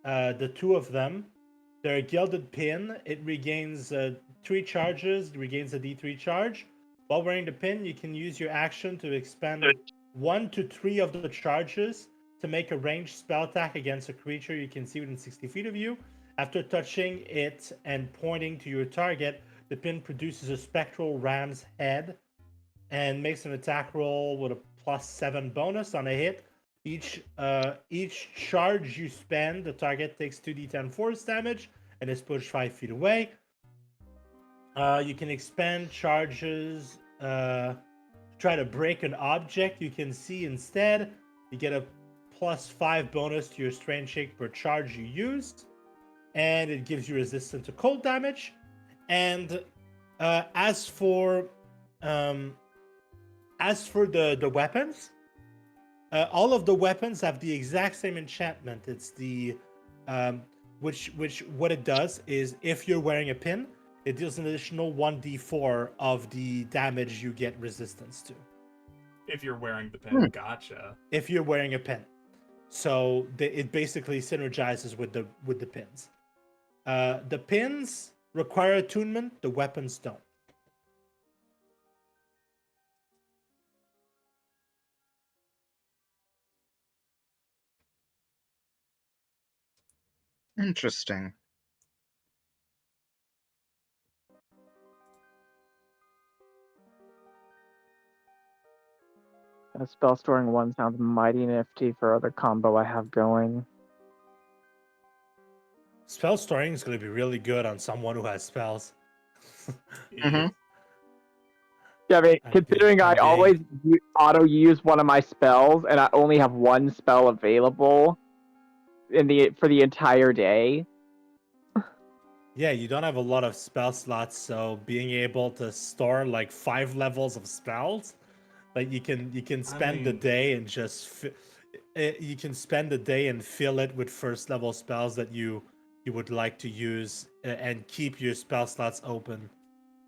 the 2 of them, they're a gilded pin. It regains 3 charges, regains a D3 charge. While wearing the pin, you can use your action to expend 1 to 3 of the charges to make a ranged spell attack against a creature you can see within 60 feet of you. After touching it and pointing to your target, the pin produces a spectral ram's head and makes an attack roll with a +7 bonus on a hit. Each charge you spend, the target takes 2d10 force damage and is pushed 5 feet away. You can expend charges try to break an object you can see instead. You get a +5 bonus to your strength check per charge you used, and it gives you resistance to cold damage. And as for the weapons, all of the weapons have the exact same enchantment. It's the which what it does is if you're wearing a pin, it deals an additional 1d4 of the damage you get resistance to. If you're wearing the pin, gotcha. If you're wearing a pin, so it basically synergizes with the pins. The pins require attunement. The weapons don't. Interesting. A spell storing 1 sounds mighty nifty for other combo I have going. Spell storing is going to be really good on someone who has spells. Yeah. Yeah, I mean, I considering think I one day- always auto use one of my spells, and I only have one spell available for the entire day. Yeah, you don't have a lot of spell slots, so being able to store like 5 levels of spells, like you can spend the mean- day and just you can spend the day and fill it with first level spells that you would like to use, and keep your spell slots open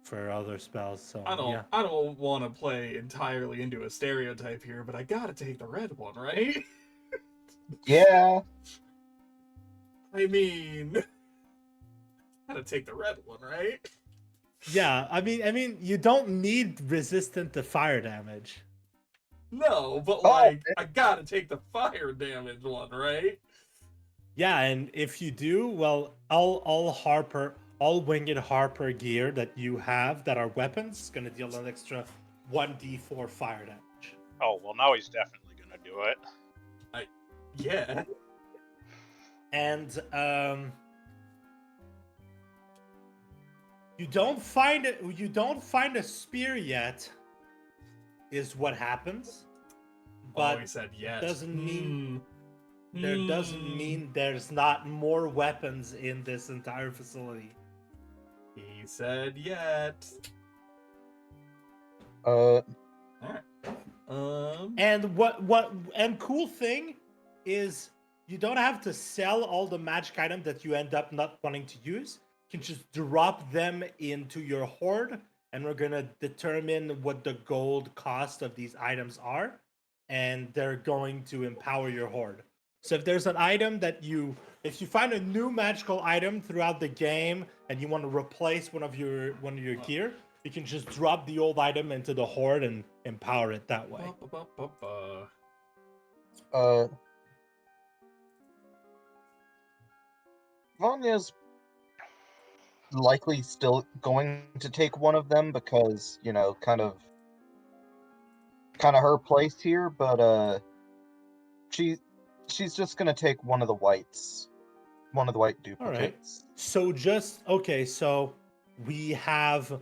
for other spells. So I yeah. don't want to play entirely into a stereotype here, but I gotta take the red one, right? Yeah. I mean, gotta take the red one, right? Yeah, I mean, you don't need resistant to fire damage. No, but Oh, like, I gotta take the fire damage one, right? Yeah, and if you do, well, all winged Harper gear that you have that are weapons is gonna deal an extra 1d4 fire damage. Oh, well, now he's definitely gonna do it. Yeah. And you don't find a spear yet, is what happens. But He said yes. doesn't mean Hmm. doesn't mean there's not more weapons in this entire facility. He said yet. Uh, And cool thing is you don't have to sell all the magic items that you end up not wanting to use. You can just drop them into your hoard, and we're gonna determine what the gold cost of these items are, and they're going to empower your hoard. So if there's an item if you find a new magical item throughout the game and you want to replace one of your gear, you can just drop the old item into the hoard and empower it that way. Vanya's likely still going to take one of them because, kind of her place here, but she's just gonna take one of the white duplicates. So so we have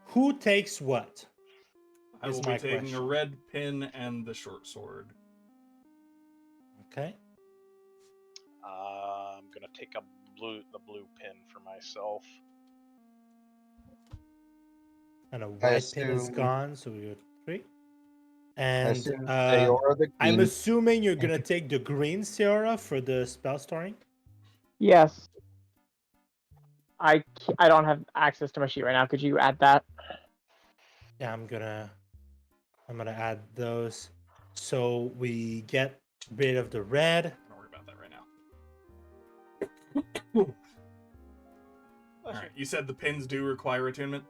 who takes what? I Is will my be taking question. a red pin and the short sword. Okay. I'm gonna take the blue pin for myself. And a white pin is assume- gone, so we got 3. I And assume Sayora the I'm green. assuming you're gonna take the green Sierra for the spell storing. Yes. I don't have access to my sheet right now. Could you add that? Yeah, I'm gonna add those. So we get rid of the red. Don't worry about that right now. Alright, you said the pins do require attunement?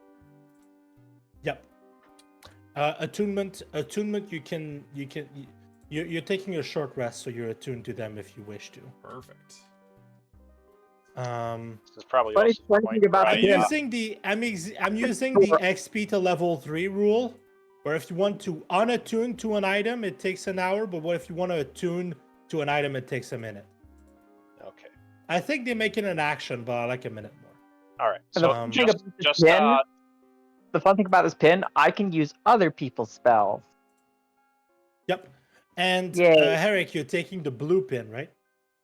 Yep. Attunement. You're taking a short rest, so you're attuned to them if you wish to. Perfect. This is probably Funny also the thing point about where I'm Yeah. using the XP to level 3 rule, where if you want to unattune to an item, it takes an hour, but what if you want to attune to an item, it takes a minute. Okay. I think they make it an action, but I like a minute more. All right. And So the fun thing about this just pin, the fun thing about this pin, I can use other people's spells. Yep. And Yay. Herrick, you're taking the blue pin, right?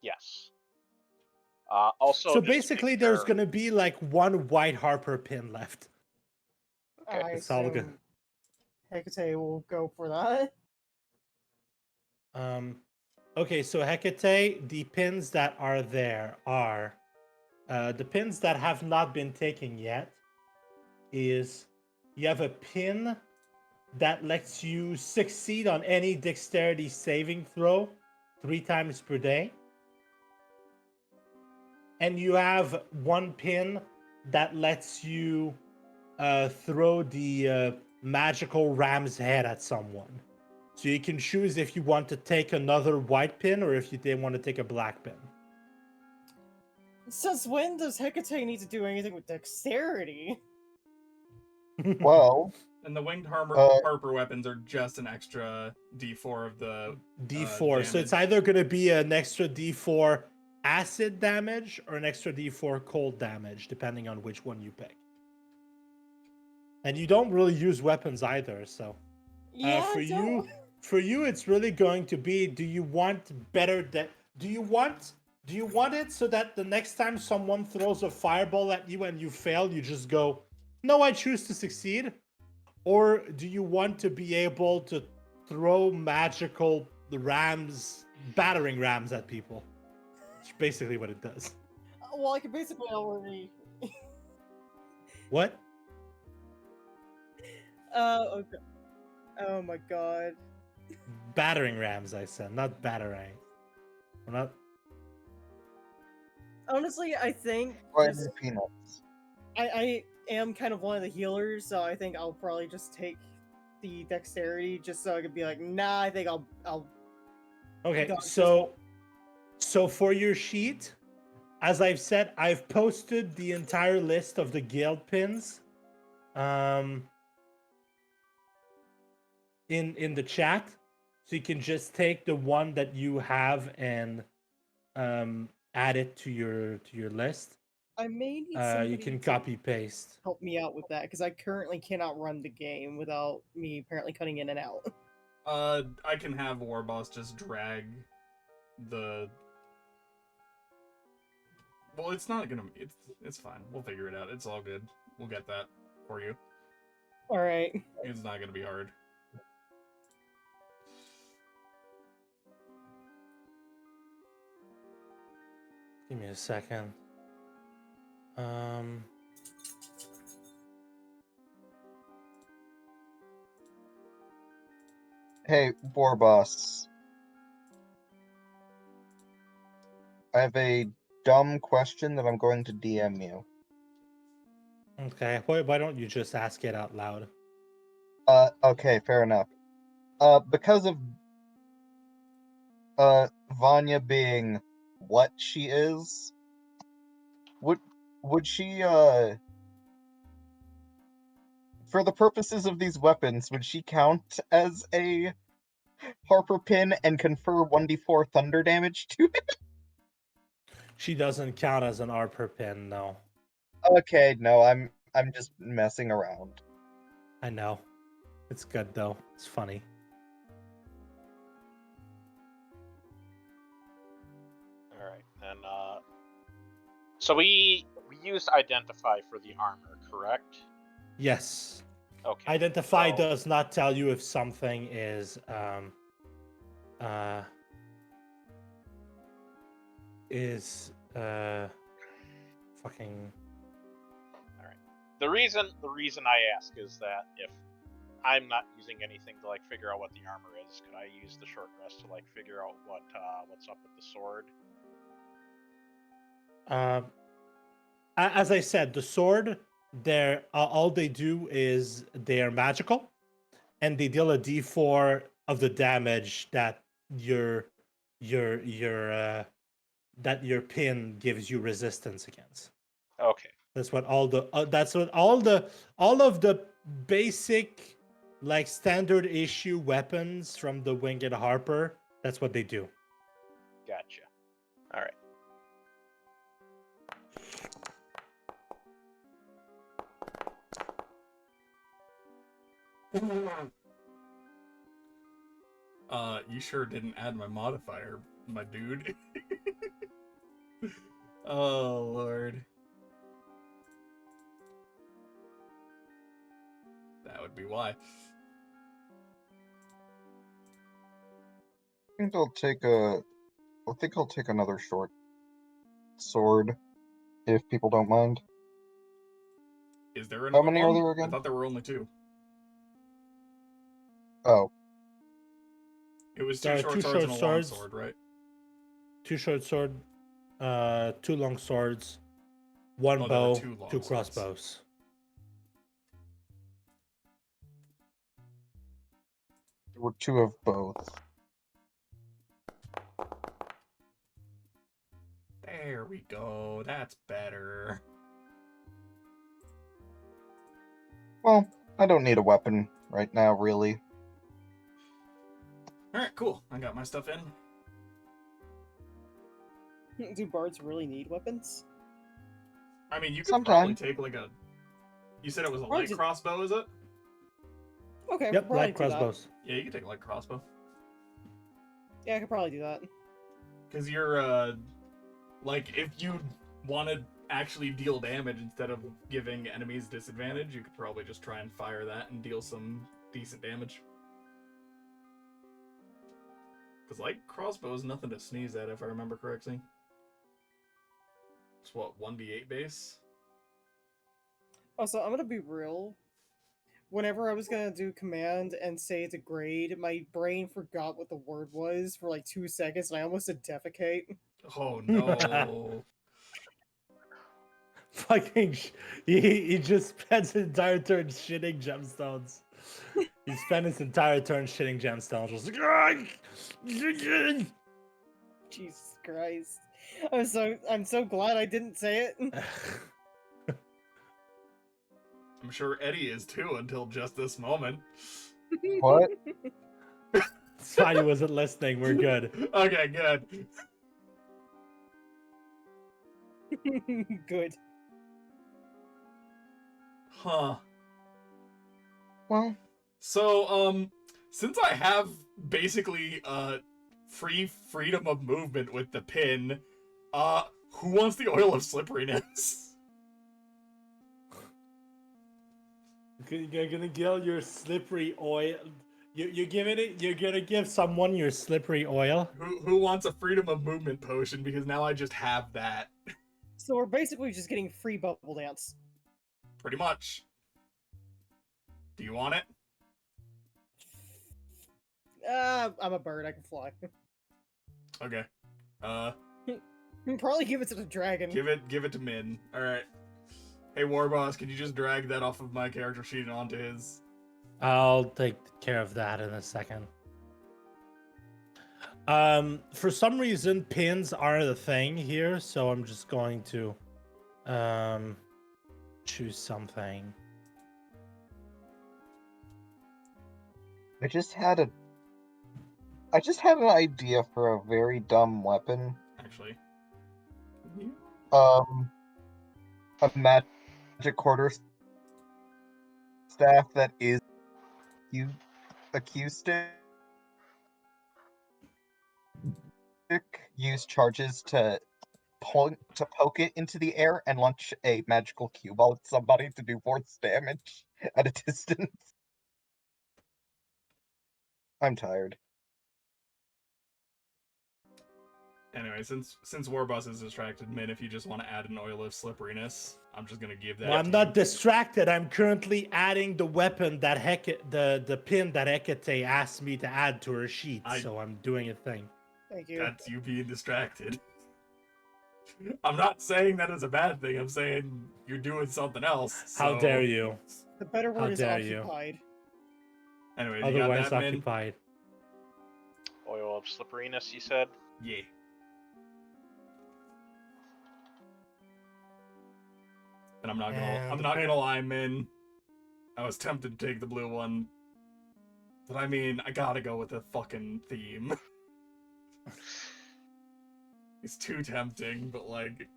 yes. Also, So just to be basically, there's clear- going to be like one white Harper pin left. Okay. I It's all good. assume Hecate will go for that. Okay, so Hecate, the pins that are there are the pins that have not been taken yet. Is you have a pin that lets you succeed on any dexterity saving throw 3 times per day. And you have one pin that lets you throw the magical ram's head at someone. So you can choose if you want to take another white pin or if you want to take a black pin. Since when does Hecate need to do anything with dexterity? Well, And the winged Harper weapons are just an extra D4 of the D4. So it's damage. either going to be an extra D4 acid damage or an extra D4 cold damage, depending on which one you pick. And you don't really use weapons either, so. Yeah, For I don't. you, it's really going to be: do you want better? Do you want it so that the next time someone throws a fireball at you and you fail, you just go, "No, I choose to succeed," or do you want to be able to throw magical battering rams at people? It's basically what it does. Well, I can basically already. What? Okay. Oh my god. Battering rams, I said, not battering. We're not. Honestly, I think Fried just, peanuts. I am kind of one of the healers, so I think I'll probably just take the dexterity just so I could be like, nah, I think I'll Okay, dodge this so for your sheet, as I've said, I've posted the entire list of the guild pins in the chat, so you can just take the one that you have and add it to your list. I may need You somebody can to copy paste. help me out with that because I currently cannot run the game without me apparently cutting in and out. I can have Warboss just drag the. Well, it's not gonna. It's fine. We'll figure it out. It's all good. We'll get that for you. All right. It's not gonna be hard. Give me a second. Hey, Warboss. I have a dumb question that I'm going to DM you. Okay, why don't you just ask it out loud? Okay, fair enough. Because of Vanya being what she is, would she for the purposes of these weapons, would she count as a Harper pin and confer 1d4 thunder damage to it? She doesn't count as an Harper pin, no. Okay, no, I'm just messing around. I know. It's good though. It's funny. All right, and so we used identify for the armor, correct? Yes. Okay. Identify so- does not tell you if something is fucking. All right. The reason I ask is that if I'm not using anything to like figure out what the armor is, could I use the short rest to like figure out what's up with the sword? As I said, the sword, they're all they do is they are magical, and they deal a D4 of the damage that your that your pin gives you resistance against. Okay. That's what all of the basic like standard issue weapons from the Winged Harper. That's what they do. Gotcha. All right. You sure didn't add my modifier, my dude. Oh, Lord. That would be why. I think I'll take another short sword, if people don't mind. Is there How another many one? are there I again? thought there were only two. Oh, It was There two are short two swords short and a long swords. sword, right? 2 short sword, 2 long swords, 1 Oh, there were bow, 2 long 2 swords. crossbows. there were 2 of both. There we go. That's better. Well, I don't need a weapon right now, really. Alright, cool. I got my stuff in. Do bards really need weapons? I mean, you could probably Sometime. take like a You said it was a Probably light just- crossbow, is it? Okay, I could Yep, probably light do that. crossbows. Yeah, you can take a light crossbow. Yeah, I could probably do that. Because you're, like, if you want to actually deal damage instead of giving enemies disadvantage, you could probably just try and fire that and deal some decent damage. Because light crossbow is nothing to sneeze at, if I remember correctly. It's what, 1d8 base? Also, I'm gonna be real. Whenever I was gonna do command and say it's a grade, my brain forgot what the word was for like 2 seconds, and I almost said defecate. Oh no. Fucking, he just spent his entire turn shitting gemstones. He spent his entire turn shitting gemstones. Just like, Jesus Christ. I'm so glad I didn't say it. I'm sure Eddie is too until just this moment. What? Sonny wasn't listening. We're good. Okay, good. Good. Huh. Well, So, since I have basically, freedom of movement with the pin, who wants the oil of slipperiness? You're gonna give your slippery oil. You're giving it. You're gonna give someone your slippery oil. Who wants a freedom of movement potion? Because now I just have that. So we're basically just getting free bubble dance. Pretty much. Do you want it? I'm a bird, I can fly. Okay. Probably give it to the dragon. Give it to Min. Alright. Hey Warboss, can you just drag that off of my character sheet and onto his? I'll take care of that in a second. For some reason, pins aren't a thing here, so I'm just going to choose something. I just had an idea for a very dumb weapon. Actually. A magic quarter staff that is acoustic. Use charges to poke it into the air and launch a magical cube at somebody to do force damage at a distance. I'm tired. Anyway, since Warboss is distracted, Min, if you just want to add an oil of slipperiness, I'm just gonna give that. Well, I'm to not you. distracted. I'm currently adding the weapon that the pin that Hecate asked me to add to her sheet. So I'm doing a thing. Thank you. That's you being distracted. I'm not saying that is a bad thing. I'm saying you're doing something else. How so- dare you? The better How word is dare you. occupied. Anyway, you got Otherwise that, Min? occupied. Oil of slipperiness, you said? Yeah. And I'm not gonna lie, Min. I was tempted to take the blue one. But I mean, I gotta go with the fucking theme. It's too tempting, but like...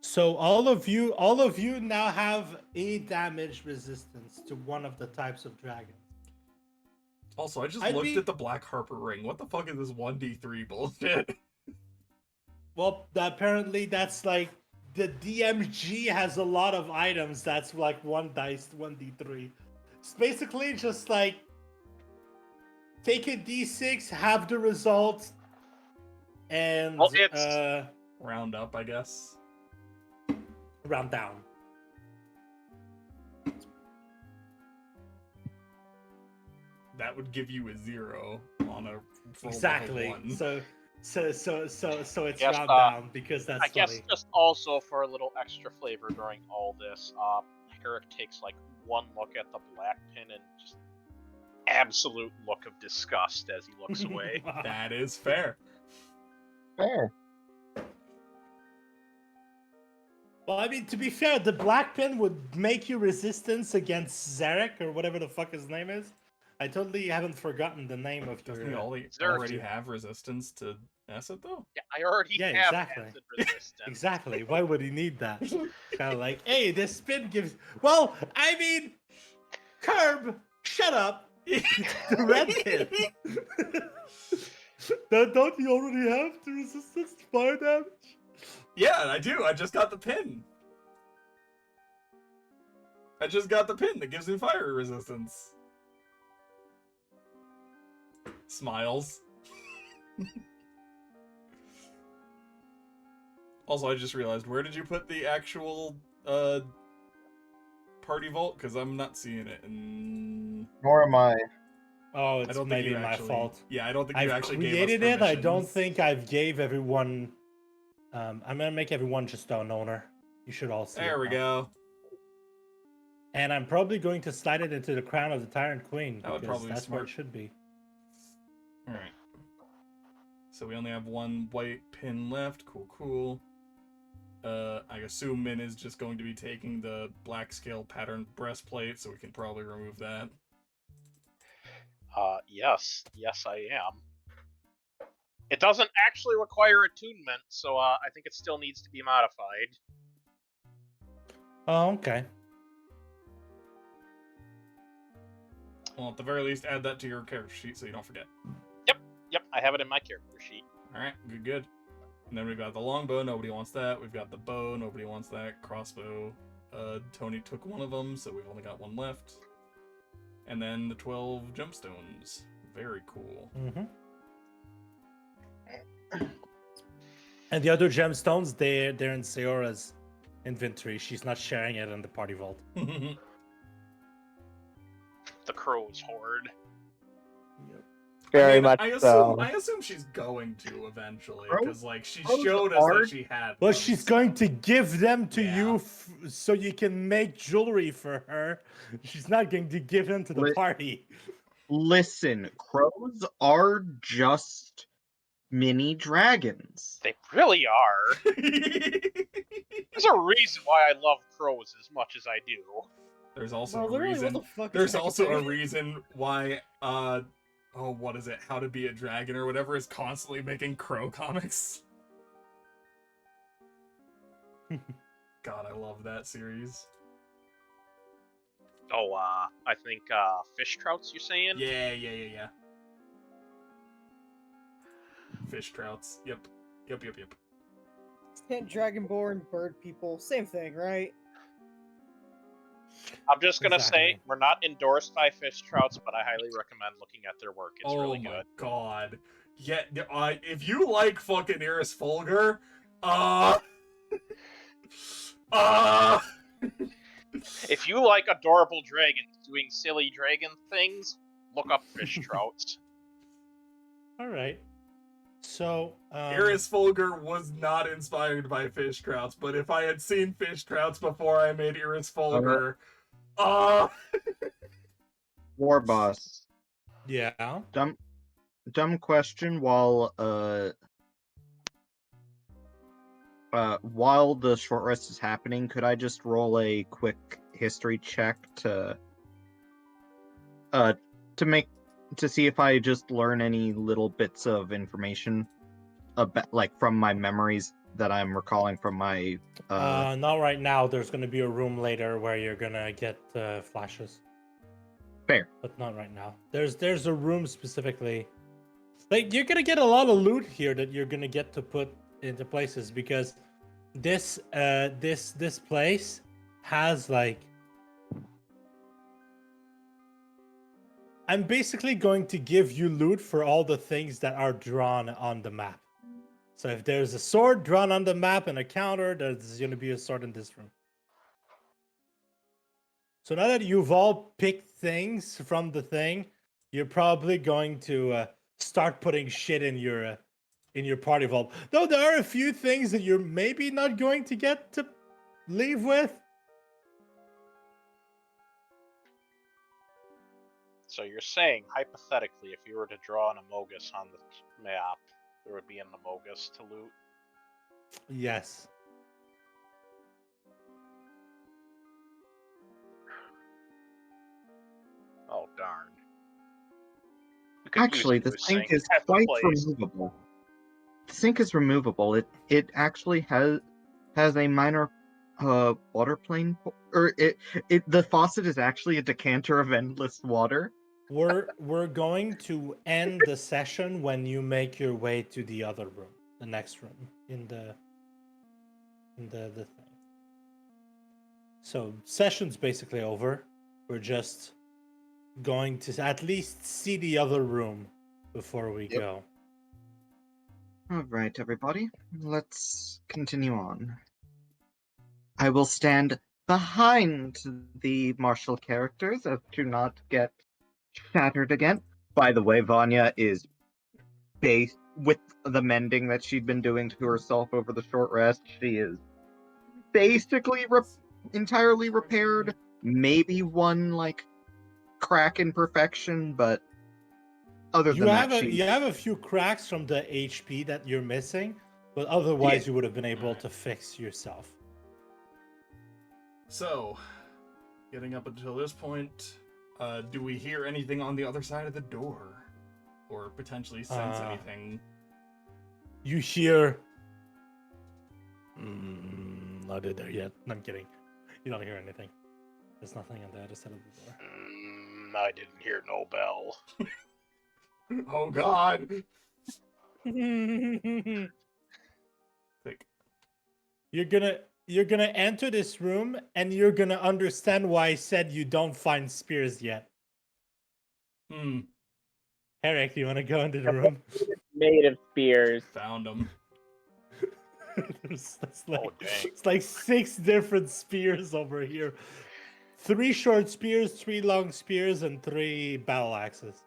So all of you now have a damage resistance to one of the types of dragons. Also, I just I'd looked be- at the Black Harper ring. What the fuck is this 1d3 bullshit? Well, apparently that's like the DMG has a lot of items that's like 1 dice, 1d3. It's basically just like take a d6, have the result, and Well, it's- Round up, I guess. round down. That would give you a 0 on a roll of a Exactly. 1. So it's Yes, round down because that's I guess funny. just also for a little extra flavor during all this, Herrick takes like one look at the black pin and just absolute look of disgust as he looks away. That is fair. Fair. Well, I mean, to be fair, the black pin would make you resistance against Zarek or whatever the fuck his name is. I totally haven't forgotten the name of Doesn't your. he already Zerg. have resistance to Acid though? Yeah, I already Yeah, have exactly. acid resistance. Exactly. Why would he need that? Kind of like, hey, this spin gives. Well, I mean, Curb, shut up. The red pin. Don't you already have the resistance to fire damage? Yeah, I do. I just got the pin. I just got the pin that gives me fire resistance. Smiles. Also, I just realized, where did you put the actual party vault? Because I'm not seeing it. Nor am I. Oh, I it's don't think maybe you my actually, fault. Yeah, I don't think you I've actually created gave us it. I don't permissions. think I've gave everyone. I'm gonna make everyone just an owner. You should all see There it we now. go. And I'm probably going to slide it into the crown of the Tyrant Queen That would because probably be that's where smart. it should be. Alright. So we only have one white pin left. Cool, cool. I assume Min is just going to be taking the black scale pattern breastplate, so we can probably remove that. Yes, I am. It doesn't actually require attunement, so I think it still needs to be modified. Oh, okay. Well, at the very least, add that to your character sheet so you don't forget. Yep, I have it in my character sheet. Alright, good. And then we've got the longbow, nobody wants that. We've got the bow, nobody wants that. Crossbow, Tony took one of them, so we've only got one left. And then the 12 gemstones. Very cool. Mm-hmm. And the other gemstones, they're in Seora's inventory. She's not sharing it in the party vault. The crow's horde. Very much I assume, so. I assume she's going to eventually, Crows- because like she crows showed us are- that she had. Well, them, she's so- going to give them to Yeah. you so you can make jewelry for her. She's not going to give them to the Lit- party. Listen, crows are just mini dragons. They really are. There's a reason why I love crows as much as I do. There's also Bro, a literally, reason. what the fuck is There's that also a thing? reason why what is it? How to Be a Dragon or whatever is constantly making crow comics. God, I love that series. Oh, I think fish trouts. You're saying? Yeah. Fish trouts. Yep. Dragonborn bird people, same thing, right? I'm just gonna say Exactly. we're not endorsed by fish trouts, but I highly recommend looking at their work. It's really my good. god. Yeah, if you like fucking Iris Fulgur, If you like adorable dragons doing silly dragon things, look up fish trouts. All right. So, Iris Fulgur was not inspired by fish trouts, but if I had seen fish trouts before I made Iris Fulgur, War boss. yeah. Dumb question. While the short rest is happening, could I just roll a quick history check to see if I just learn any little bits of information about, like, from my memories that I'm recalling from my Not right now. There's going to be a room later where you're going to get flashes. Fair. But not right now. There's a room specifically. Like, you're going to get a lot of loot here that you're going to get to put into places because this place has, like, I'm basically going to give you loot for all the things that are drawn on the map. So if there's a sword drawn on the map and a counter, there's going to be a sword in this room. So now that you've all picked things from the thing, you're probably going to start putting shit in your party vault. Though there are a few things that you're maybe not going to get to leave with. So you're saying, hypothetically, if you were to draw an Amogus on the map, there would be an Amogus to loot? Yes. Oh, darn. You could Actually, use the Bruce sink Sink is as a quite place. removable. sink is removable. It actually has a minor water plane, or the faucet is actually a decanter of endless water. We're going to end the session when you make your way to the other room, the next room in the thing. So session's basically over. We're just going to at least see the other room before we Yep. go. All right, everybody, let's continue on. I will stand behind the martial characters as to not get shattered again. By the way, Vanya is based with the mending that she'd been doing to herself over the short rest. She is basically entirely repaired. Maybe one like crack imperfection, but other You than have that, you have a few cracks from the HP that you're missing, but otherwise Yeah. you would have been able to fix yourself. So, getting up until this point, do we hear anything on the other side of the door? Or potentially sense anything? You hear... not in there yet. I'm kidding. You don't hear anything. There's nothing on the other side of the door. I didn't hear no bell. Oh god! Like, You're gonna enter this room and you're gonna understand why I said you don't find spears yet. Eric, you wanna go into the room? Made of spears. found him. It's like 6 different spears over here. 3 short spears, 3 long spears, and 3 battle axes.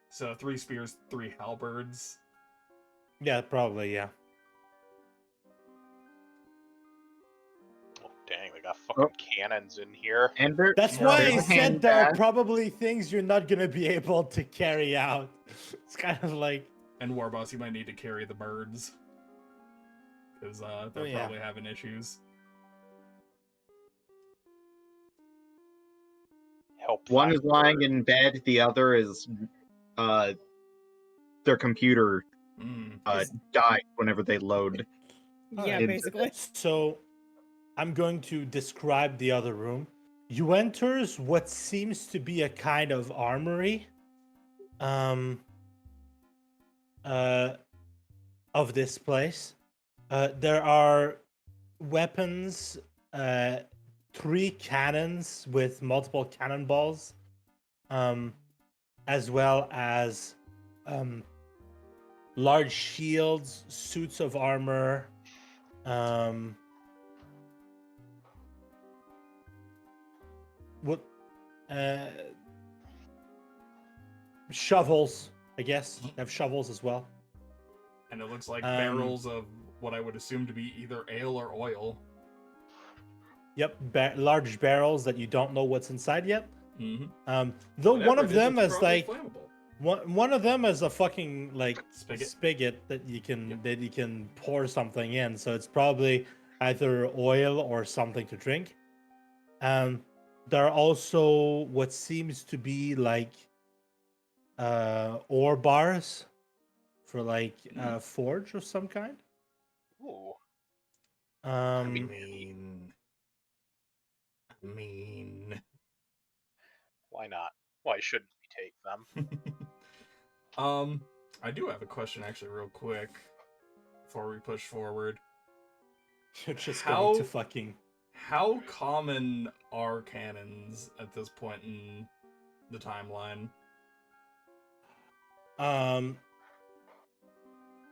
So 3 spears, 3 halberds. Yeah, probably, yeah. Oh, dang, we got fucking cannons in here. Ender, That's no, why there's I a said hand there are back. probably things you're not gonna be able to carry out. It's kind of like... And Warboss, you might need to carry the birds. Because they're yeah. probably having issues. Help One find is lying bird. in bed, the other is their computer died whenever they load. Yeah, into basically. So, I'm going to describe the other room. You enter what seems to be a kind of armory. Of this place. There are weapons, 3 cannons with multiple cannonballs, as well as large shields, suits of armor, what shovels, I guess. They have shovels as well. And it looks like barrels of what I would assume to be either ale or oil. Yep, large barrels that you don't know what's inside yet. Mm-hmm. Though Whatever one of it is, them it's is probably like flammable. one of them is a fucking like Spigot. spigot that you can pour something in. So it's probably either oil or something to drink. There are also what seems to be like ore bars for like forge of some kind. Ooh. I Um, mean. Why not? Why shouldn't we take them? I do have a question actually real quick before we push forward. you're just going to How- fucking... How common are cannons at this point in the timeline? You're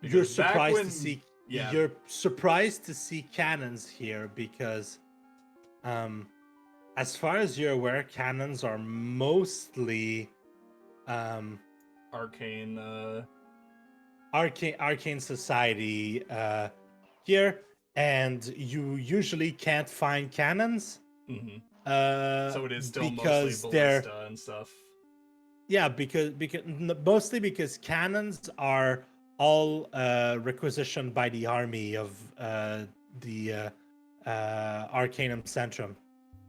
Because back surprised when- to see yeah. you're surprised to see cannons here because as far as you're aware, cannons are mostly arcane society here, and you usually can't find cannons. Mm-hmm. So it is still because mostly they're ballista and stuff. yeah, because mostly because cannons are all requisitioned by the army of the Arcanum Centrum.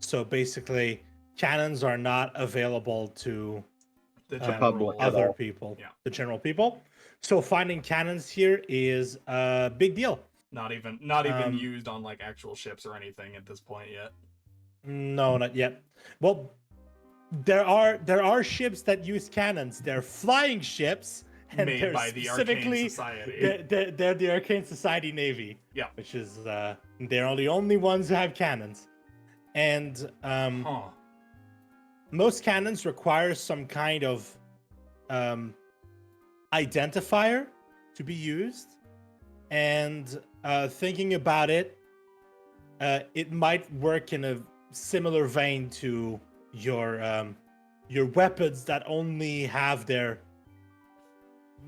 So basically, cannons are not available to The public at other all. people, Yeah. the general people. So finding cannons here is a big deal. Not even Um, used on like actual ships or anything at this point yet. No, not yet. Well, there are ships that use cannons. They're flying ships, and Made they're by the Arcane specifically Society. they're the Arcane Society Navy. Yeah. Which is they're the only ones who have cannons, and Huh. most cannons require some kind of identifier to be used, and thinking about it, it might work in a similar vein to your weapons that only have their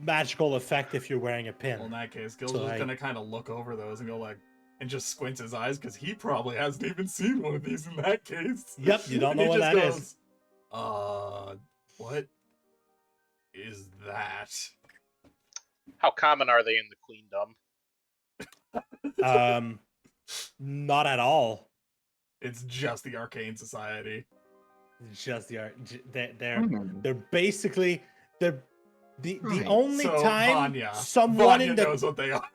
magical effect if you're wearing a pin. Well, in that case, Gil's So, just like- gonna kind of look over those and go like, and just squints his eyes because he probably hasn't even seen one of these in that case. Yep, you don't know He what just that goes, is. What is that? How common are they in the Queendom? Not at all. It's just the Arcane Society. Just the art. Hmm. They're basically the Right. only So, time Vanya. someone Vanya in the knows what they are.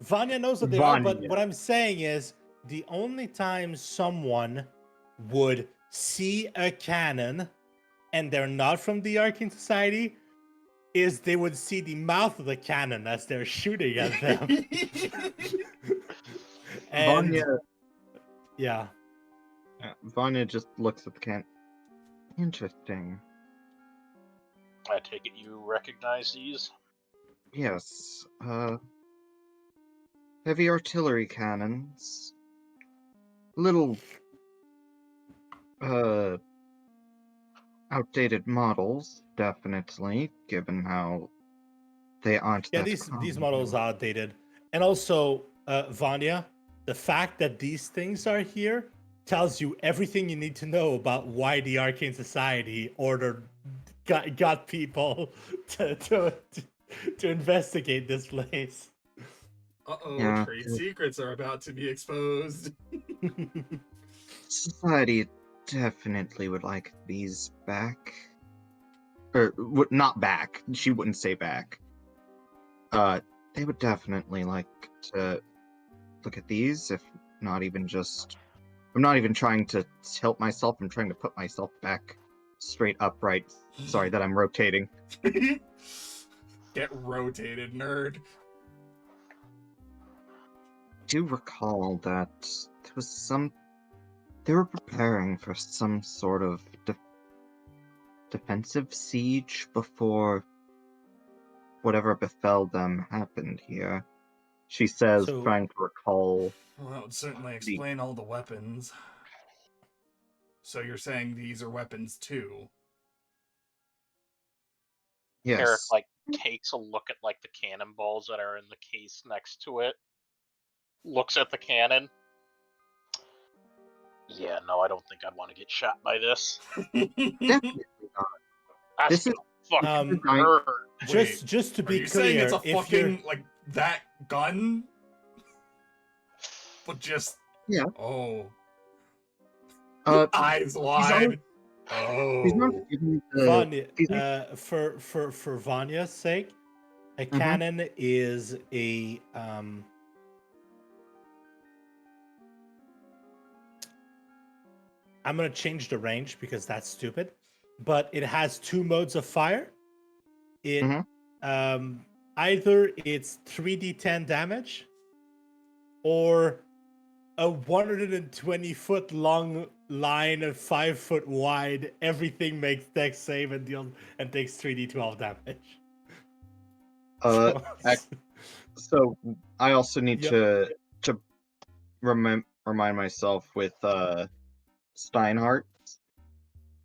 Vanya knows what they are, but Vanya. what I'm saying is the only time someone would see a cannon and they're not from the Arcane Society is they would see the mouth of the cannon as they're shooting at them. And Vanya, yeah. Vanya just looks at the can. Interesting. I take it you recognize these? Yes. Heavy artillery cannons. Little outdated models, definitely, given how they aren't Yeah, that these common models anymore. are outdated. And also, Vanya, the fact that these things are here tells you everything you need to know about why the Arcane Society got people to investigate this place. Uh-oh, Yeah. trade secrets are about to be exposed. Society definitely would like these back. Or, not back. She wouldn't say back. They would definitely like to look at these, if not even just... I'm not even trying to tilt myself, I'm trying to put myself back straight upright. Sorry that I'm rotating. Get rotated, nerd. I do recall that there was some... They were preparing for some sort of defensive siege before whatever befell them happened here. She says, So- trying to recall... Well, that would certainly explain all the weapons. So you're saying these are weapons too? Yes. Eric takes a look at the cannonballs that are in the case next to it. Looks at the cannon. Yeah, no, I don't think I'd want to get shot by this. Definitely not. That's This is... fucking Um, nerd. just to Are be you saying clear, it's a if you're fucking, like, that gun? But just... Yeah. Oh. He's Eyes wide. Oh. not giving the... Vanya, he's not- for Vanya's sake, a Mhm. cannon is a I'm gonna change the range because that's stupid, but it has two modes of fire. It Mhm. Either it's 3d10 damage or a 120-foot long line and 5-foot wide. Everything makes dex save and takes 3d12 damage. Uh, So I also need Yep. to remind myself with Steinhardt.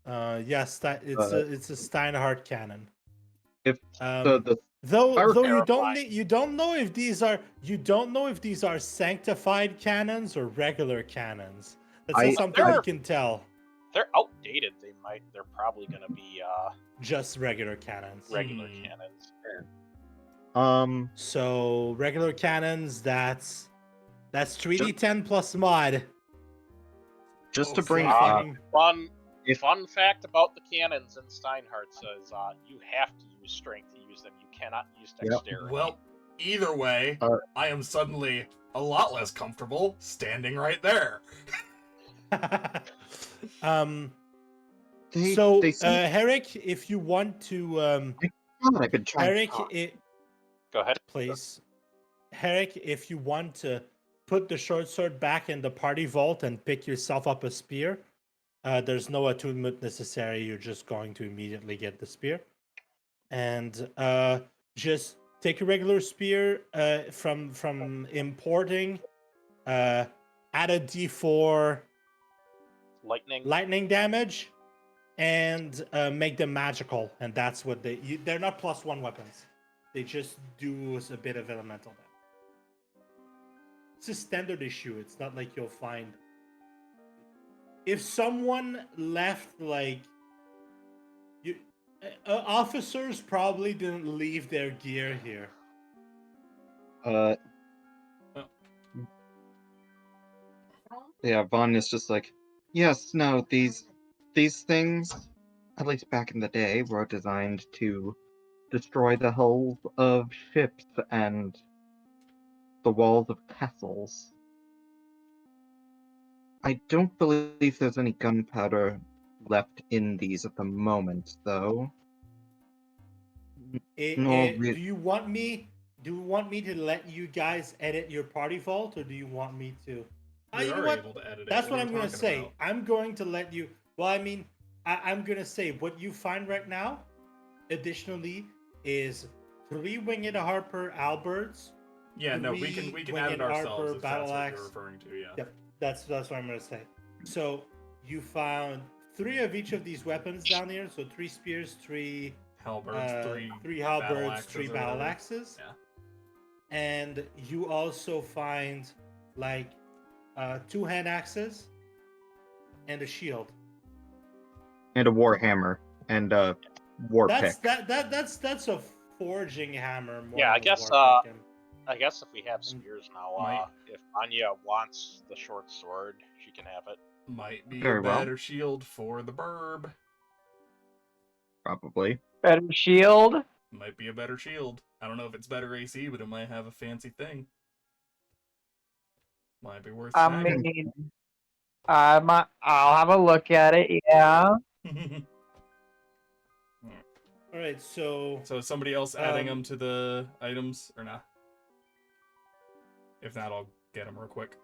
Yes, that it's a Steinhardt cannon. If Though fire you terrifying. don't know if these are sanctified cannons or regular cannons. That's I- not something They're- you can tell. They're outdated. They're probably gonna be Just regular cannons. regular Hmm. cannons. So regular cannons, that's 3d10 plus mod. just Oh, to bring so up, Fun If- fun fact about the cannons in Steinhardt says you have to use strength to use them. You cannot use Yep. dexterity. Well, either way, Uh, I am suddenly a lot less comfortable standing right there. um. they, So, they seem Herrick, if you want to, God, I've been trying to Herrick, talk. Go ahead. please, Herrick, if you want to put the short sword back in the party vault and pick yourself up a spear, there's no attunement necessary. You're just going to immediately get the spear, and just take a regular spear from importing. Add a D4 Lightning. lightning damage, and make them magical. And that's what they're not +1 weapons. They just do a bit of elemental damage. It's a standard issue. It's not like you'll find. If someone left like you, officers probably didn't leave their gear here. Uh, yeah, Vanya's just like, yes, no, these things, at least back in the day, were designed to destroy the hulls of ships and the walls of castles. I don't believe there's any gunpowder left in these at the moment, though. No, Do you want me? Do you want me to let you guys edit your party vault, or do you want me to? We You know are what? able to edit it. That's what are I'm you gonna talking say. about? I'm going to let you. Well, I mean, I'm gonna say what you find right now. Additionally, is 3 winged harper alberts. Yeah, no, we can Winged edit ourselves harper if that's battle what axe. you're referring to. Yeah. Yep, that's what I'm gonna say. So you found 3 of each of these weapons down here. So 3 spears, 3 Halberds, 3 battle halberds, axes 3 or battle whatever. axes. Yeah. And you also find like 2 hand axes and a shield. and a warhammer and a war That's pick. that's a forging hammer. More Yeah, I than a guess. war pick. I guess if we have spears now, Might- if Anya wants the short sword, she can have it. Might be Very a well. better shield for the burb. Probably. Better shield. Might be a better shield. I don't know if it's better AC, but it might have a fancy thing. Might be worth I snagging. mean, I'll have a look at it. Yeah. All right, so So is somebody else adding them to the items or not? If not, I'll get them real quick.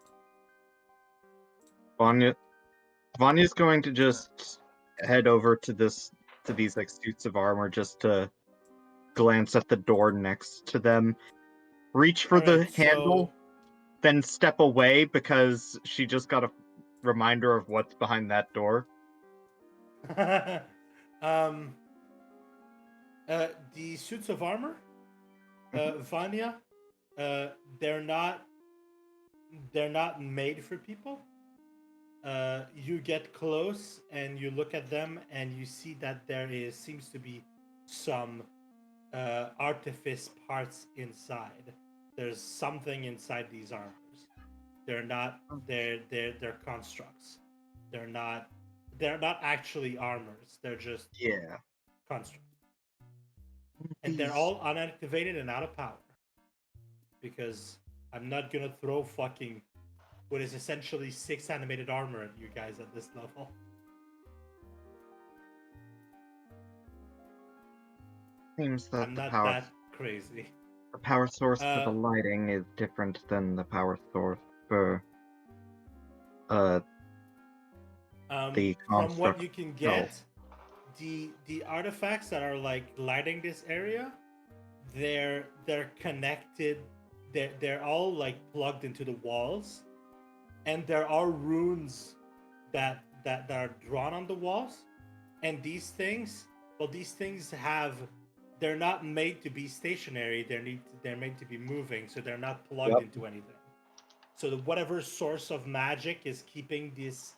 Vanya's going to just head over to these like suits of armor just to glance at the door next to them, reach for the Alright, handle, then step away because she just got a reminder of what's behind that door. The suits of armor, Vanya, they're not made for people. You get close and you look at them and you see that seems to be some artifice parts inside. There's something inside these armors. They're not they're constructs. They're not actually armors. They're just Yeah. constructs. And they're all unactivated and out of power. Because I'm not gonna throw fucking what is essentially 6 animated armor at you guys at this level. Seems that I'm not that crazy. the power source for the lighting is different than the power source for the from what construct you can get, the artifacts that are like lighting this area, they're connected. They're all like plugged into the walls, and there are runes that are drawn on the walls. And these things, they're not made to be stationary. They're made to be moving, so they're not plugged into anything. So whatever source of magic is keeping this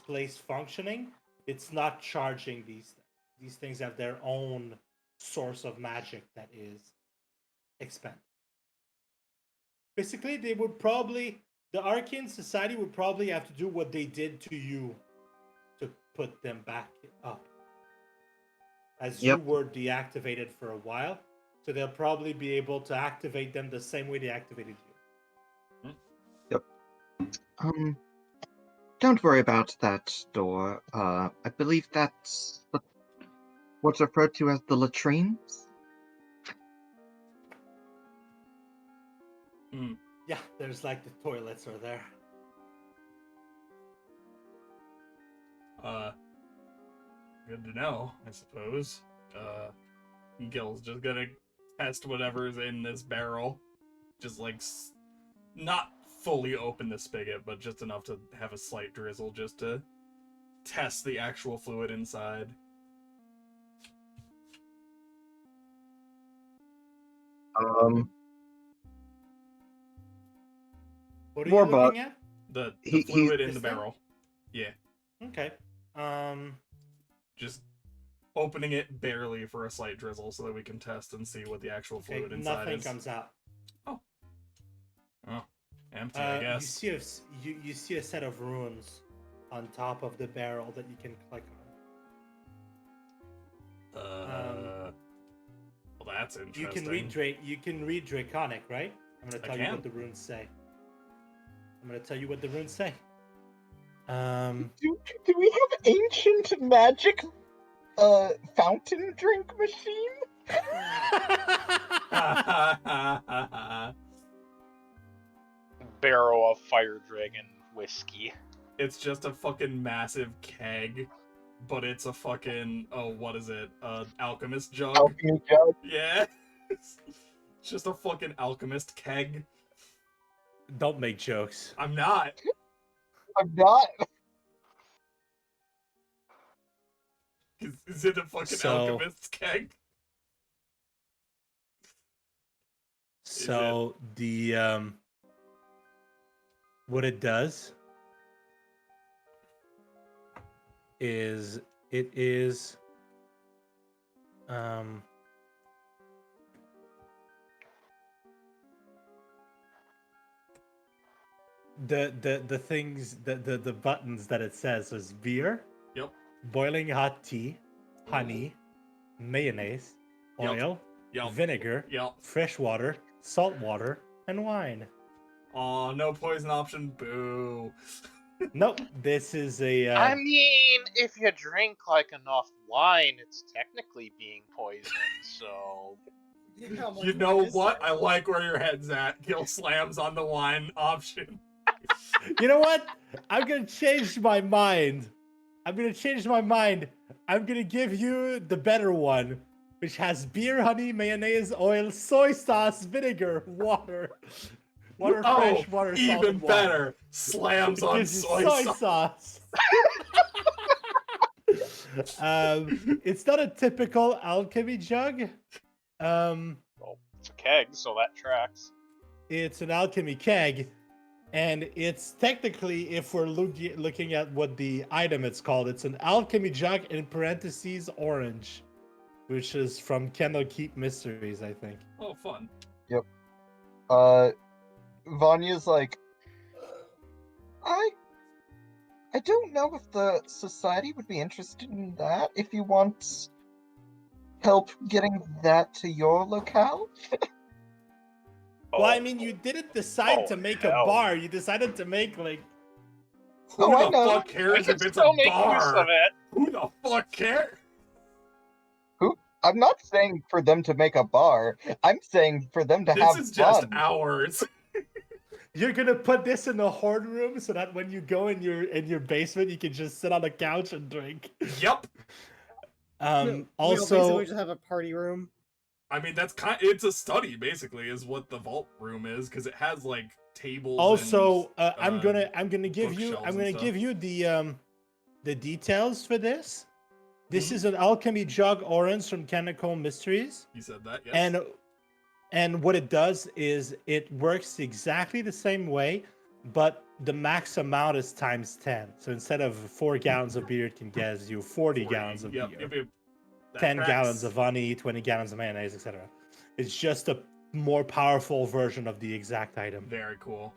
place functioning, it's not charging these things. These things have their own source of magic that is expended. Basically, the Arcane Society would probably have to do what they did to you to put them back up. As you were deactivated for a while, So they'll probably be able to activate them the same way they activated you. Don't worry about that door. I believe that's what's referred to as the latrines. Yeah, there's like the toilets are there. Good to know, I suppose. Gil's just gonna test whatever's in this barrel. Just like, not fully open the spigot, but just enough to have a slight drizzle just to test the actual fluid inside. What are More you looking at? The He- fluid in this the thing? barrel. Yeah. Okay. Just opening it barely for a slight drizzle so that we can test and see what the actual Okay, fluid inside nothing is. comes out. Oh, empty, I guess. You see a set of runes on top of the barrel that you can click on. Well, that's interesting. You can read Draconic, right? I'm gonna tell you what the runes say. Do we have ancient magic fountain drink machine? Barrel of fire dragon whiskey. It's just a fucking massive keg, but it's a fucking, what is it? Alchemist jug? Alchemy jug? Yeah. It's just a fucking alchemist keg. Don't make jokes. I'm not. I'm not. Is it a fucking alchemist keg? So the what it does is it is the things the buttons that it says is beer, Yep. boiling hot tea, honey, mayonnaise, Yep. oil, Yep. vinegar, Yep. fresh water, salt water, and wine. Aw, no poison option. Boo. Nope, this is a. I mean, if you drink like enough wine, it's technically being poisoned. So You know what? I like where your head's at. Gil slams on the wine option. You know what? I'm gonna change my mind. I'm gonna give you the better one, which has beer, honey, mayonnaise, oil, soy sauce, vinegar, water, fresh water, salt, even and wine. better. Slams It on gives you soy sauce. sauce. It's not a typical alchemy jug. well, it's a keg, so that tracks. It's an alchemy keg, and it's technically, if we're looking at what the item it's called, it's an alchemy jug in parentheses orange, which is from Kendall Keep Mysteries, I think. Oh, fun. Vanya's like, I don't know if the society would be interested in that. If you want help getting that to your locale. Well, I mean, you didn't decide to make a hell. bar. You decided to make, like... Who Oh, I the know. fuck We cares can if it's still a make use bar? of it. Who the fuck cares? I'm not saying for them to make a bar. I'm saying for them to This have is just fun. ours. You're gonna put this in the hoard room so that when you go in your basement, you can just sit on a couch and drink. Yep. We'll Also, basically just have a party room. I mean, it's a study basically, is what the vault room is, because it has like tables. also, and, I'm gonna give you bookshelves and stuff. the details for this. This Mhm. is an alchemy jug orange from Chemical Mysteries, You said that, yes. and what it does is it works exactly the same way, but the max amount is times 10. So instead of 4 gallons of beer, it can get you 40 gallons of Yep, beer. yep, yep. That 10 tracks. gallons of honey, 20 gallons of mayonnaise, etc. It's just a more powerful version of the exact item. Very cool.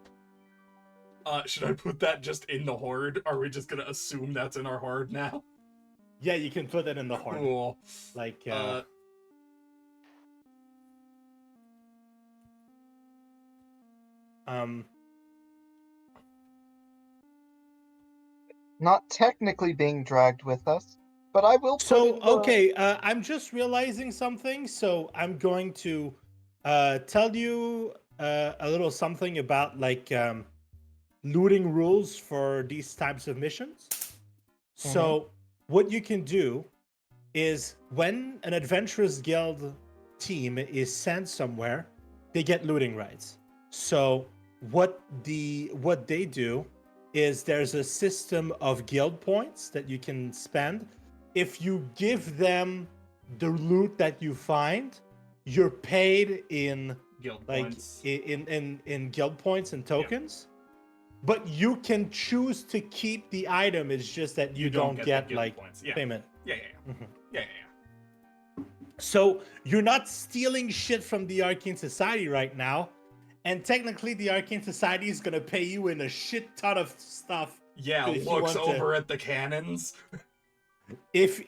Should I put that just in the hoard? Are we just gonna assume that's in our hoard now? Yeah, you can put it in the hoard. Cool. Like, Not technically being dragged with us, but I will. So okay, I'm just realizing something. So I'm going to tell you a little something about like looting rules for these types of missions. So what you can do is when an adventurous guild team is sent somewhere, they get looting rights. So what they do is there's a system of guild points that you can spend. If you give them the loot that you find, you're paid in Guild like points. in guild points and tokens. But you can choose to keep the item. It's just that you don't the get guild like points. Yeah. payment. Yeah. Yeah. So you're not stealing shit from the Arcane Society right now, and technically the Arcane Society is gonna pay you in a shit ton of stuff. Yeah, if you looks want to- over at the cannons. If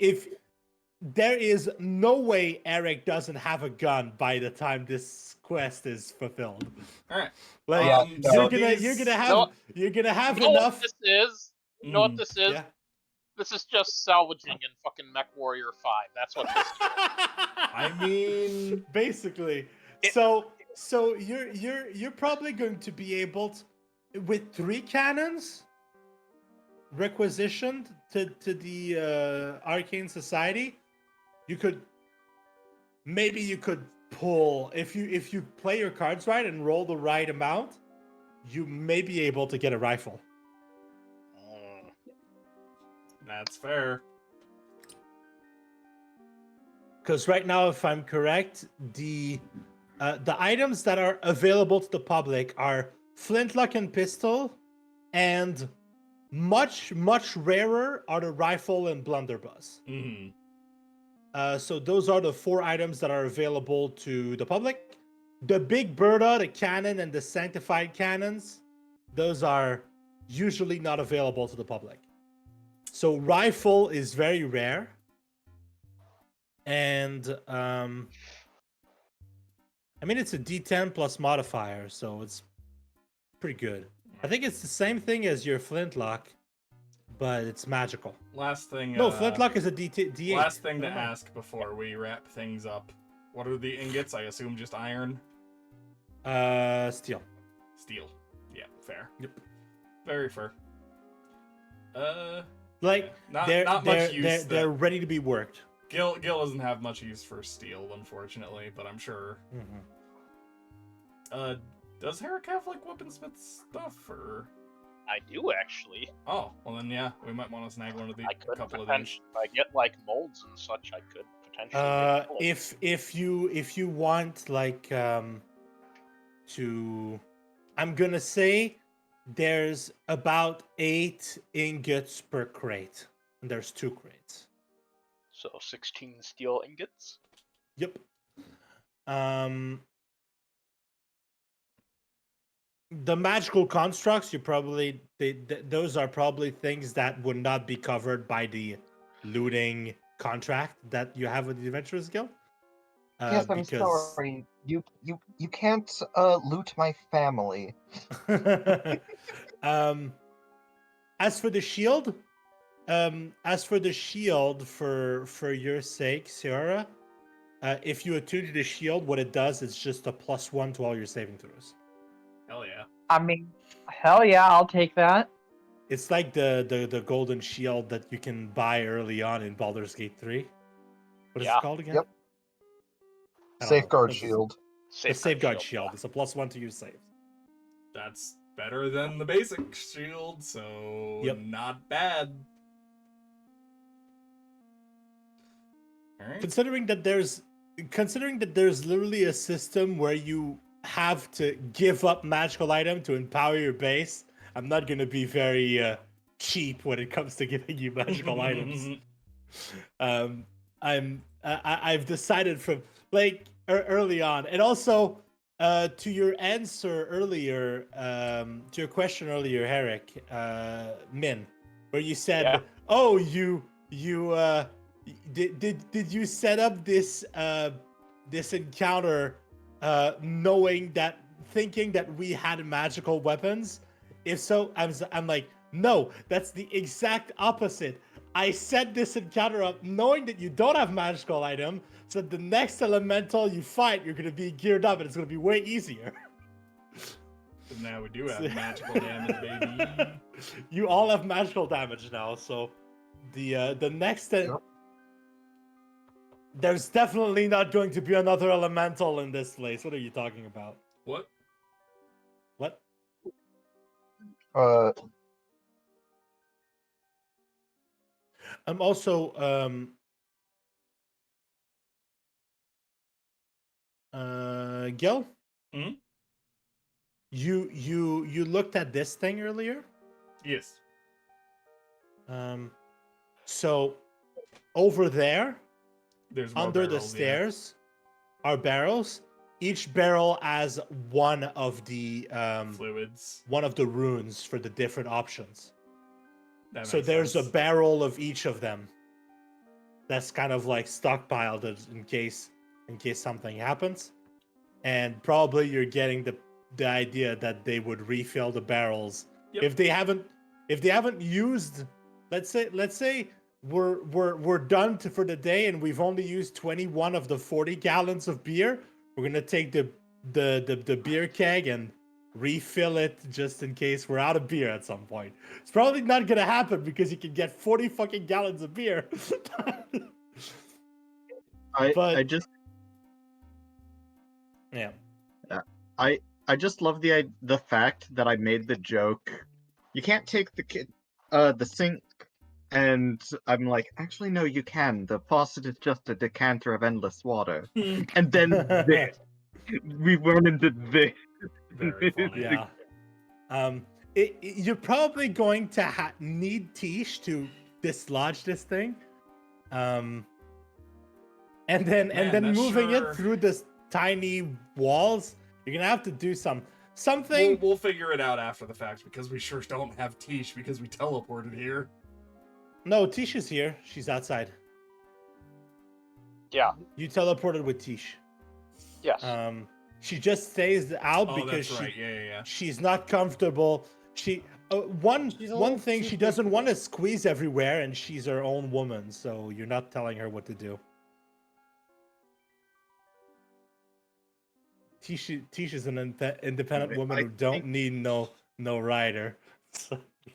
there is no way Eric doesn't have a gun by the time this quest is fulfilled. All right. Like no. you're these- gonna have No. enough. You know what this is? You know what this is? Yeah. This is just salvaging in fucking Mech Warrior 5. That's what this is. I mean, basically. It- So you're probably going to be able to, with 3 cannons requisitioned to the Arcane Society, you could pull if you play your cards right and roll the right amount, you may be able to get a rifle. that's fair. Because right now, if I'm correct, the items that are available to the public are flintlock and pistol, and much rarer are the rifle and blunderbuss. Mm. So those are the 4 items that are available to the public. The big Berta, the cannon, and the sanctified cannons, those are usually not available to the public. So rifle is very rare. And I mean, it's a D10 plus modifier, so it's pretty good. I think it's the same thing as your flintlock, but it's magical. Last thing. No, flintlock is a D8. Last thing to I don't know. ask before we wrap things up. What are the ingots? I assume just iron? Steel. Steel. Yeah, fair. Yep. Very fair. Like Not they're much use. they're ready to be worked. Gil doesn't have much use for steel, unfortunately, but I'm sure. Does Herrick have like weaponsmith stuff or? I do actually. Oh, well then yeah, we might want to snag one of the I could couple of these. potentially, if I get like molds and such, I could potentially. make molds. If you want like to, I'm gonna say there's about 8 ingots per crate, and there's 2 crates. So 16 steel ingots. Yep. The magical constructs, you probably those are probably things that would not be covered by the looting contract that you have with the Adventurers Guild. Yes, I'm sorry. You can't loot my family. As for the shield, for your sake, Sarah, if you attune to the shield, what it does is just a +1 to all your saving throws. Hell yeah. I mean, hell yeah, I'll take that. It's like the golden shield that you can buy early on in Baldur's Gate 3. What is Yeah. it called again? Yep. I don't know. Safeguard It's shield. The Safeguard shield. It's a +1 to your saves. That's better than the basic shield, so Yep. not bad. Alright. Considering that there's literally a system where you have to give up magical item to empower your base, I'm not gonna be very cheap when it comes to giving you magical items. I've decided from like early on, and also to your answer earlier, to your question earlier, Herrick, Min, where you said, Yeah. "Oh, did you set up this this encounter knowing that thinking that we had magical weapons? If so, I'm like, no, that's the exact opposite. I set this encounter up knowing that you don't have magical item, so the next elemental you fight, you're gonna be geared up and it's gonna be way easier. So now we do have magical damage, baby. You all have magical damage now, so the next there's definitely not going to be another elemental in this place. What are you talking about? What? What? I'm also Gil? Hmm? You looked at this thing earlier? Yes. So over there, There's more under barrels, the stairs, are barrels. Each barrel has one of the fluids. one of the runes for the different options. That So makes there's sense. a barrel of each of them. That's kind of like stockpiled in case something happens. And probably you're getting the idea that they would refill the barrels if they haven't used. Let's say we're done for the day and we've only used 21 of the 40 gallons of beer. We're gonna take the beer keg and refill it just in case we're out of beer at some point. It's probably not gonna happen because you can get 40 fucking gallons of beer. I just yeah. I just love the fact that I made the joke. You can't take the sink, and I'm like, actually no, you can. The faucet is just a decanter of endless water. And then this, we run into this. Very funny. Yeah. You're probably going to need Tish to dislodge this thing. And then moving it through this tiny walls, you're gonna have to do something. We'll figure it out after the fact because we sure don't have Tish because we teleported here. No, Tish is here. She's outside. Yeah. You teleported with Tish. Yes. She just stays out because that's right. Yeah. she's not comfortable. One thing, she doesn't want to squeeze everywhere, and she's her own woman, so you're not telling her what to do. Tish is an independent woman who don't need no rider.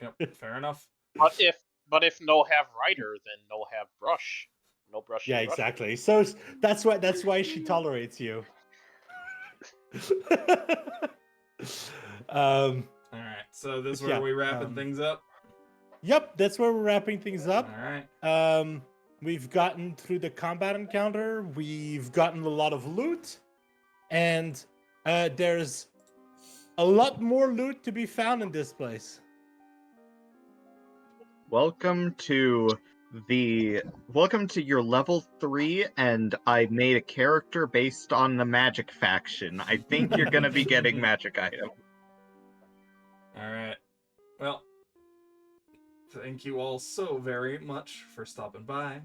Yep, fair enough. But if no have rider, then no have brush. No brush. Yeah, exactly. So that's why she tolerates you. All right. So this is where we wrapping things up. Yep, that's where we're wrapping things up. All right. We've gotten through the combat encounter. We've gotten a lot of loot, and there's a lot more loot to be found in this place. Welcome to your level 3, and I made a character based on the magic faction. I think you're gonna be getting magic item. All right. Well, thank you all so very much for stopping by.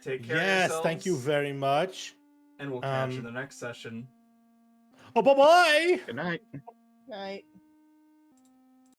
Take care of yourselves. Yes, thank you very much. And we'll catch you in the next session. Oh, bye-bye! Good night. Night.